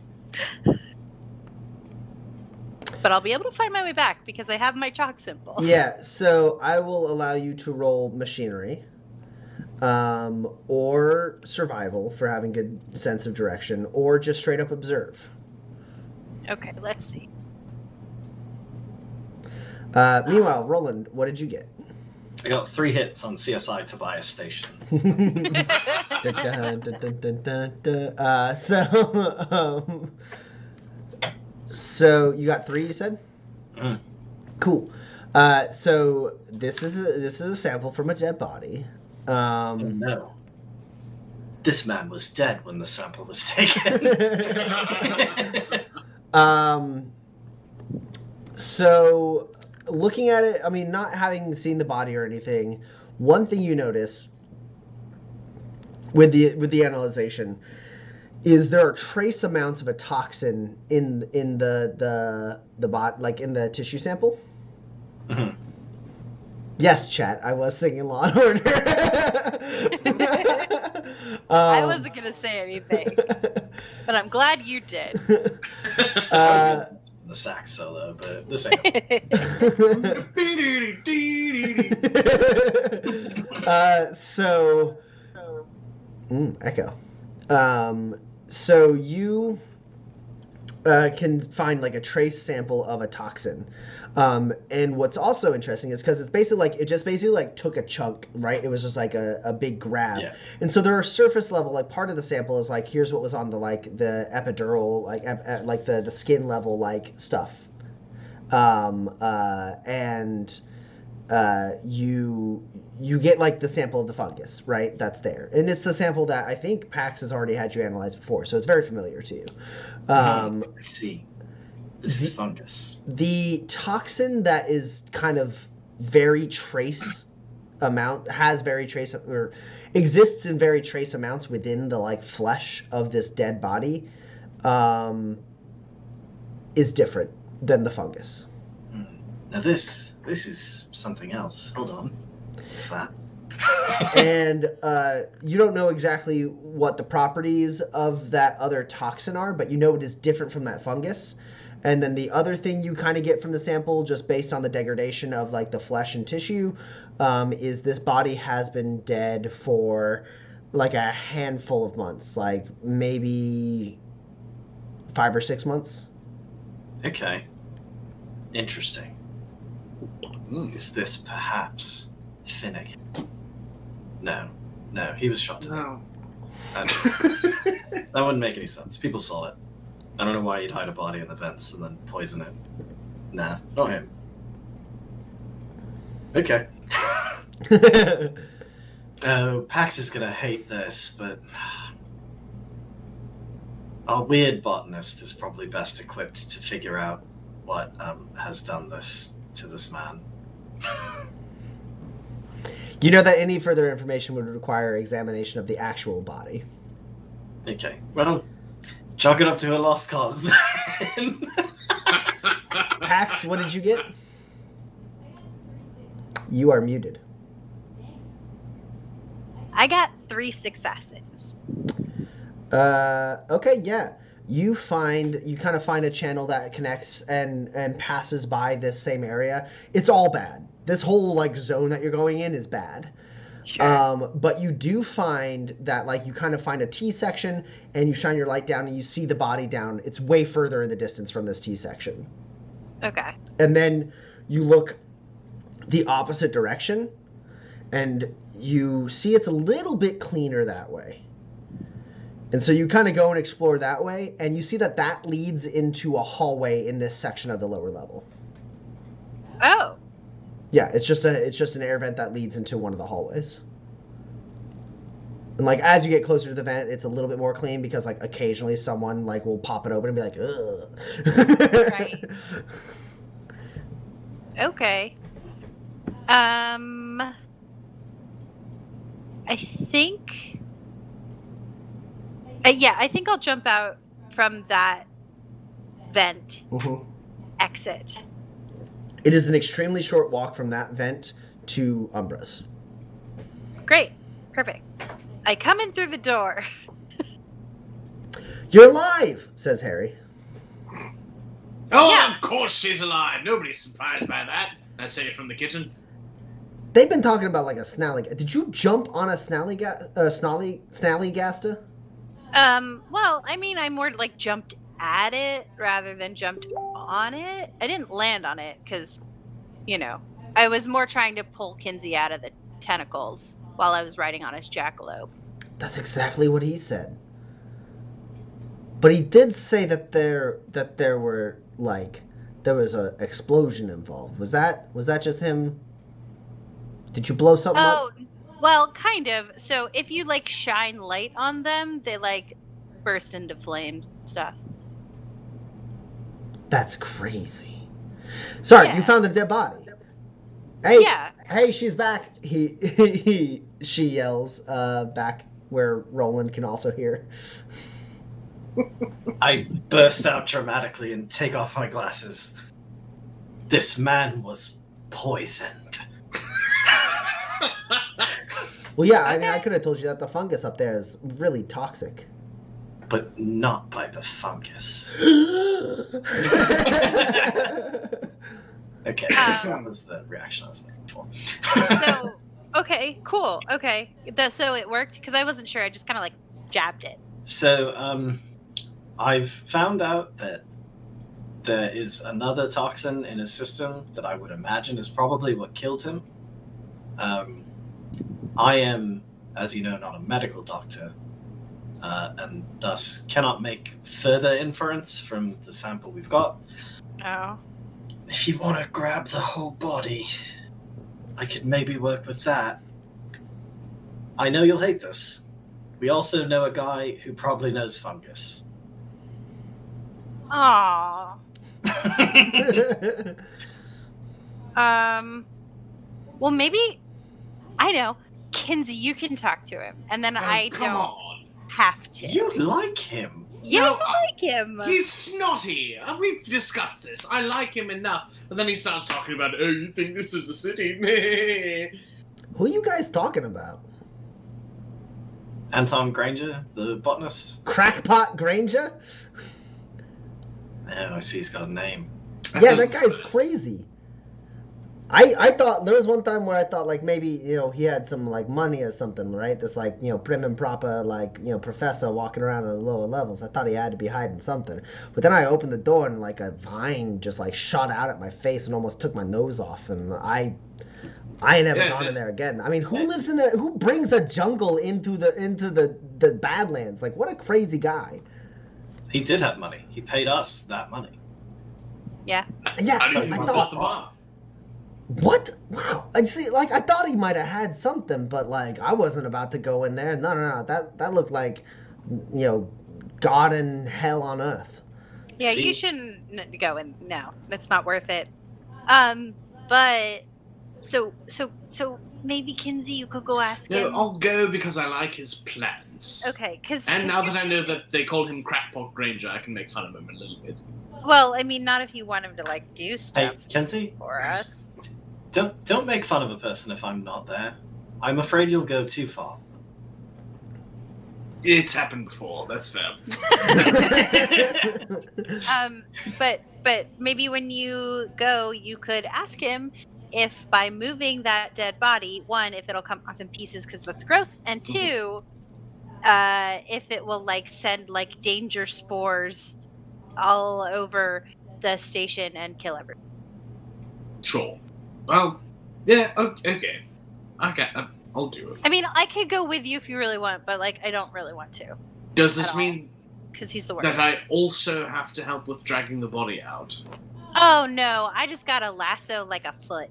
But I'll be able to find my way back because I have my chalk symbols. Yeah, so I will allow you to roll machinery. Or survival for having good sense of direction, or just straight up observe. Okay, let's see. Meanwhile, Roland, what did you get? I got 3 hits on CSI Tobias Station. So you got 3, you said? Mm. Cool. So this is a sample from a dead body. Oh, no. This man was dead when the sample was taken. So looking at it, I mean, not having seen the body or anything, one thing you notice with the analyzation is there are trace amounts of a toxin in the bot, in the tissue sample. Mm-hmm. Yes, chat. I was singing Law and Order. I wasn't gonna say anything, but I'm glad you did. The sax solo, but the same. Echo. So you can find a trace sample of a toxin. And what's also interesting is because it's basically it just basically took a chunk, right? It was just a big grab. Yeah. And so there are surface level, part of the sample is here's what was on the the epidural, the skin level stuff. And you get the sample of the fungus, right? That's there. And it's a sample that I think Pax has already had you analyze before, so it's very familiar to you. I see. This is fungus. The toxin that is kind of very trace amount exists in very trace amounts within the flesh of this dead body is different than the fungus. Now this is something else. Hold on. What's that? And you don't know exactly what the properties of that other toxin are, but you know it is different from that fungus. And then the other thing you kind of get from the sample, just based on the degradation of like the flesh and tissue, is this body has been dead for like a handful of months, like maybe 5 or 6 months. Okay. Interesting. Is this perhaps Finnegan? No, he was shot to death. No. That wouldn't make any sense. People saw it. I don't know why you'd hide a body in the vents and then poison it. Nah, not him. Okay. Oh, Pax is gonna hate this, but our weird botanist is probably best equipped to figure out what has done this to this man. You know that any further information would require examination of the actual body. Okay, well, chalk it up to a lost cause then. Pax, what did you get? You are muted. I got 3 successes. Okay, yeah. You kind of find a channel that connects and passes by this same area. It's all bad. This whole like zone that you're going in is bad. Sure. But you do find that like you kind of find a T section and you shine your light down and you see the body down. It's way further in the distance from this T section. Okay. And then you look the opposite direction and you see it's a little bit cleaner that way. And so you kind of go and explore that way, and you see that leads into a hallway in this section of the lower level. Oh. Yeah, it's just an air vent that leads into one of the hallways. And like as you get closer to the vent, it's a little bit more clean because like occasionally someone like will pop it open and be like, ugh. Right. Okay. I think. I think I'll jump out from that vent exit. It is an extremely short walk from that vent to Umbra's. Great. Perfect. I come in through the door. You're alive, says Harry. Oh, Yeah. of course she's alive. Nobody's surprised by that. I say it from the kitchen. They've been talking about like a snally. Did you jump on a snallygasta? Well, I mean, I more like jumped at it rather than jumped on it. I didn't land on it because, I was more trying to pull Kinsey out of the tentacles while I was riding on his jackalope. That's exactly what he said. But he did say that there was a explosion involved. Was that just him? Did you blow something up? Oh, well, kind of. So if you like shine light on them, they like burst into flames and stuff. That's crazy. Sorry, Yeah. you found the dead body. Hey, Yeah. Hey, she's back. She yells back where Roland can also hear. I burst out dramatically and take off my glasses. This man was poisoned. Well, yeah, I mean, Okay. I could have told you that the fungus up there is really toxic. But not by the fungus. Okay, that was the reaction I was looking for. So, okay, cool. Okay. So it worked because I wasn't sure. I just kind of like jabbed it. So, I've found out that there is another toxin in his system that I would imagine is probably what killed him. I am, as you know, not a medical doctor, and thus cannot make further inference from the sample we've got. Oh. If you want to grab the whole body, I could maybe work with that. I know you'll hate this. We also know a guy who probably knows fungus. Aw. Well, maybe, I know, Kinsey, you can talk to him, and then I Come don't on. have to. You like him. Yeah, No, I like him. He's snotty. We've discussed this. I like him enough. And then he starts talking about, oh, you think this is a city? Who are you guys talking about? Anton Granger, the botanist. Crackpot Granger? Yeah, I see he's got a name. Yeah, that guy's crazy. I thought there was one time where I thought like maybe he had some like money or something, right? This like prim and proper like professor walking around at the lower levels. I thought he had to be hiding something, but then I opened the door and like a vine just like shot out at my face and almost took my nose off, and I ain't never gone in there again. I mean, who brings a jungle into the Badlands? Like, what a crazy guy. He did have money. He paid us that money. Yeah. Yeah, I so don't I think thought. the bar. What? Wow. I see. Like I thought he might have had something, but like I wasn't about to go in there. No. That looked like, God and hell on earth. Yeah, See? you shouldn't go in. No, that's not worth it. But so maybe Kinsey, you could go ask No, him. I'll go because I like his plans. Okay, because And now that I know that they call him Crackpot Granger, I can make fun of him a little bit. Well, I mean, not if you want him to like do Hey, stuff Kenzie, for us. don't make fun of a person if I'm not there. I'm afraid you'll go too far. It's happened before. That's fair. But maybe when you go, you could ask him if by moving that dead body, one, if it'll come off in pieces because that's gross, and two, if it will like send like danger spores all over the station and kill everyone. Sure. Well, yeah. Okay. I'll do it. I mean, I could go with you if you really want, but like, I don't really want to Does at this all. mean because he's the worst. that I also have to help with dragging the body out? Oh no, I just got a lasso like a foot.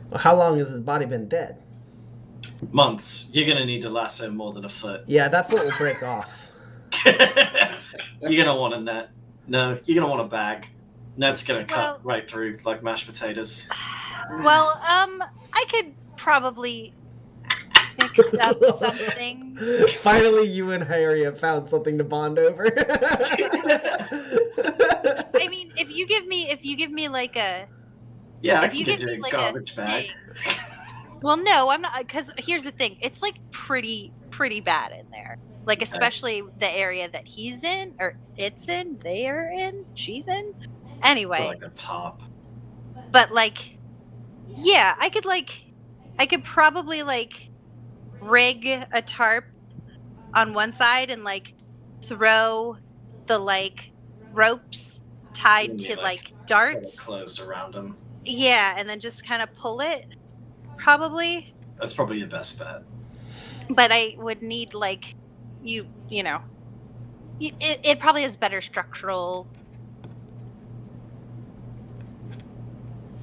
Well, how long has his body been dead? Months. You're gonna need to lasso more than a foot. Yeah, that foot will break off. You're gonna want a net. No, you're gonna want a bag. Net's gonna cut Well- right through like mashed potatoes. Well, I could probably fix up something. Finally, you and Harry have found something to bond over. I mean, if you give me like a Yeah, I if can you get give you me a like garbage a bag. thing- Well, no, I'm not, because here's the thing. It's like pretty bad in there. Like especially the area that he's in, or it's in, they're in, she's in. Anyway, Like a top. but like, yeah, I could probably like rig a tarp on one side and like throw the like ropes tied You mean, to like, like darts. Closed around them. Yeah, and then just kind of pull it, probably. That's probably your best bet. But I would need like it probably has better structural.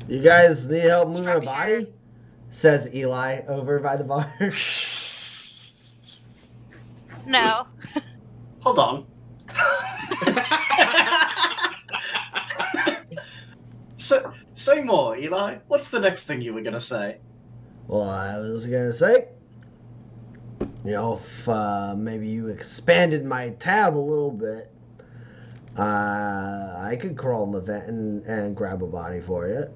You guys need help moving a Structure. body? Says Eli over by the bar. No. Hold on. So, say more, Eli. What's the next thing you were gonna say? Well, I was gonna say, if maybe you expanded my tab a little bit, I could crawl in the vent and grab a body for you.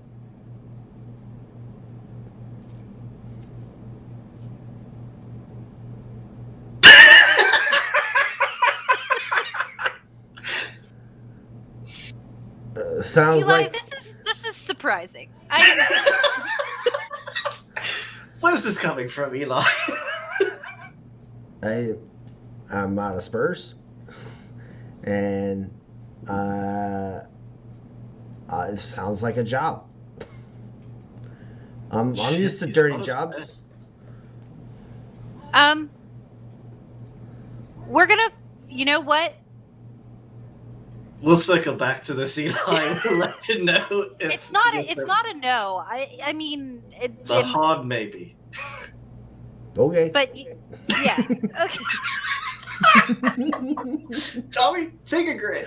Sounds Eli, like this is surprising. I Where's this coming from, Eli? I'm out of Spurs, and it sounds like a job. I'm Shit, used to he's dirty got us jobs. we're gonna. You know what? We'll circle back to this, Eli. We'll let you know if It's not a no. I mean It's a hard maybe. Okay. But yeah. Okay. Tommy, take a grit.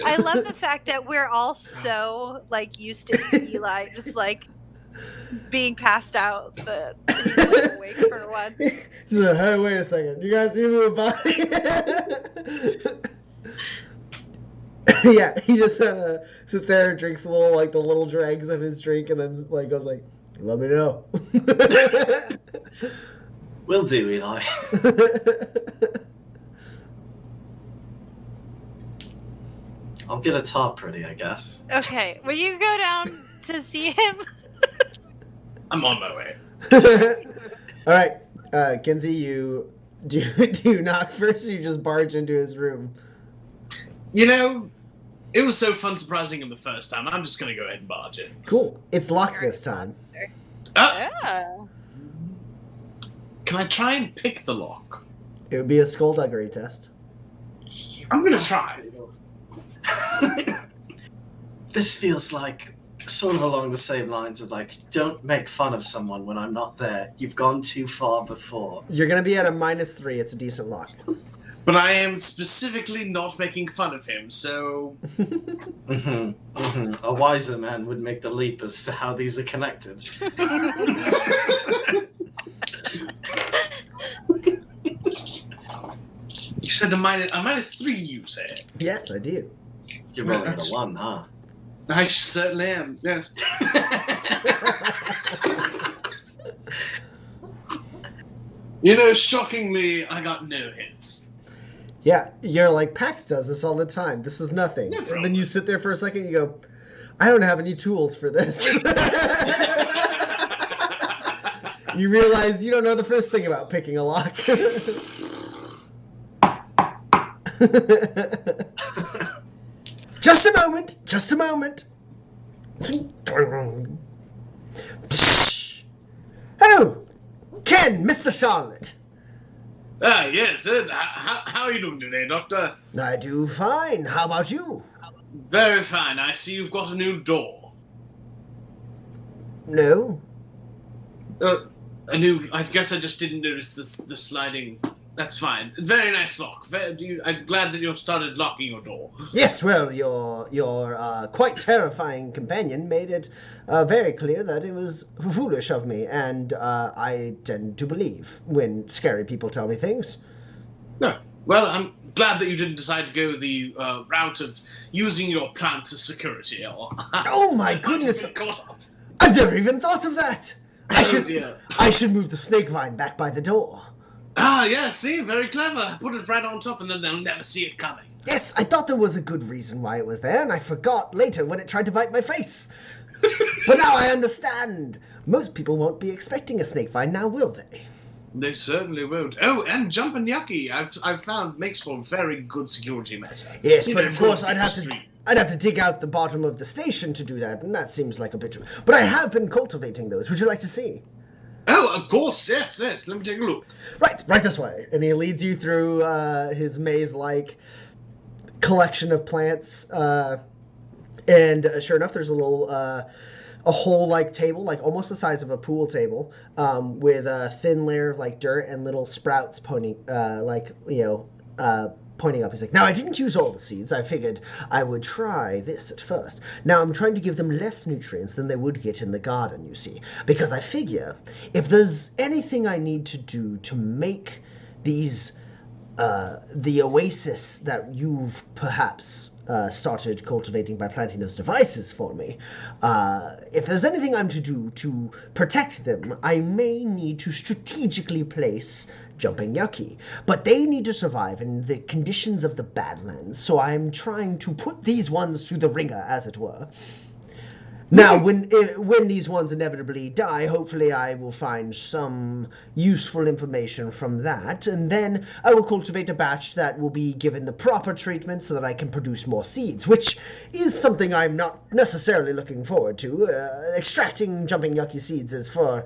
I love the fact that we're all so like used to Eli just like being passed out the awake for once. So, hey, wait a second. You guys see me with a body? Yeah, he just sits there and drinks a little, like, the little dregs of his drink, and then, like, goes like, let me know. Will do, Eli. I'll get a top ready, I guess. Okay, will you go down to see him? I'm on my way. All right, Kinsey, do you knock first, or you just barge into his room? You know, it was so fun surprising him the first time. I'm just gonna go ahead and barge in. Cool. It's locked this time. Oh. Can I try and pick the lock? It would be a skullduggery test. I'm gonna try. This feels like sort of along the same lines of like, don't make fun of someone when I'm not there. You've gone too far before. You're gonna be at a -3. It's a decent lock. But I am specifically not making fun of him, so... A wiser man would make the leap as to how these are connected. You said a -3, you said? Yes, I do. You're rolling the 1, huh? I certainly am, yes. You know, shockingly, I got no hits. Yeah, you're like, Pax does this all the time. This is nothing. No And problem. then you sit there for a second and you go, I don't have any tools for this. You realize you don't know the first thing about picking a lock. Just a moment. Just a moment. Oh, Ken, Mr. Charlotte. Ah, yes. How are you doing today, Doctor? I do fine. How about you? Very fine. I see you've got a new door. No. I guess I just didn't notice the sliding. That's fine. Very nice lock. I'm glad that you started locking your door. Yes, well, your quite terrifying companion made it very clear that it was foolish of me, and I tend to believe when scary people tell me things. No. Well, I'm glad that you didn't decide to go the route of using your plants as security. Oh my goodness! Caught up. I've never even thought of that. Dear. I should move the snake vine back by the door. Ah, yeah, see? Very clever. Put it right on top and then they'll never see it coming. Yes, I thought there was a good reason why it was there, and I forgot later when it tried to bite my face. But now I understand. Most people won't be expecting a snake vine now, will they? They certainly won't. Oh, and Jumpin' Yucky, I've found makes for a very good security measure. Yes, You but know, of for course people's street. I'd have to dig out the bottom of the station to do that, and that seems like a bit... But I have been cultivating those. Would you like to see? Oh, of course, yes. Let me take a look. Right this way. And he leads you through his maze-like collection of plants. And sure enough, there's a little, a hole-like table, like almost the size of a pool table, with a thin layer of like dirt and little sprouts pointing, pointing up. He's like, now I didn't use all the seeds. I figured I would try this at first. Now I'm trying to give them less nutrients than they would get in the garden, you see. Because I figure if there's anything I need to do to make these, the oasis that you've perhaps started cultivating by planting those devices for me, if there's anything I'm to do to protect them, I may need to strategically place Jumping Yucky. But they need to survive in the conditions of the Badlands, so I'm trying to put these ones through the ringer, as it were. Now, when these ones inevitably die, hopefully I will find some useful information from that, and then I will cultivate a batch that will be given the proper treatment so that I can produce more seeds, which is something I'm not necessarily looking forward to. Extracting Jumping Yucky seeds is for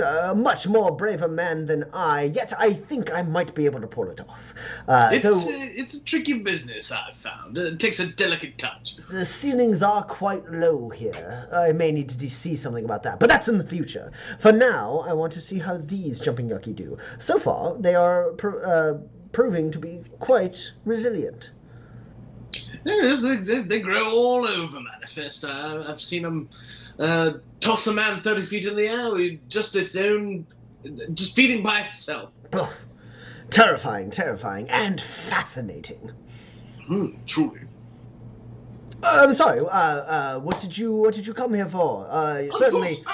a much more braver man than I, yet I think I might be able to pull it off. It's a tricky business, I've found. It takes a delicate touch. The ceilings are quite low here. I may need to see something about that, but that's in the future. For now, I want to see how these Jumping Yucky do. So far, they are proving to be quite resilient. Yes, they grow all over Manifest. I've seen them toss a man 30 feet in the air with just feeding by itself. Ugh. Terrifying, and fascinating. Truly. I'm sorry. What did you come here for? Certainly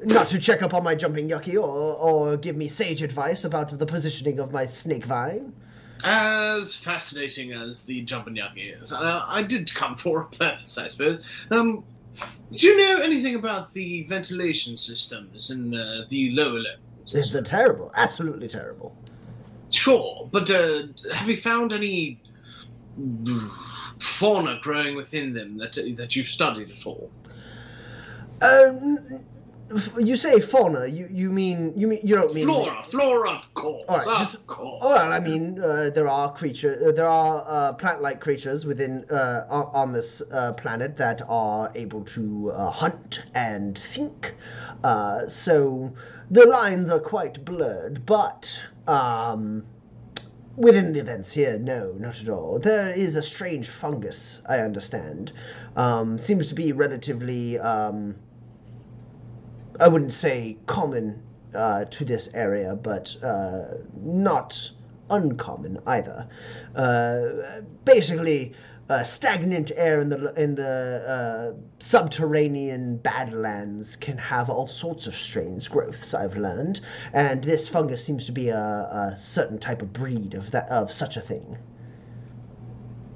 not to check up on my jumping yucky or give me sage advice about the positioning of my snake vine. As fascinating as the Jumpanyaki is, I did come for a purpose, I suppose. Do you know anything about the ventilation systems in the lower levels? They're terrible. Absolutely terrible. Sure, but have you found any fauna growing within them that you've studied at all? You say fauna. You don't mean Flora, of course. All right, Of course. Well, I mean, there are plant-like creatures within on this planet that are able to hunt and think. So the lines are quite blurred, but within the events here, no, not at all. There is a strange fungus, I understand. Seems to be relatively, I wouldn't say common to this area, but not uncommon either. Basically, stagnant air in the subterranean Badlands can have all sorts of strange growths, I've learned, and this fungus seems to be a certain type of breed of such a thing.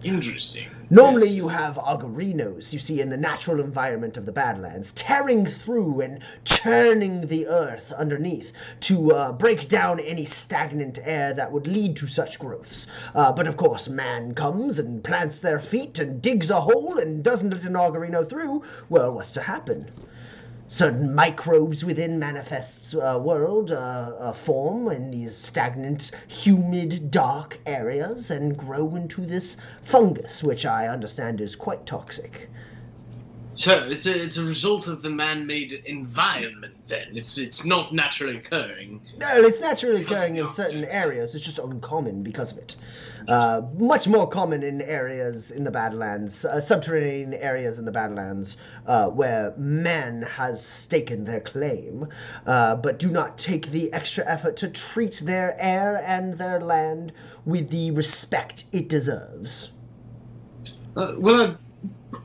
Interesting. Normally you have augurinos, you see, in the natural environment of the Badlands, tearing through and churning the earth underneath to break down any stagnant air that would lead to such growths. But of course, man comes and plants their feet and digs a hole and doesn't let an augurino through. Well, what's to happen? Certain microbes within Manifest's world form in these stagnant, humid, dark areas and grow into this fungus, which I understand is quite toxic. So it's a result of the man-made environment. Then it's not naturally occurring. No, it's naturally occurring in certain areas. It's just uncommon because of it. Much more common in areas in the Badlands, subterranean areas in the Badlands, where man has staken their claim, but do not take the extra effort to treat their air and their land with the respect it deserves. Well,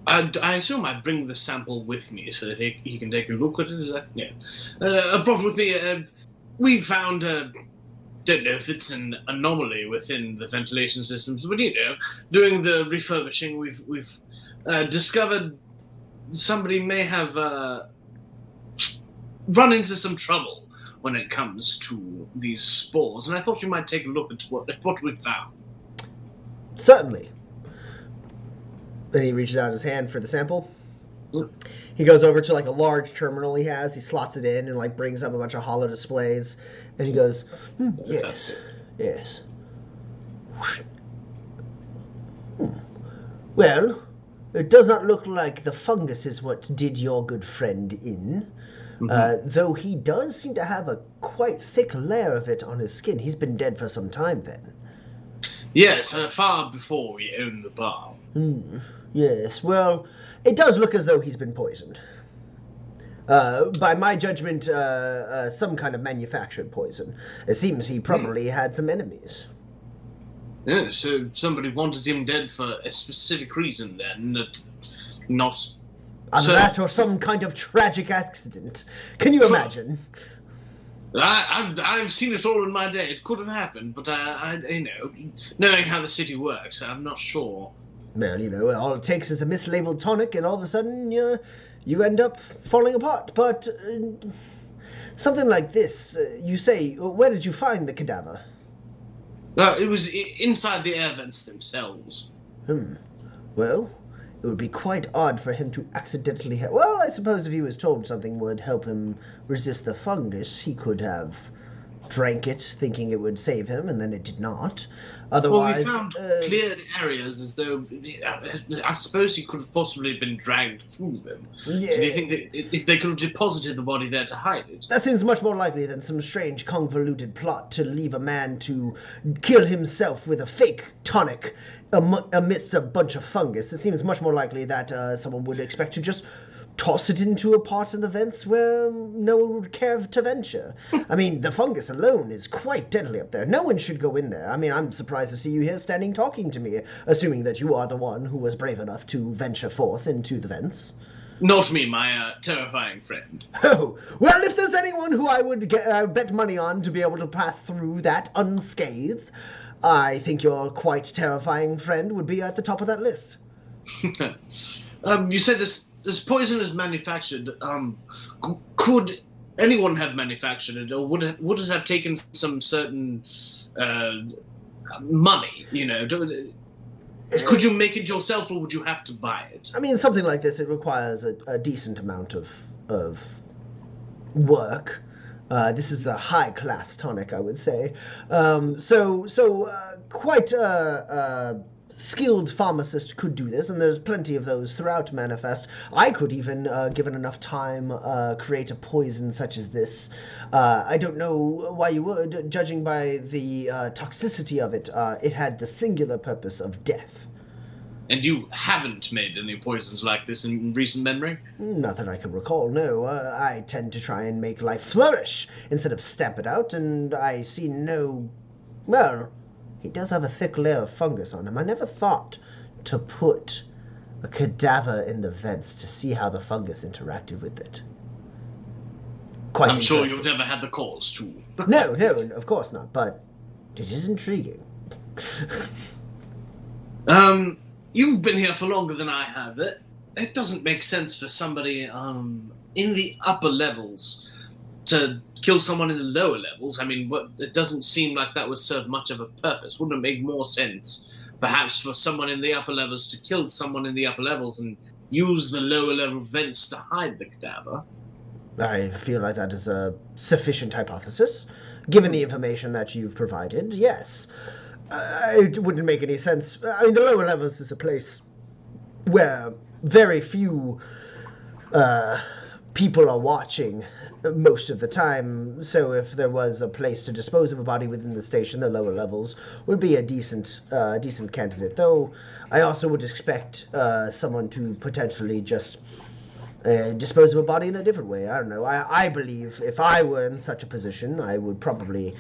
I assume I bring the sample with me so that he can take a look at it. Is that I brought with me. We found. Don't know if it's an anomaly within the ventilation systems, but during the refurbishing, we've discovered somebody may have run into some trouble when it comes to these spores, and I thought you might take a look at what we found. Certainly. Then he reaches out his hand for the sample. He goes over to like a large terminal he has. He slots it in and like brings up a bunch of hollow displays. And he goes, yes. Well, it does not look like the fungus is what did your good friend in. Though he does seem to have a quite thick layer of it on his skin. He's been dead for some time then. Yes, far before we owned the bar. Yes, well, it does look as though he's been poisoned. By my judgment, some kind of manufactured poison. It seems he probably had some enemies. Yeah, so somebody wanted him dead for a specific reason then, not... That or some kind of tragic accident. Can you imagine? I've seen it all in my day. It could have happened, but knowing how the city works, I'm not sure. Well, all it takes is a mislabeled tonic, and all of a sudden you end up falling apart. But something like this, you say, where did you find the cadaver? It was inside the air vents themselves. Well, it would be quite odd for him to accidentally have... Well, I suppose if he was told something would help him resist the fungus, he could have drank it thinking it would save him, and then it did not. Otherwise... Well, we found cleared areas as though... I suppose he could have possibly been dragged through them. Yeah. Do you think that if they could have deposited the body there to hide it? That seems much more likely than some strange convoluted plot to leave a man to kill himself with a fake tonic amidst a bunch of fungus. It seems much more likely that someone would expect to just toss it into a part of the vents where no one would care to venture. I mean, the fungus alone is quite deadly up there. No one should go in there. I mean, I'm surprised to see you here standing talking to me, assuming that you are the one who was brave enough to venture forth into the vents. Not me, my terrifying friend. Oh, well, if there's anyone who I would bet money on to be able to pass through that unscathed, I think your quite terrifying friend would be at the top of that list. You said this poison is manufactured. Could anyone have manufactured it, or would it have taken some certain money? You know, could you make it yourself, or would you have to buy it? I mean, something like this, it requires a decent amount of work. This is a high-class tonic, I would say. Quite a skilled pharmacist could do this, and there's plenty of those throughout Manifest. I could even, given enough time, create a poison such as this. I don't know why you would, judging by the toxicity of it. It had the singular purpose of death. And you haven't made any poisons like this in recent memory? Not that I can recall, no. I tend to try and make life flourish instead of stamp it out, and I see no... Well, he does have a thick layer of fungus on him. I never thought to put a cadaver in the vents to see how the fungus interacted with it. Quite I'm sure you've never had the cause to. No, of course not, but it is intriguing. You've been here for longer than I have. It doesn't make sense for somebody in the upper levels to kill someone in the lower levels. I mean, it doesn't seem like that would serve much of a purpose. Wouldn't it make more sense, perhaps, for someone in the upper levels to kill someone in the upper levels and use the lower level vents to hide the cadaver? I feel like that is a sufficient hypothesis. Given the information that you've provided, yes. It wouldn't make any sense. I mean, the lower levels is a place where very few people are watching most of the time, so if there was a place to dispose of a body within the station, the lower levels would be a decent candidate. Though I also would expect someone to potentially just dispose of a body in a different way. I don't know. I believe if I were in such a position, I would probably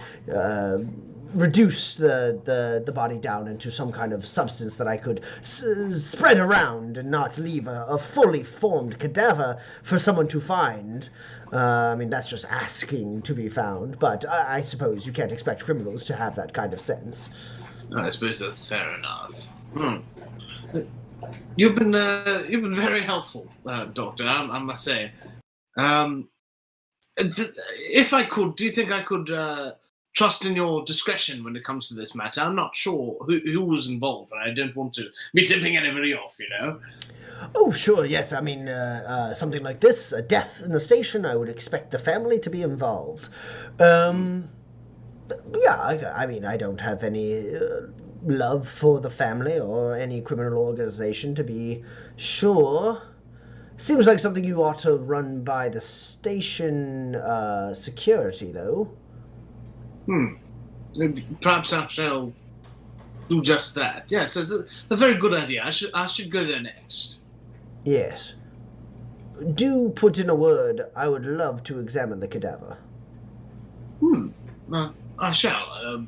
reduce the body down into some kind of substance that I could spread around and not leave a fully formed cadaver for someone to find. I mean, that's just asking to be found, but I suppose you can't expect criminals to have that kind of sense. I suppose that's fair enough. You've been very helpful, Doctor, I must say. If I could, do you think I could trust in your discretion when it comes to this matter? I'm not sure who was involved, and I don't want to be tipping anybody off, you know? Oh, sure, yes. I mean, something like this, a death in the station, I would expect the family to be involved. Yeah, I mean, I don't have any love for the family or any criminal organization, to be sure. Seems like something you ought to run by the station security, though. Perhaps I shall do just that. Yes, that's a very good idea. I should go there next. Yes. Do put in a word. I would love to examine the cadaver. I shall.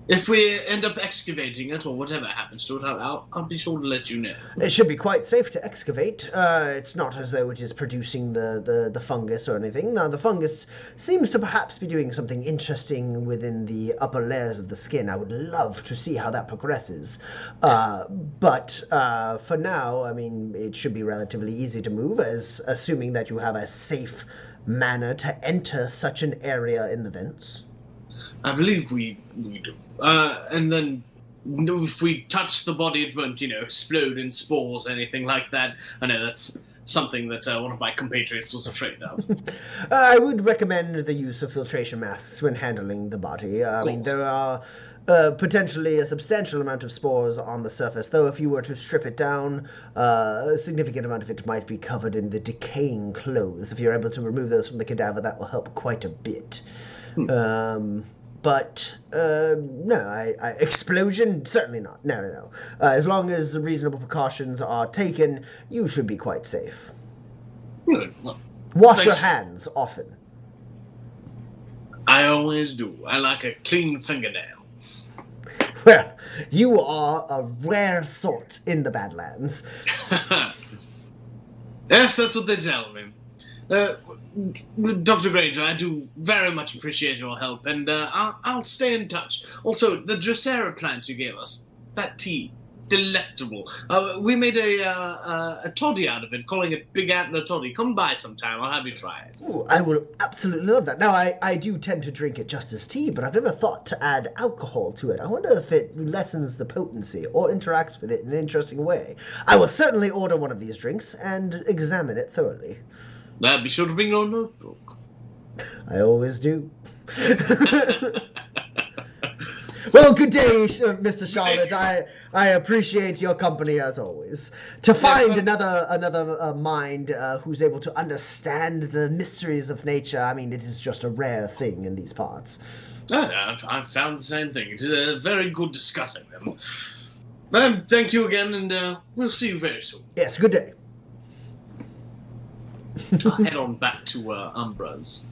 If we end up excavating it, or whatever happens to it, I'll be sure to let you know. It should be quite safe to excavate. It's not as though it is producing the fungus or anything. Now, the fungus seems to perhaps be doing something interesting within the upper layers of the skin. I would love to see how that progresses. But for now, I mean, it should be relatively easy to move, assuming that you have a safe manner to enter such an area in the vents. I believe we do. And then if we touch the body, it won't, explode in spores or anything like that. I know that's something that one of my compatriots was afraid of. I would recommend the use of filtration masks when handling the body. I mean, there are potentially a substantial amount of spores on the surface, though if you were to strip it down, a significant amount of it might be covered in the decaying clothes. If you're able to remove those from the cadaver, that will help quite a bit. but no, explosion? Certainly not. No. As long as reasonable precautions are taken, you should be quite safe. Good. Well, Wash your thanks. hands often. I always do. I like a clean fingernail. Well, you are a rare sort in the Badlands. Yes, that's what they tell me. Dr. Granger, I do very much appreciate your help, and I'll stay in touch. Also, the Drosera plant you gave us, that tea, delectable. We made a toddy out of it, calling it Big Antler Toddy. Come by sometime, I'll have you try it. Ooh, I will absolutely love that. Now, I do tend to drink it just as tea, but I've never thought to add alcohol to it. I wonder if it lessens the potency or interacts with it in an interesting way. I will certainly order one of these drinks and examine it thoroughly. Be sure to bring your notebook. I always do. Well, good day, Mr. Charlotte. I appreciate your company as always. To find another mind who's able to understand the mysteries of nature, I mean, it is just a rare thing in these parts. I've found the same thing. It is very good discussing them. Thank you again, and we'll see you very soon. Yes, good day. I'll head on back to Umbra's.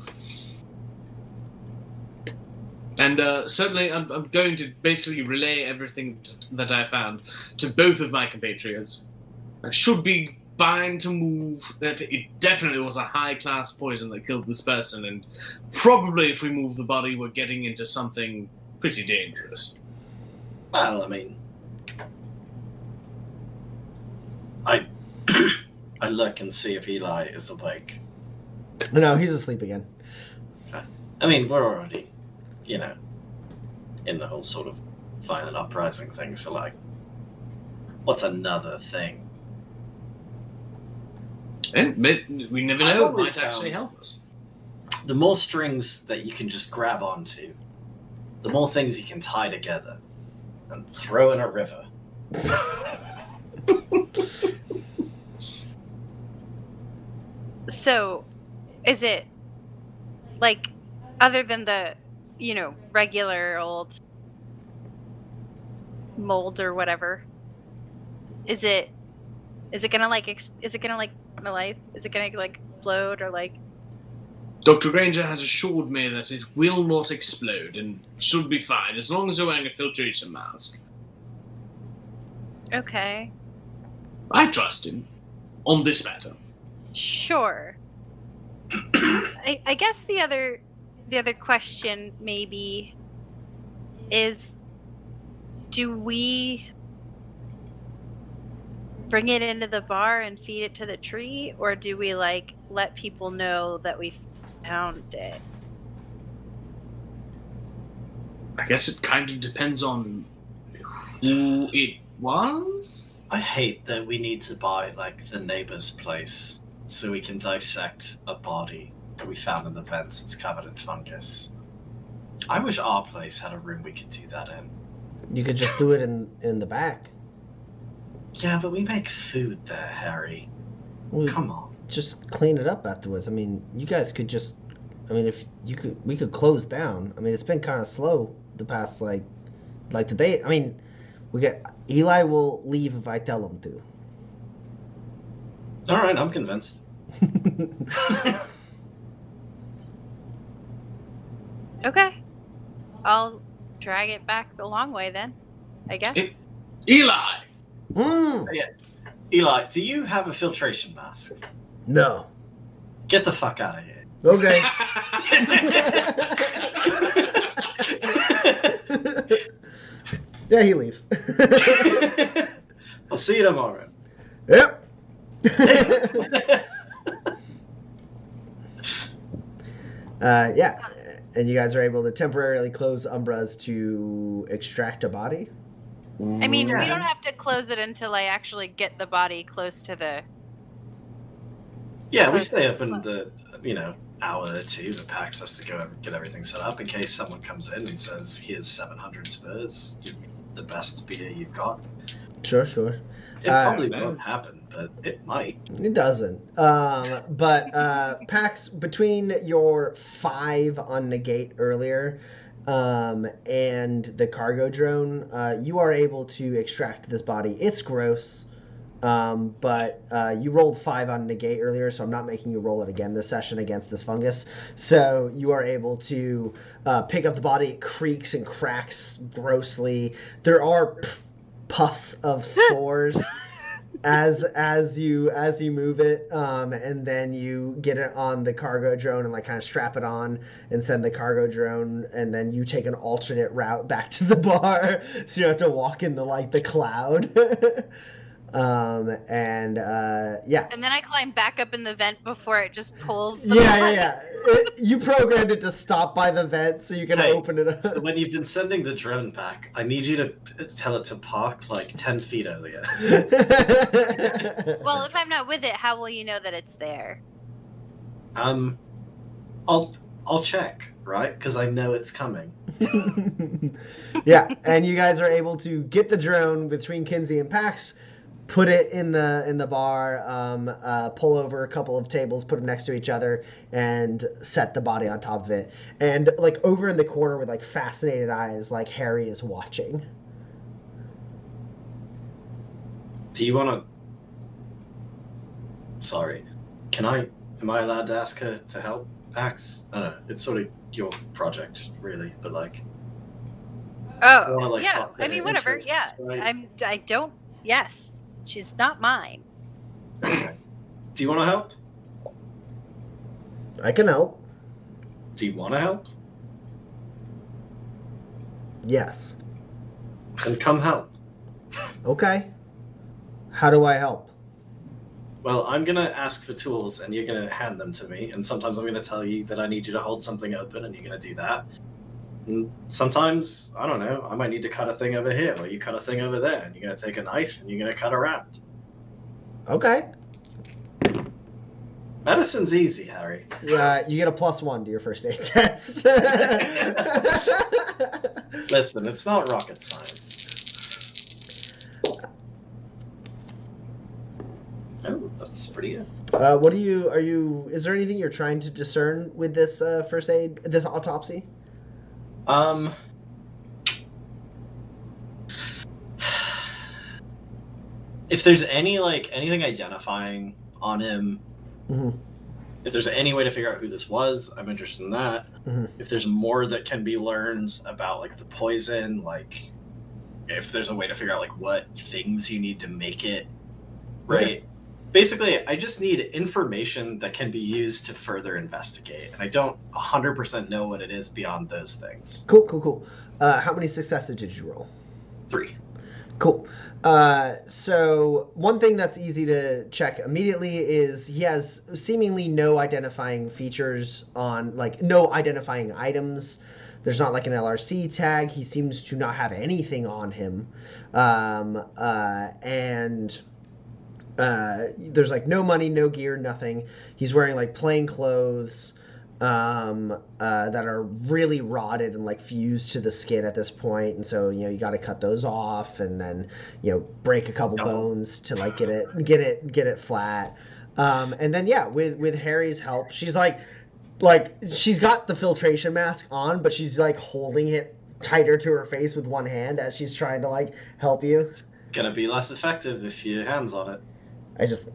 And certainly I'm going to basically relay everything that I found to both of my compatriots. I should be fine to move. That it definitely was a high-class poison that killed this person, and probably if we move the body, we're getting into something pretty dangerous. Well, I mean, I look and see if Eli is awake. No, he's asleep again. I mean, we're already, in the whole sort of violent uprising thing, so, like, what's another thing? And we never know, it might actually help us. The more strings that you can just grab onto, the more things you can tie together and throw in a river. So, is it, like, other than the, regular old mold or whatever, is it gonna, like, come to life? Is it gonna, like, explode or, like... Dr. Granger has assured me that it will not explode and should be fine, as long as you're wearing a filtration mask. Okay. I trust him on this matter. Sure. I guess the other question maybe is, do we bring it into the bar and feed it to the tree, or do we, like, let people know that we found it? I guess it kind of depends on who it was. I hate that we need to buy, like, the neighbor's place so we can dissect a body that we found in the vents. It's covered in fungus. I wish our place had a room we could do that in. You could just do it in the back. Yeah, but we make food there, Harry. Come on. Just clean it up afterwards. I mean, you guys could just... I mean, if you could... We could close down. I mean, it's been kind of slow the past, like today. I mean, Eli will leave if I tell him to. Alright, I'm convinced. Okay. I'll drag it back the long way then, I guess. Eli! Yeah. Eli, do you have a filtration mask? No. Get the fuck out of here. Okay. Yeah, he leaves. I'll see you tomorrow. Yep. Yeah. And you guys are able to temporarily close Umbra's to extract a body? I mean, we don't have to close it until I actually get the body close to the... Yeah, we stay up in the, hour or two that Pax has to go get everything set up in case someone comes in and says, here's 700 spurs, give me the best beer you've got. Sure. It probably won't happen, but it might. It doesn't. But Pax, between your 5 on negate earlier and the cargo drone, you are able to extract this body. It's gross, but you rolled 5 on negate earlier, so I'm not making you roll it again this session against this fungus. So you are able to pick up the body. It creaks and cracks grossly. There are puffs of spores as you move it, and then you get it on the cargo drone and like kind of strap it on and send the cargo drone, and then you take an alternate route back to the bar, so you have to walk into like the cloud. And then I climb back up in the vent before it just pulls the yeah. You programmed it to stop by the vent so you can open it up. So when you've been sending the drone back, I need you to tell it to park like 10 feet earlier. Well, if I'm not with it, how will you know that it's there? I'll check, right? Because I know it's coming. Yeah, and you guys are able to get the drone between Kinsey and Pax, put it in the bar, pull over a couple of tables, put them next to each other, and set the body on top of it. And like over in the corner with like fascinated eyes, like Harry is watching. Do you want to... Sorry. Am I allowed to ask her to help Pax? I don't know. It's sort of your project, really, but like... Oh, wanna, like, yeah. fuck I their mean, whatever. interests, Yeah. right? Yes. She's not mine. Okay. Do you want to help? I can help. Do you want to help? Yes. Then come help. Okay. How do I help? Well, I'm going to ask for tools, and you're going to hand them to me. And sometimes I'm going to tell you that I need you to hold something open, and you're going to do that. And sometimes, I don't know, I might need to cut a thing over here, or you cut a thing over there, and you're going to take a knife, and you're going to cut around. Okay. Medicine's easy, Harry. You get a +1 to your first aid test. Listen, it's not rocket science. Oh, that's pretty good. What is there anything you're trying to discern with this first aid, this autopsy? If there's anything identifying on him, Mm-hmm. if there's any way to figure out who this was, I'm interested in that. Mm-hmm. If there's more that can be learned about like the poison, like if there's a way to figure out like what things you need to make it, right? Okay. Basically, I just need information that can be used to further investigate, and I don't 100% know what it is beyond those things. Cool. How many successes did you roll? 3. Cool. So one thing that's easy to check immediately is he has seemingly no identifying features on, like, no identifying items. There's not like an LRC tag. He seems to not have anything on him. And there's like no money, no gear, nothing. He's wearing like plain clothes that are really rotted and like fused to the skin at this point, and so you got to cut those off and then break a couple bones to like get it flat. And then with Harry's help, she's like she's got the filtration mask on, but she's like holding it tighter to her face with one hand as she's trying to like help you. It's gonna be less effective if your hands on it. Is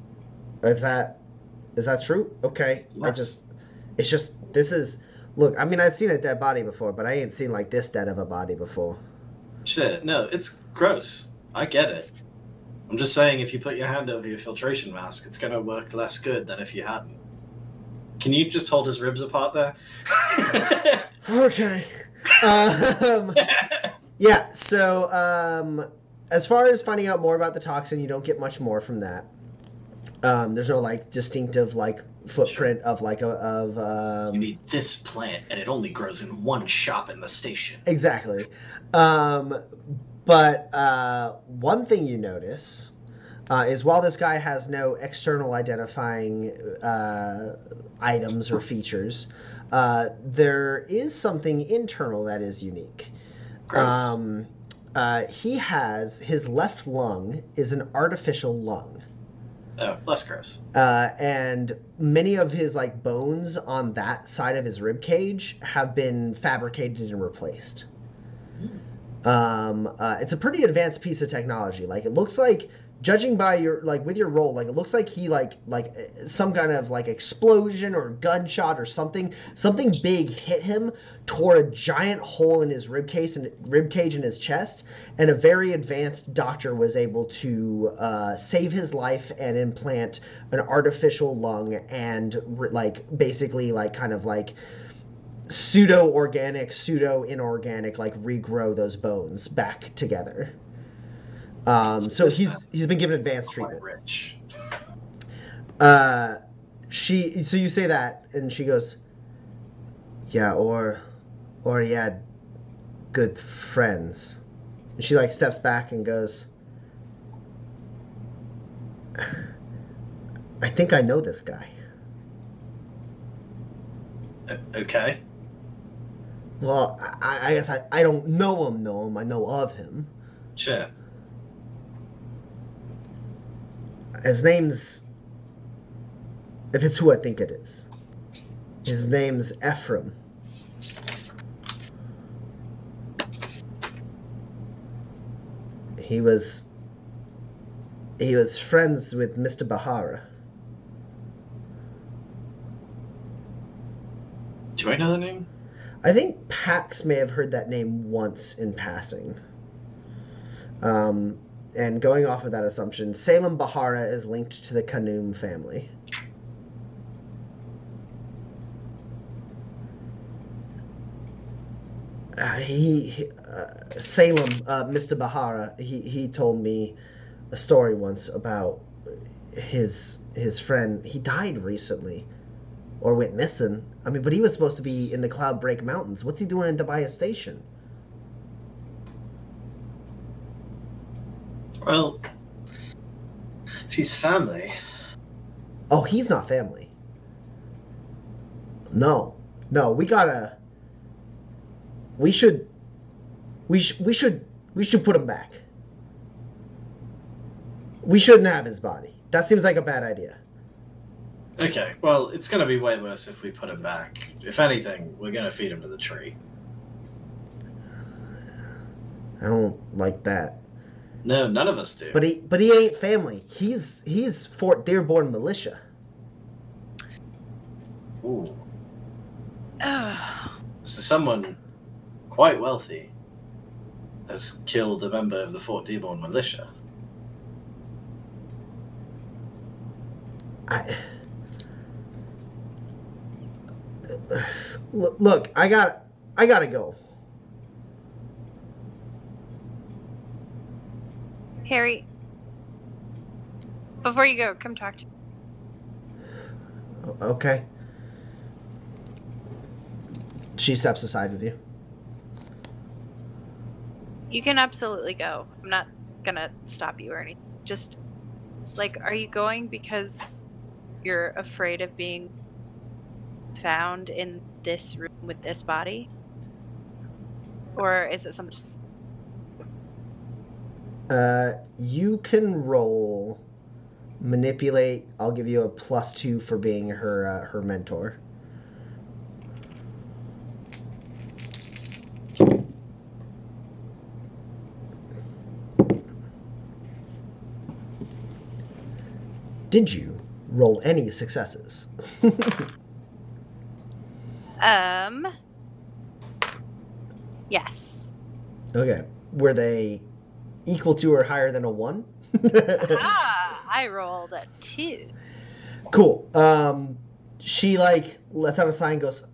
that true? Okay. Yes. Look, I mean, I've seen a dead body before, but I ain't seen like this dead of a body before. Shit, no, it's gross. I get it. I'm just saying, if you put your hand over your filtration mask, it's gonna work less good than if you hadn't. Can you just hold his ribs apart there? Okay. Yeah, so as far as finding out more about the toxin, you don't get much more from that. There's no like distinctive like footprint of like you need this plant, and it only grows in one shop in the station. Exactly. But one thing you notice is while this guy has no external identifying items or features, there is something internal that is unique. Gross. He has his left lung is an artificial lung. Oh, less gross. And many of his like bones on that side of his rib cage have been fabricated and replaced. It's a pretty advanced piece of technology. Like, it looks like, judging by your like with your roll, like, it looks like he like some kind of like explosion or gunshot or something big hit him, tore a giant hole in his rib cage in his chest, and a very advanced doctor was able to save his life and implant an artificial lung and like basically like kind of like pseudo-organic, pseudo-inorganic, like regrow those bones back together. So he's been given advanced treatment. Rich. So you say that, and she goes, yeah, or he had good friends. And she like steps back and goes, I think I know this guy. Okay. Well, I guess I don't know him. I know of him. Sure. His name's... If it's who I think it is. His name's Ephraim. He was friends with Mr. Bahara. Do I know the name? I think Pax may have heard that name once in passing. And going off of that assumption, Salem Bahara is linked to the Khanum family. Salem, Mr. Bahara, he told me a story once about his friend. He died recently, or went missing. I mean, but he was supposed to be in the Cloudbreak Mountains. What's he doing in Tobias Station? Well, if he's family. Oh, he's not family. No, we should put him back. We shouldn't have his body. That seems like a bad idea. Okay, well, it's going to be way worse if we put him back. If anything, we're going to feed him to the tree. I don't like that. No, none of us do. But he ain't family. He's Fort Dearborn militia. Ooh. Oh. So someone quite wealthy has killed a member of the Fort Dearborn militia. Look, I gotta go. Harry, before you go, come talk to me. Okay. She steps aside with you. You can absolutely go. I'm not gonna stop you or anything. Just, like, are you going because you're afraid of being found in this room with this body? Or is it something... You can roll manipulate. I'll give you a +2 for being her mentor. Did you roll any successes? Yes. Okay. Were they equal to or higher than a 1? I rolled a 2. Cool. She like lets out a sigh and goes,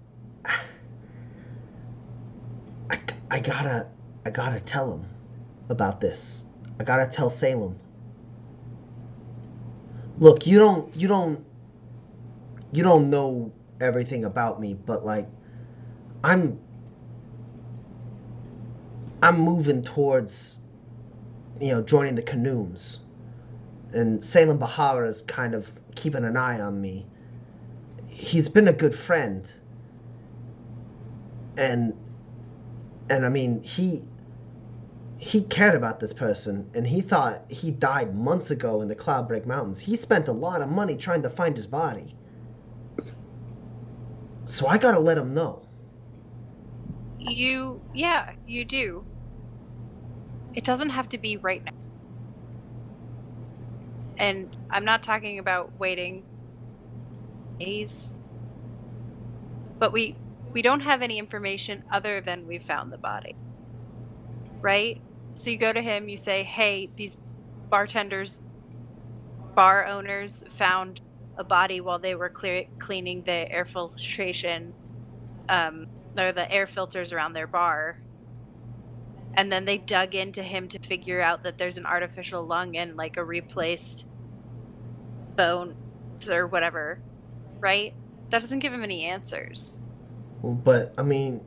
I gotta tell him about this. I gotta tell Salem. Look, you don't know everything about me, but like I'm moving towards, joining the Khanums. And Salem Bahara is kind of keeping an eye on me. He's been a good friend. And I mean, he he cared about this person, and he thought he died months ago in the Cloudbreak Mountains. He spent a lot of money trying to find his body. So I gotta let him know. You do. It doesn't have to be right now. And I'm not talking about waiting days. But we don't have any information other than we found the body. Right? So you go to him, you say, hey, these bar owners found a body while they were cleaning the air filtration, or the air filters around their bar. And then they dug into him to figure out that there's an artificial lung and like a replaced bone or whatever, right? That doesn't give him any answers. But I mean,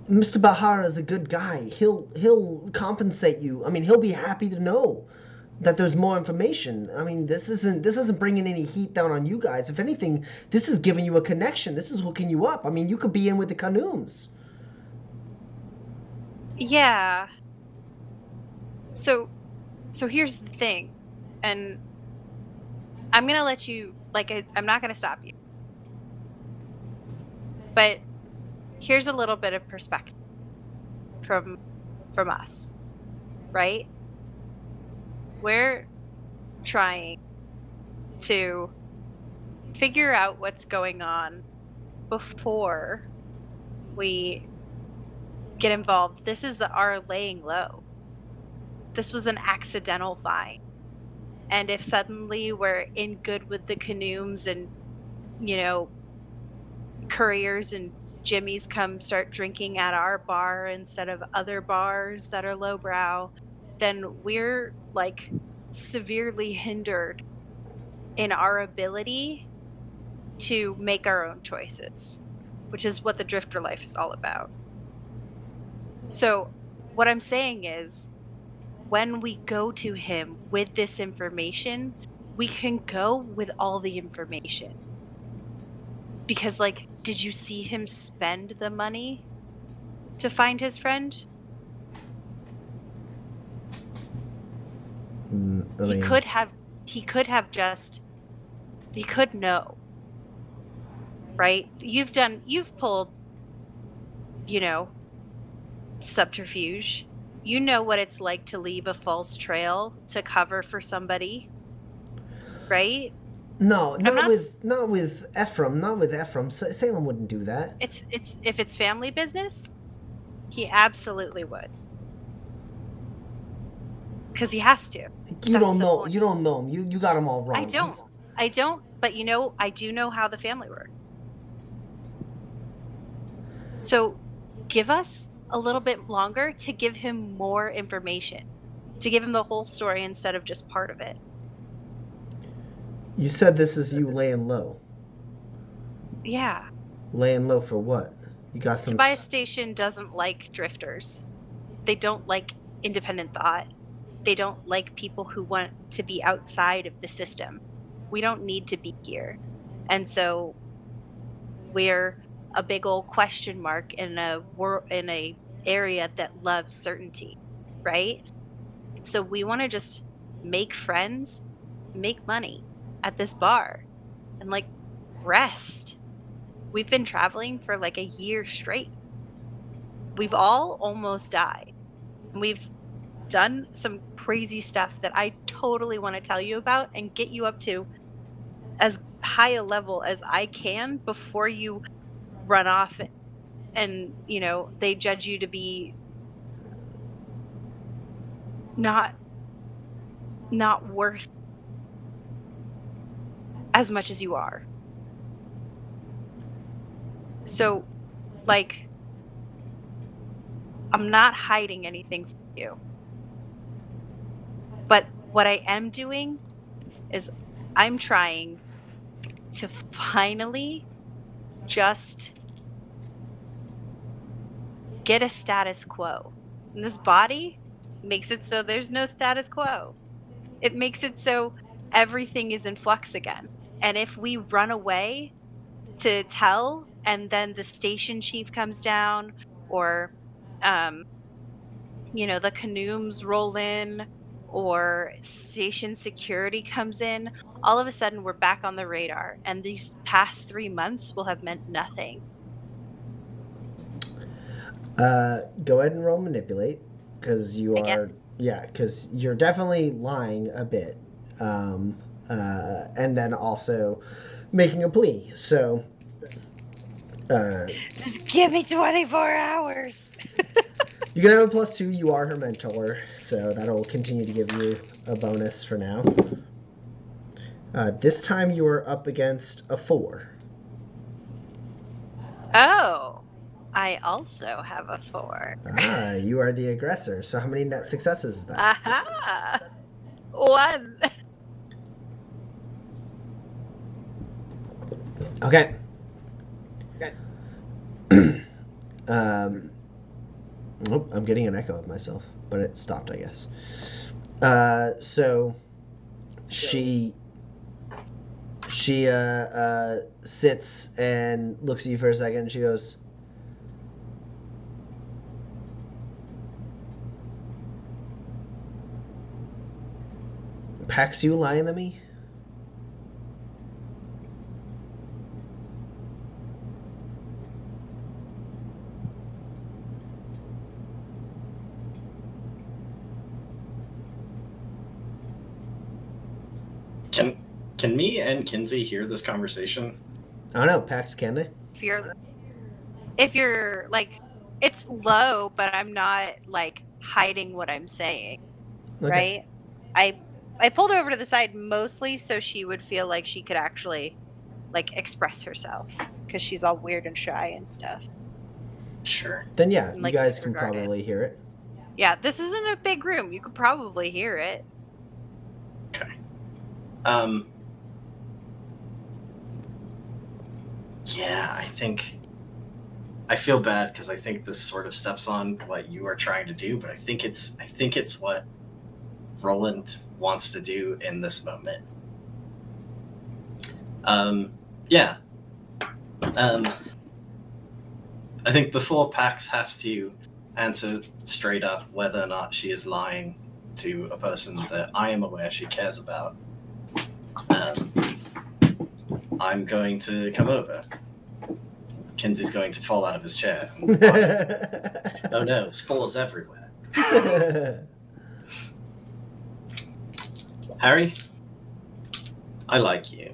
Mr. Bahara is a good guy. He'll compensate you. I mean, he'll be happy to know that there's more information. I mean, this isn't bringing any heat down on you guys. If anything, this is giving you a connection. This is hooking you up. I mean, you could be in with the Kanooms. Yeah. So here's the thing, and I'm gonna let you, I'm not gonna stop you. But here's a little bit of perspective from us, right? We're trying to figure out what's going on before we get involved. This is our laying low. This was an accidental find. And if suddenly we're in good with the Kanooms and, couriers and Jimmys come start drinking at our bar instead of other bars that are lowbrow, then we're severely hindered in our ability to make our own choices, which is what the drifter life is all about. So what I'm saying is, when we go to him with this information, we can go with all the information. Because, did you see him spend the money to find his friend? He could know. Right? You've pulled, subterfuge. You know what it's like to leave a false trail to cover for somebody, right? No, not with Ephraim. Not with Ephraim. Salem wouldn't do that. If it's family business, he absolutely would, because he has to. You don't know him. You got him all wrong. I don't. But I do know how the family works. So, give us a little bit longer to give him more information, to give him the whole story instead of just part of it. You said this is you laying low. Yeah. Laying low for what? You got some. Tobias Station doesn't like drifters. They don't like independent thought. They don't like people who want to be outside of the system. We don't need to be here. And so we're a big old question mark in a area that loves certainty, right? So we want to just make friends, make money at this bar, and rest. We've been traveling for a year straight. We've all almost died. We've done some crazy stuff that I totally want to tell you about and get you up to as high a level as I can before you run off and they judge you to be not worth as much as you are. So I'm not hiding anything from you, but what I am doing is I'm trying to finally just get a status quo. And this body makes it so there's no status quo. It makes it so everything is in flux again. And if we run away to tell, and then the station chief comes down, or the Canooms roll in or station security comes in, all of a sudden we're back on the radar, and these past 3 months will have meant nothing. Go ahead and roll manipulate, because you Again? are, because you're definitely lying a bit, and then also making a plea. So, Just give me 24 hours. you can have a +2. You are her mentor, so that'll continue to give you a bonus for now. This time you are up against a 4. Oh, I also have a 4. You are the aggressor. So how many net successes is that? Aha! 1. Okay. I'm getting an echo of myself, but it stopped, I guess. So she sits and looks at you for a second, and she goes, "Pax, you lying to me?" Can me and Kinsey hear this conversation? I don't know, Pax, can they? If you're like, it's low, but I'm not like hiding what I'm saying, Okay. right? I pulled her over to the side mostly so she would feel like she could actually like express herself, because she's all weird and shy and stuff. Sure. Then yeah, And, you like, guys can super guarded. probably hear it. Yeah, this isn't a big room. You could probably hear it. Okay. Yeah, I feel bad because I think this sort of steps on what you are trying to do, but I think it's what Roland wants to do in this moment. Yeah. I think before Pax has to answer straight up whether or not she is lying to a person that I am aware she cares about, I'm going to come over. Kinsey's going to fall out of his chair. Oh no, spores everywhere. Harry, I like you.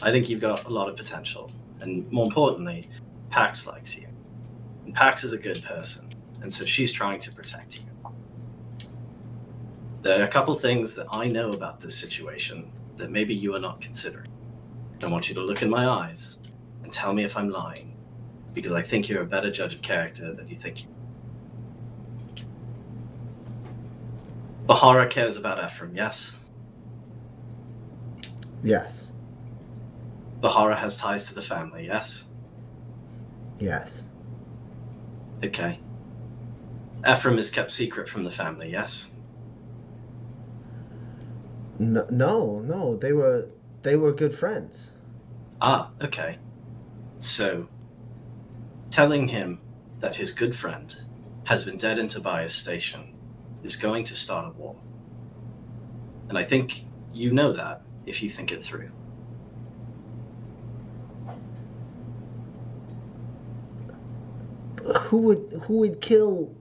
I think you've got a lot of potential. And more importantly, Pax likes you. And Pax is a good person, and so she's trying to protect you. There are a couple things that I know about this situation that maybe you are not considering. I want you to look in my eyes and tell me if I'm lying, because I think you're a better judge of character than you think you are. Bahara cares about Ephraim, yes? Yes. Bahara has ties to the family, yes? Yes. Okay. Ephraim is kept secret from the family, yes? No, they were good friends. Ah, okay. So, telling him that his good friend has been dead in Tobias Station is going to start a war. And I think you know that if you think it through. Who would kill?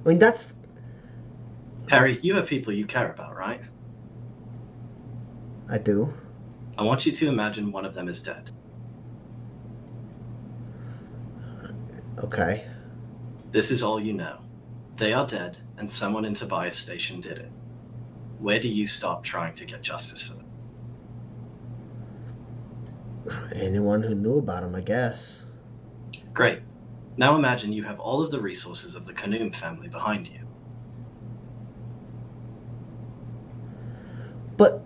I mean, that's... Harry, you have people you care about, right? I do. I want you to imagine one of them is dead. Okay. This is all you know. They are dead, and someone in Tobias Station did it. Where do you stop trying to get justice for them? Anyone who knew about him, I guess. Great. Now imagine you have all of the resources of the Kanoom family behind you. But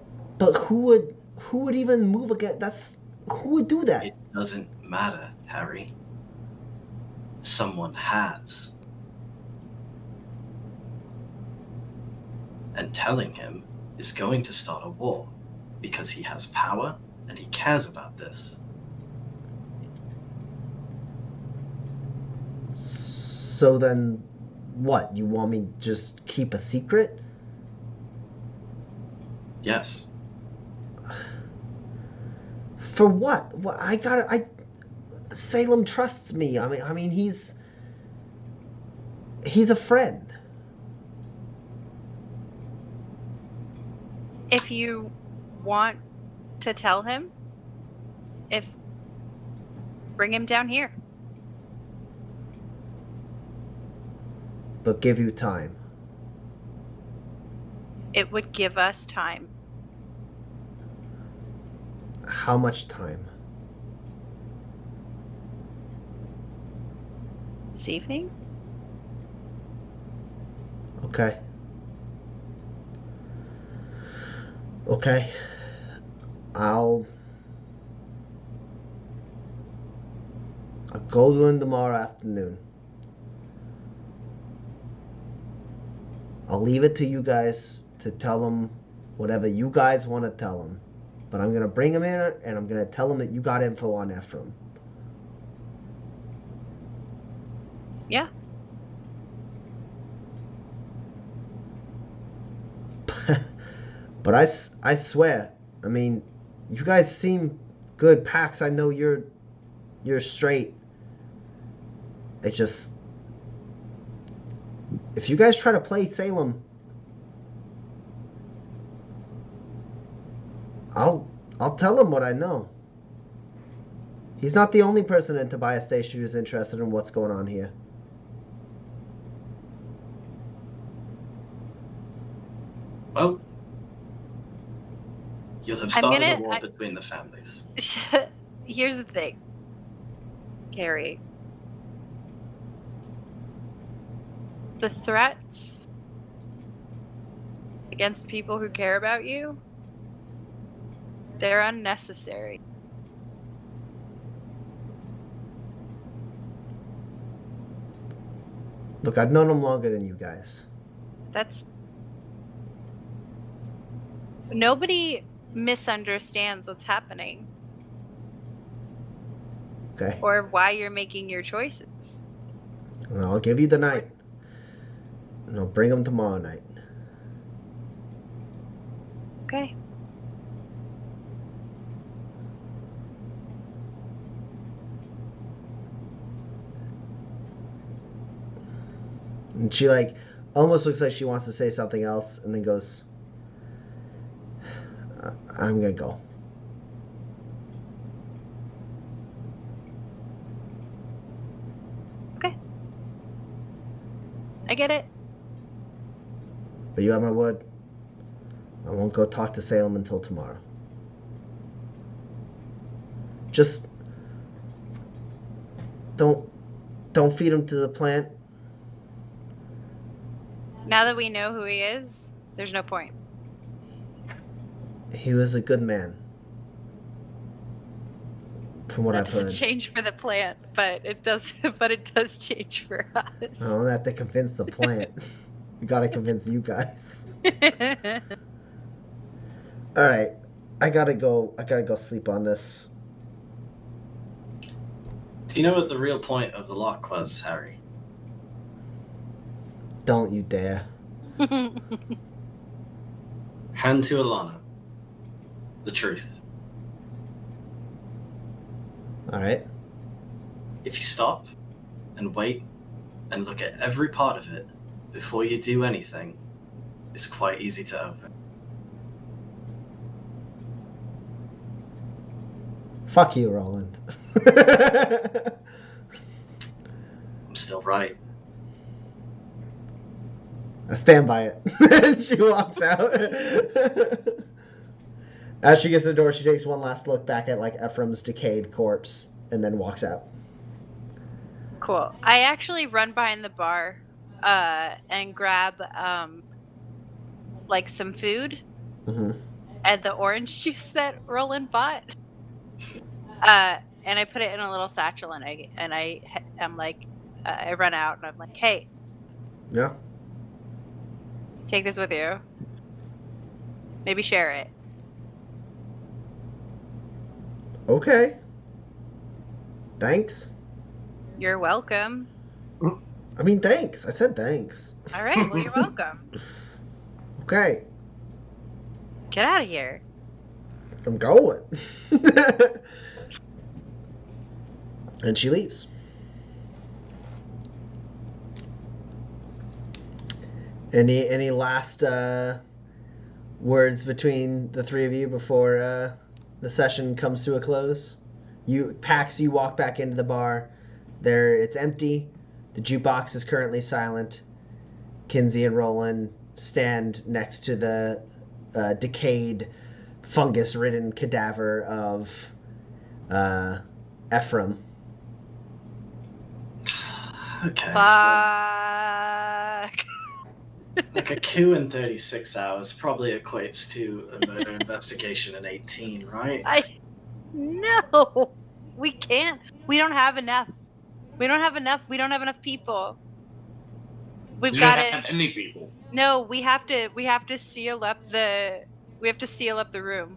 who would even move against? Who would do that? It doesn't matter, Harry. Someone has. And telling him is going to start a war because he has power and he cares about this. So then, what? You want me to just keep a secret? Yes. For what? What? Salem trusts me. I mean, he's a friend. If you want to tell him, bring him down here. But give you time. It would give us time. How much time? This evening? Okay. Okay. I'll go to him tomorrow afternoon. I'll leave it to you guys to tell him whatever you guys want to tell him. But I'm going to bring him in and I'm going to tell him that you got info on Ephraim. Yeah. But I swear, I mean, you guys seem good. Pax, I know you're straight. It just, if you guys try to play Salem, I'll tell him what I know. He's not the only person in Tobias Station who's interested in what's going on here. Well, you'll have started a war between the families. Here's the thing, Carrie. The threats against people who care about you, they're unnecessary. Look, I've known him longer than you guys. Nobody misunderstands what's happening. Okay. Or why you're making your choices. And I'll give you the night. And I'll bring him tomorrow night. Okay. And she almost looks like she wants to say something else and then goes, I'm gonna go. Okay. I get it. But you have my word. I won't go talk to Salem until tomorrow. Just don't feed him to the plant. Now that we know who he is, there's no point. He was a good man. From what I've heard. That doesn't change for the plant, but it does. But it does change for us. I don't have to convince the plant. We gotta convince you guys. All right, I gotta go sleep on this. Do you know what the real point of the lock was, Harry? Don't you dare. Hand to Alana. The truth. All right. If you stop and wait and look at every part of it before you do anything, it's quite easy to open. Fuck you, Roland. I'm still right. I stand by it. And she walks out. As she gets to the door, she takes one last look back at Ephraim's decayed corpse and then walks out. Cool. I actually run behind the bar and grab some food and the orange juice that Roland bought. And I put it in a little satchel and I'm like, I run out and I'm like, hey. Yeah. Take this with you. Maybe share it. Okay. Thanks. You're welcome. I mean, thanks. I said thanks. All right. Well, you're welcome. Okay, Get out of here. I'm going. And she leaves. Any last words between the three of you before the session comes to a close? You walk back into the bar. It's empty. The jukebox is currently silent. Kinsey and Roland stand next to the decayed, fungus-ridden cadaver of Ephraim. Okay. Fuck. Like a coup in 36 hours probably equates to a murder investigation in 18, right? No. We can't. We don't have enough. We don't have enough people. We've You got don't to. have any people. No, we have to seal up the. We have to seal up the room.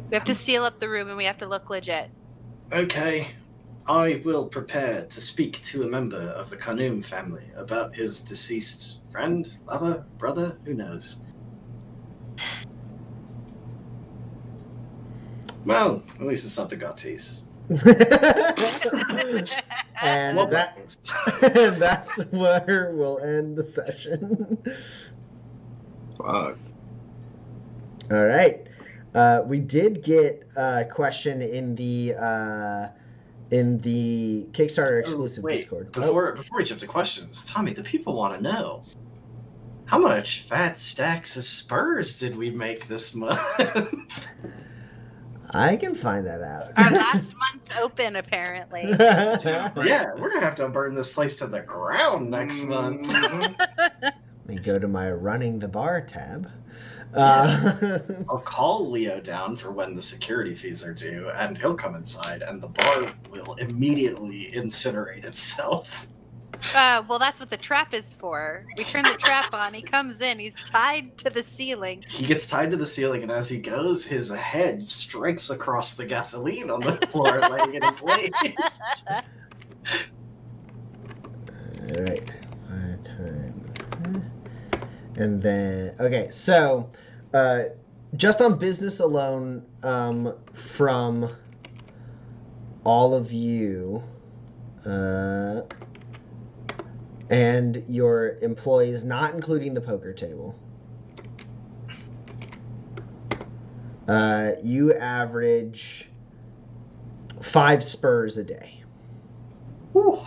We have to seal up the room, and we have to look legit. Okay. I will prepare to speak to a member of the Khanum family about his deceased friend, lover, brother, who knows. Well, at least it's not the Gauthiers. And Well, that's where we'll end the session. Fuck. All right. We did get a question in the Kickstarter exclusive Discord. Before we jump to questions, Tommy, the people want to know how much fat stacks of spurs did we make this month? I can find that out. Our last month open, apparently. Yeah, we're gonna have to burn this place to the ground next month. Let me go to my running the bar tab. I'll call Leo down for when the security fees are due, and he'll come inside, and the bar will immediately incinerate itself. Well, that's what the trap is for. We turn the trap on. He comes in. He's tied to the ceiling. He gets tied to the ceiling, and as he goes, his head strikes across the gasoline on the floor, lighting it in place. All right. And then, okay, so just on business alone, from all of you and your employees, not including the poker table, you average 5 spurs a day. Whew.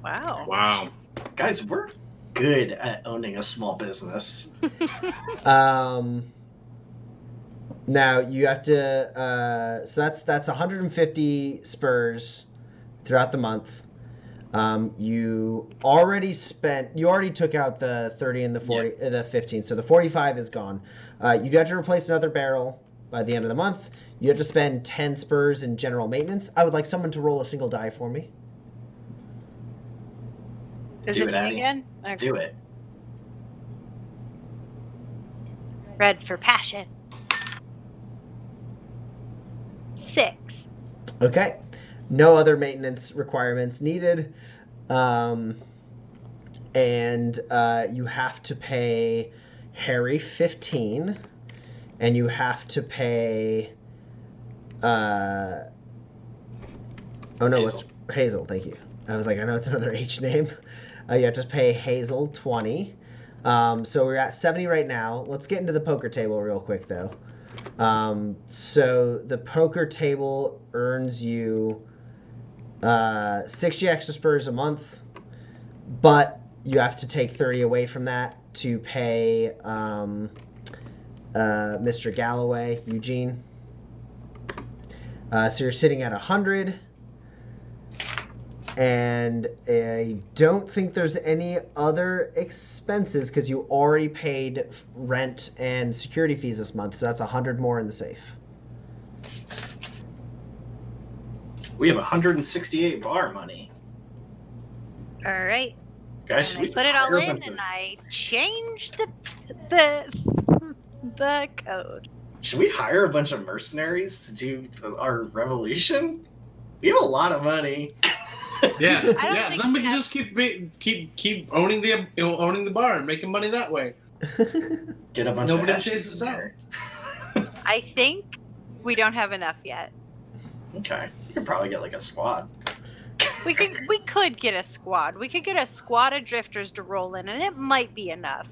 Wow. Wow. Guys, we're good at owning a small business. Now you have to so that's 150 spurs throughout the month. You already took out the 30 and the 40, the 15, so the 45 is gone. You'd have to replace another barrel by the end of the month. You have to spend 10 spurs in general maintenance. I would like someone to roll a single die for me. Is Do it it, me Annie. again? Okay. Do it. Red for passion. 6. Okay. No other maintenance requirements needed. And you have to pay Harry 15. And you have to pay... oh no, Hazel. Hazel, thank you. I was like, I know it's another H name. You have to pay Hazel 20. So we're at 70 right now. Let's get into the poker table real quick, though. So the poker table earns you 60 extra spurs a month, but you have to take 30 away from that to pay Mr. Galloway, Eugene. So you're sitting at 100. And I don't think there's any other expenses because you already paid rent and security fees this month. So that's 100 more in the safe. We have 168 bar money. All right. Guys, And should we I put it all hire a in, bunch and of- I changed the code. Should we hire a bunch of mercenaries to do our revolution? We have a lot of money. Yeah, I don't yeah. think Then we we can have- just keep owning the bar and making money that way. Get a bunch Nobody of will chase hashes us in out. there. I think we don't have enough yet. Okay, you could probably get like a squad. We could get a squad. We could get a squad of drifters to roll in, and it might be enough.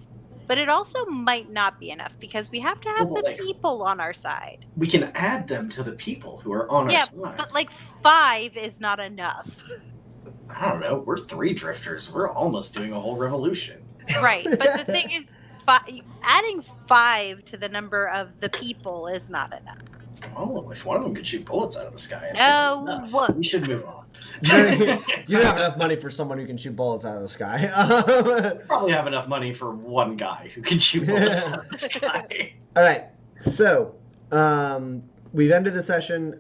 But it also might not be enough because we have to have Well, the like- people on our side. We can add them to the people who are on Yeah, our side. but like 5 is not enough. I don't know. We're 3 drifters. We're almost doing a whole revolution. Right, but the thing is, adding 5 to the number of the people is not enough. Oh, if one of them could shoot bullets out of the sky, I think No. that's enough. We should move on. You don't have enough money for someone who can shoot bullets out of the sky. Probably have enough money for one guy who can shoot bullets out of the sky. All right, so we've ended the session.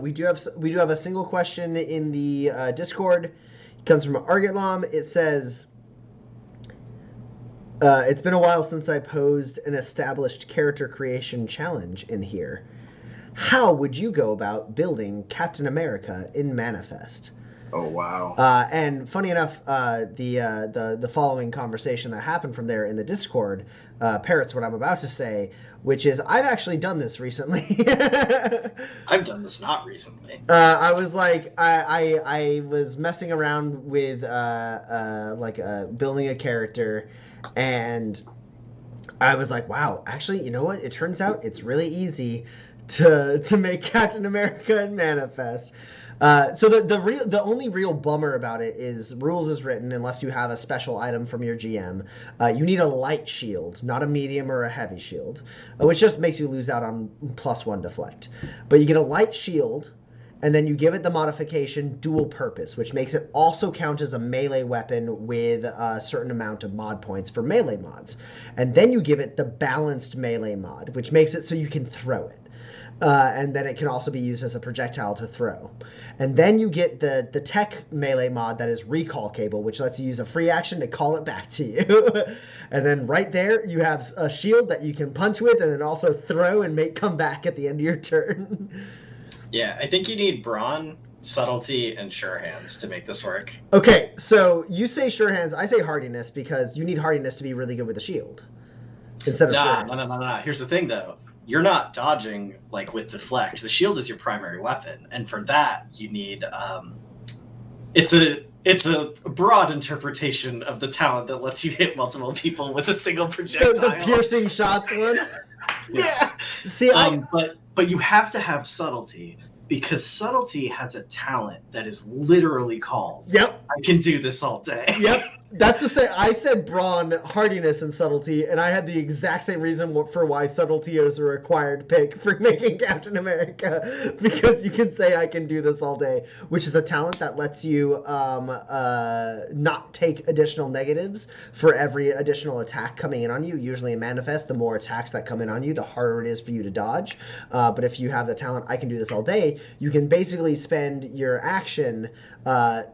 We do have a single question in the Discord. It comes from Argitlam. It says, "It's been a while since I posed an established character creation challenge in here. How would you go about building Captain America in Manifest?" Oh wow. And funny enough, the following conversation that happened from there in the Discord parrots what I'm about to say, which is I've actually done this recently. I've done this not recently. I was like, I was messing around with building a character, and I was like, wow, actually, you know what? It turns out it's really easy to make Captain America in Manifest. So the only real bummer about it is rules is written unless you have a special item from your GM. You need a light shield, not a medium or a heavy shield, which just makes you lose out on +1 deflect. But you get a light shield, and then you give it the modification dual purpose, which makes it also count as a melee weapon with a certain amount of mod points for melee mods. And then you give it the balanced melee mod, which makes it so you can throw it. And then it can also be used as a projectile to throw. And then you get the tech melee mod that is recall cable, which lets you use a free action to call it back to you. And then right there, you have a shield that you can punch with and then also throw and make come back at the end of your turn. Yeah, I think you need brawn, subtlety, and sure hands to make this work. Okay, so you say sure hands, I say hardiness because you need hardiness to be really good with the shield instead of sure hands. No. Here's the thing, though. You're not dodging like with deflect. The shield is your primary weapon, and for that you need. It's a broad interpretation of the talent that lets you hit multiple people with a single projectile. The piercing shots one. Yeah. See, but you have to have subtlety because subtlety has a talent that is literally called. Yep. I can do this all day. Yep. That's the same. I said brawn, hardiness, and subtlety, and I had the exact same reason for why subtlety is a required pick for making Captain America, because you can say I can do this all day, which is a talent that lets you not take additional negatives for every additional attack coming in on you. Usually in Manifest, the more attacks that come in on you, the harder it is for you to dodge. But if you have the talent, I can do this all day, you can basically spend your action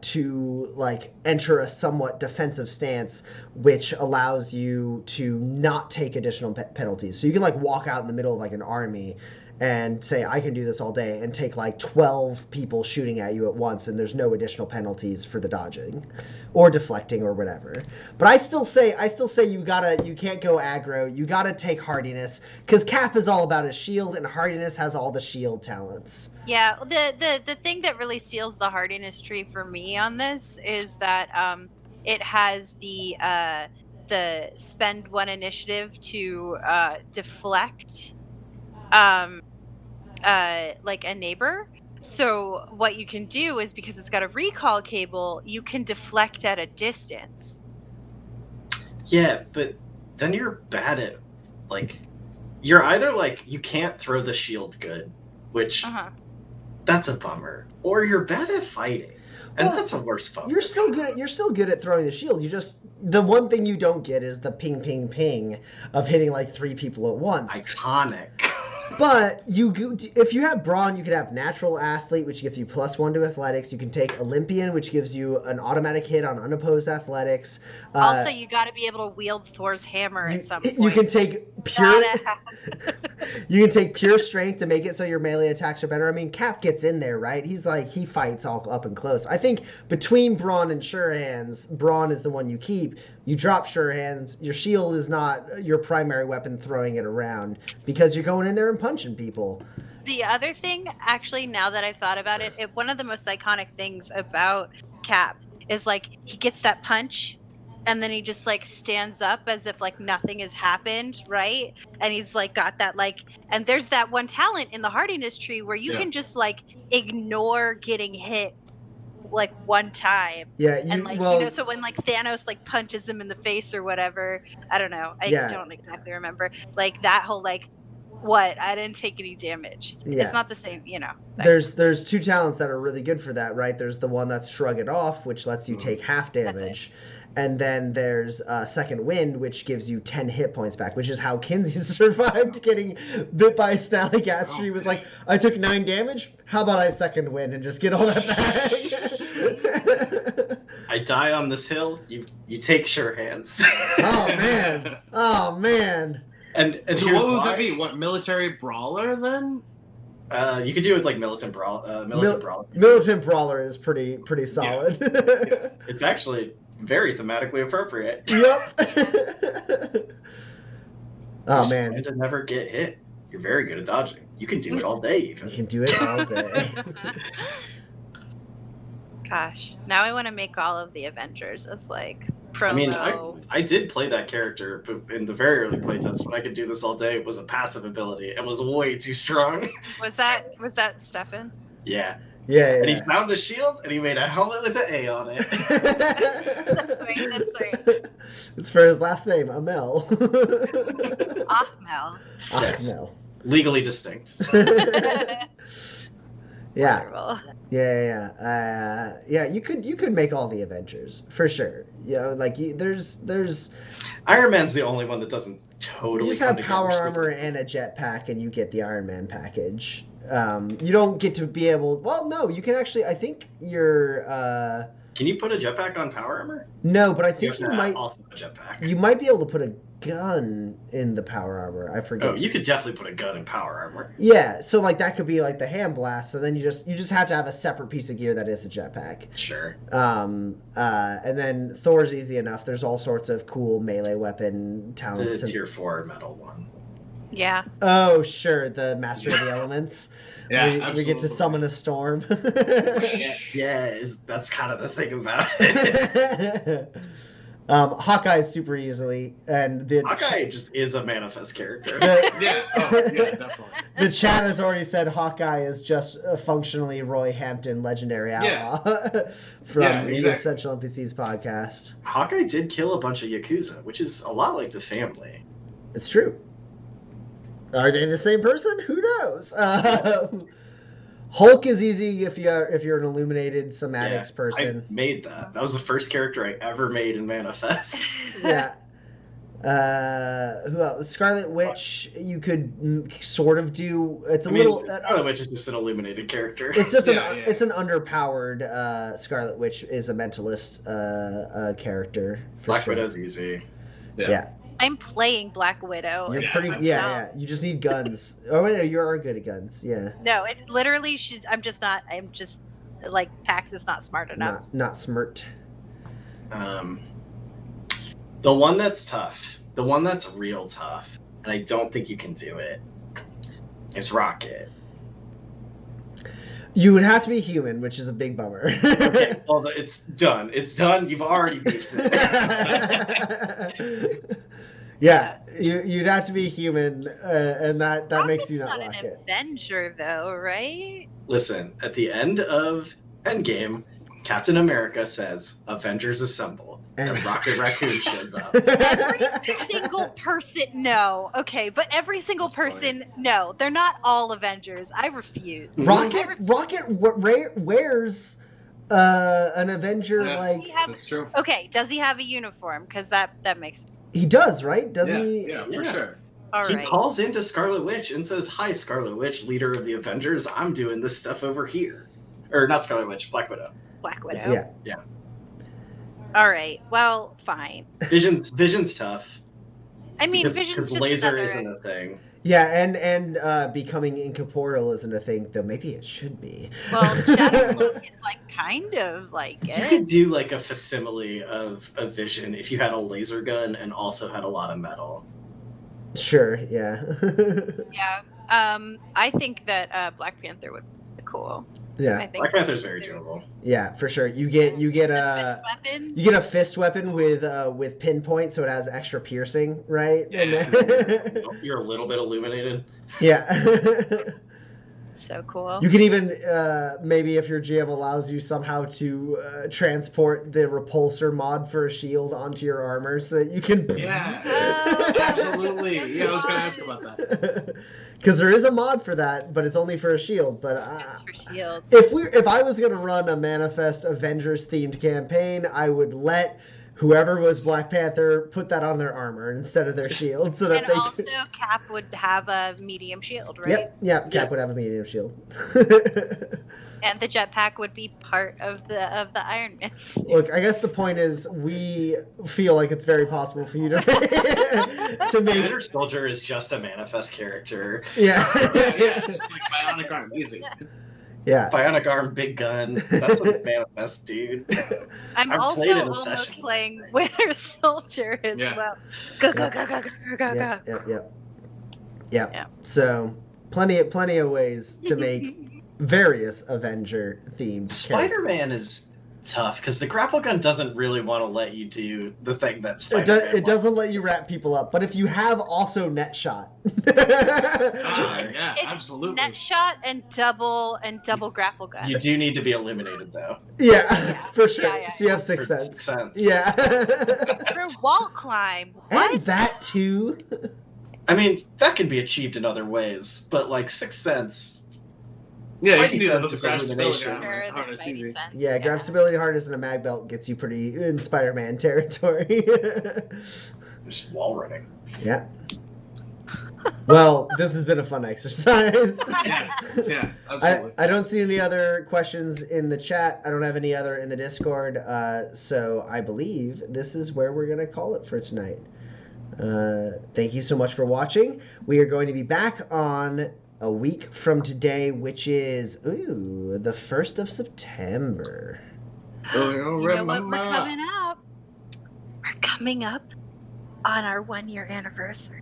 to like enter a somewhat defensive stance, which allows you to not take additional penalties. So you can like walk out in the middle of like an army and say I can do this all day and take like 12 people shooting at you at once, and there's no additional penalties for the dodging or deflecting or whatever. But I still say you can't go aggro. You gotta take hardiness because Cap is all about his shield and hardiness has all the shield talents. Yeah, the thing that really seals the hardiness tree for me on this is that it has the spend 1 initiative to deflect like a neighbor. So what you can do is, because it's got a recall cable, you can deflect at a distance. Yeah, but then you're bad at like you're either like you can't throw the shield good, which that's a bummer, or you're bad at fighting. And that's a worse bummer. You're still good at throwing the shield. You just the one thing you don't get is the ping ping ping of hitting like 3 people at once. Iconic. But if you have Brawn, you can have Natural Athlete, which gives you +1 to Athletics. You can take Olympian, which gives you an automatic hit on unopposed Athletics. Also, you got to be able to wield Thor's hammer at some point. You can take pure. You can take pure strength to make it so your melee attacks are better. I mean, Cap gets in there, right? He fights all up and close. I think between Brawn and Sure Hands, Brawn is the one you keep. You drop Sure Hands. Your shield is not your primary weapon throwing it around because you're going in there and punching people. The other thing, actually, now that I've thought about it, one of the most iconic things about Cap is like he gets that punch and then he just like stands up as if like nothing has happened, right? And he's like got that like, and there's that one talent in the hardiness tree where you can just like ignore getting hit like one time. Yeah, and like so when like Thanos like punches him in the face or whatever, I don't know, I don't exactly remember, like that whole like, what, I didn't take any damage. It's not the same, There's two talents that are really good for that, right? There's the one that's Shrug It Off, which lets you take half damage. And then there's Second Wind, which gives you 10 hit points back, which is how Kinsey survived getting bit by a Snallygaster. He was like, I took 9 damage. How about I Second Wind and just get all that back? I die on this hill. You take Sure Hands. Oh man. And so what would that be? What, military brawler then? You could do it with like Militant Brawler. Militant Brawler is pretty solid. Yeah. It's actually very thematically appropriate. Yep. Oh man. Trying to never get hit. You're very good at dodging. You can do it all day even. You can do it all day. Gosh, now I want to make all of the Avengers as like promo. I mean, I did play that character, but in the very early playtest, when I could do this all day, it was a passive ability. It was way too strong. Was that Stefan? Yeah. Yeah. And he found a shield, and he made a helmet with an A on it. That's right. It's for his last name, Amel. Ahmel. Yes. Ahmel. Legally distinct. Yeah. Yeah. You could make all the Avengers for sure. Like there's. Iron Man's the only one that doesn't totally. You just have power armor and a jetpack, and you get the Iron Man package. You don't get to be able. Well, no, you can actually. I think you're. Can you put a jetpack on power armor? No, but I think you might. Also a jetpack. You might be able to put a gun in the power armor. I forget. Oh, you could definitely put a gun in power armor. Yeah, so like that could be like the hand blast. So then you just have to have a separate piece of gear that is a jetpack. Sure. And then Thor's easy enough. There's all sorts of cool melee weapon talents. The tier 4 metal one. Yeah. Oh, sure, the Master of the Elements. Yeah, we get to summon a storm. That's kind of the thing about it. Hawkeye super easily, and Hawkeye just is a manifest character. Definitely. The chat has already said Hawkeye is just functionally Roy Hampton, legendary outlaw from the Essential NPCs podcast. Hawkeye did kill a bunch of Yakuza, which is a lot like the family. It's true. Are they the same person? Who knows? Hulk is easy if you're an illuminated somatics person. I made that. That was the first character I ever made in Manifest. Yeah. Who else? Scarlet Witch. You could sort of do. It's Scarlet Witch is just an illuminated character. It's just it's an underpowered. Scarlet Witch is a mentalist character. Black Widow's easy. Yeah. I'm playing Black Widow. You're You just need guns. Oh wait, no, you are good at guns. Yeah. No, it literally. I'm just like Pax is not smart enough. Not smart. The one that's tough, the one that's real tough, and I don't think you can do it. Is Rocket. You would have to be human, which is a big bummer. Okay, well, it's done. It's done. You've already beefed it. Yeah, you'd have to be human, and that makes you not Rocket. Rocket. An Avenger, though, right? Listen, at the end of Endgame, Captain America says, "Avengers assemble," and Rocket Raccoon shows up. Every single person, no. Okay, but every single person, no. They're not all Avengers. I refuse. Rocket wears an Avenger That's true. Okay, does he have a uniform? Because that makes. He does, right? Doesn't he? Yeah, for sure. All He right. calls into Scarlet Witch and says, "Hi, Scarlet Witch, leader of the Avengers. I'm doing this stuff over here." Or not Scarlet Witch, Black Widow. Black Widow. Yeah. All right. Well, fine. Vision's tough. I mean, Because Vision's just laser another. isn't a thing. Yeah, and becoming incorporeal isn't a thing, though maybe it should be. Well, Shadow Clone is like kind of like You it. could do like a facsimile of a Vision if you had a laser gun and also had a lot of metal. Sure, yeah. Yeah. I think that Black Panther would be cool. I Yeah, think Black Panther's very doable. yeah, for sure. You get the a fist weapons. you get a fist weapon with pinpoint, so it has extra piercing, right? Yeah. And then- You're a little bit illuminated. yeah. So cool. You can even maybe if your GM allows you somehow to transport the repulsor mod for a shield onto your armor, so that you can. Yeah, Oh, absolutely. Yeah, I was going to ask about that. Because there is a mod for that, but it's only for a shield. But Just for shields. if I was gonna run a Manifest Avengers themed campaign, I would let whoever was Black Panther put that on their armor instead of their shield, so that And they. also, Cap would have a medium shield, right? Yep, yeah. Cap would have a medium shield. And the jetpack would be part of the Iron Man suit. Look, I guess the point is we feel like it's very possible for you to to make. Winter Soldier is just a manifest character. Yeah. Yeah, just like bionic arm, easy. Yeah. Bionic arm, big gun. That's a manifest, dude. I'm I've also played it in almost session. playing Winter Soldier as Yeah. well. Go, go, go, go, go, go, go, Yeah. go. Yeah. Yeah. So plenty of ways to make various Avenger themed. Spider-Man is tough because the grapple gun doesn't really want to let you do the thing that It, Spider-Man it doesn't let you wrap people up, but if you have also net shot. Yeah, It's absolutely. net shot and double grapple gun. You do need to be eliminated though. Yeah, for sure. Yeah, So you have For Sixth Sense. Sixth Sense. Yeah. For wall climb. What? And that too. I mean, that can be achieved in other ways, but like Sixth Sense. Yeah, you Spidey can do that with sense the is grab stability illumination. armor. Sure, the Harness Spidey easy. sense. Yeah, grab stability harness and a mag belt gets you pretty in Spider-Man territory. Just wall running. Yeah. Well, this has been a fun exercise. Yeah, absolutely. I don't see any other questions in the chat. I don't have any other in the Discord. So I believe this is where we're going to call it for tonight. Thank you so much for watching. We are going to be back on a week from today, which is, the 1st of September. Oh, You know what? We're coming up. We're coming up on our 1-year anniversary.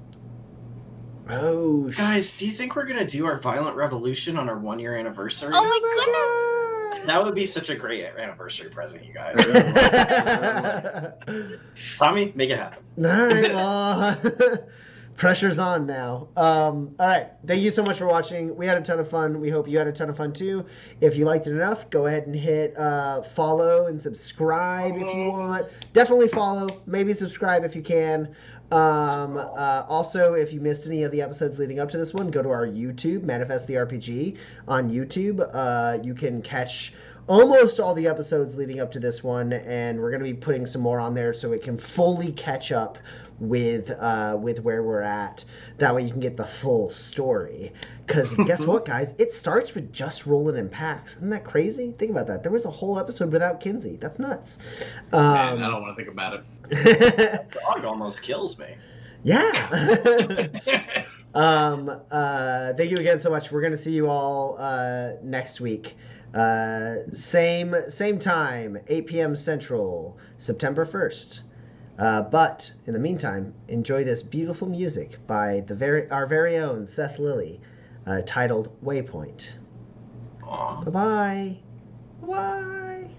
Oh, Guys, do you think we're gonna do our violent revolution on our 1-year anniversary? Oh my goodness! That would be such a great anniversary present, you guys. Tommy, make it happen. All right, well, pressure's on now. All right, thank you so much for watching. We had a ton of fun. We hope you had a ton of fun too. If you liked it enough, go ahead and hit follow and subscribe if you want. Definitely follow, maybe subscribe if you can. Also, if you missed any of the episodes leading up to this one, go to our YouTube, Manifest the RPG on YouTube. You can catch almost all the episodes leading up to this one, and we're going to be putting some more on there so it can fully catch up with where we're at. That way you can get the full story. Because guess what, guys? It starts with just rolling in packs. Isn't that crazy? Think about that. There was a whole episode without Kinsey. That's nuts. Man, I don't want to think about it. Dog almost kills me. Yeah. Thank you again so much. We're gonna see you all next week. Same time, 8 p.m. Central, September 1st. But in the meantime, enjoy this beautiful music by our very own Seth Lilly, titled Waypoint. Aw. Bye-bye. Bye.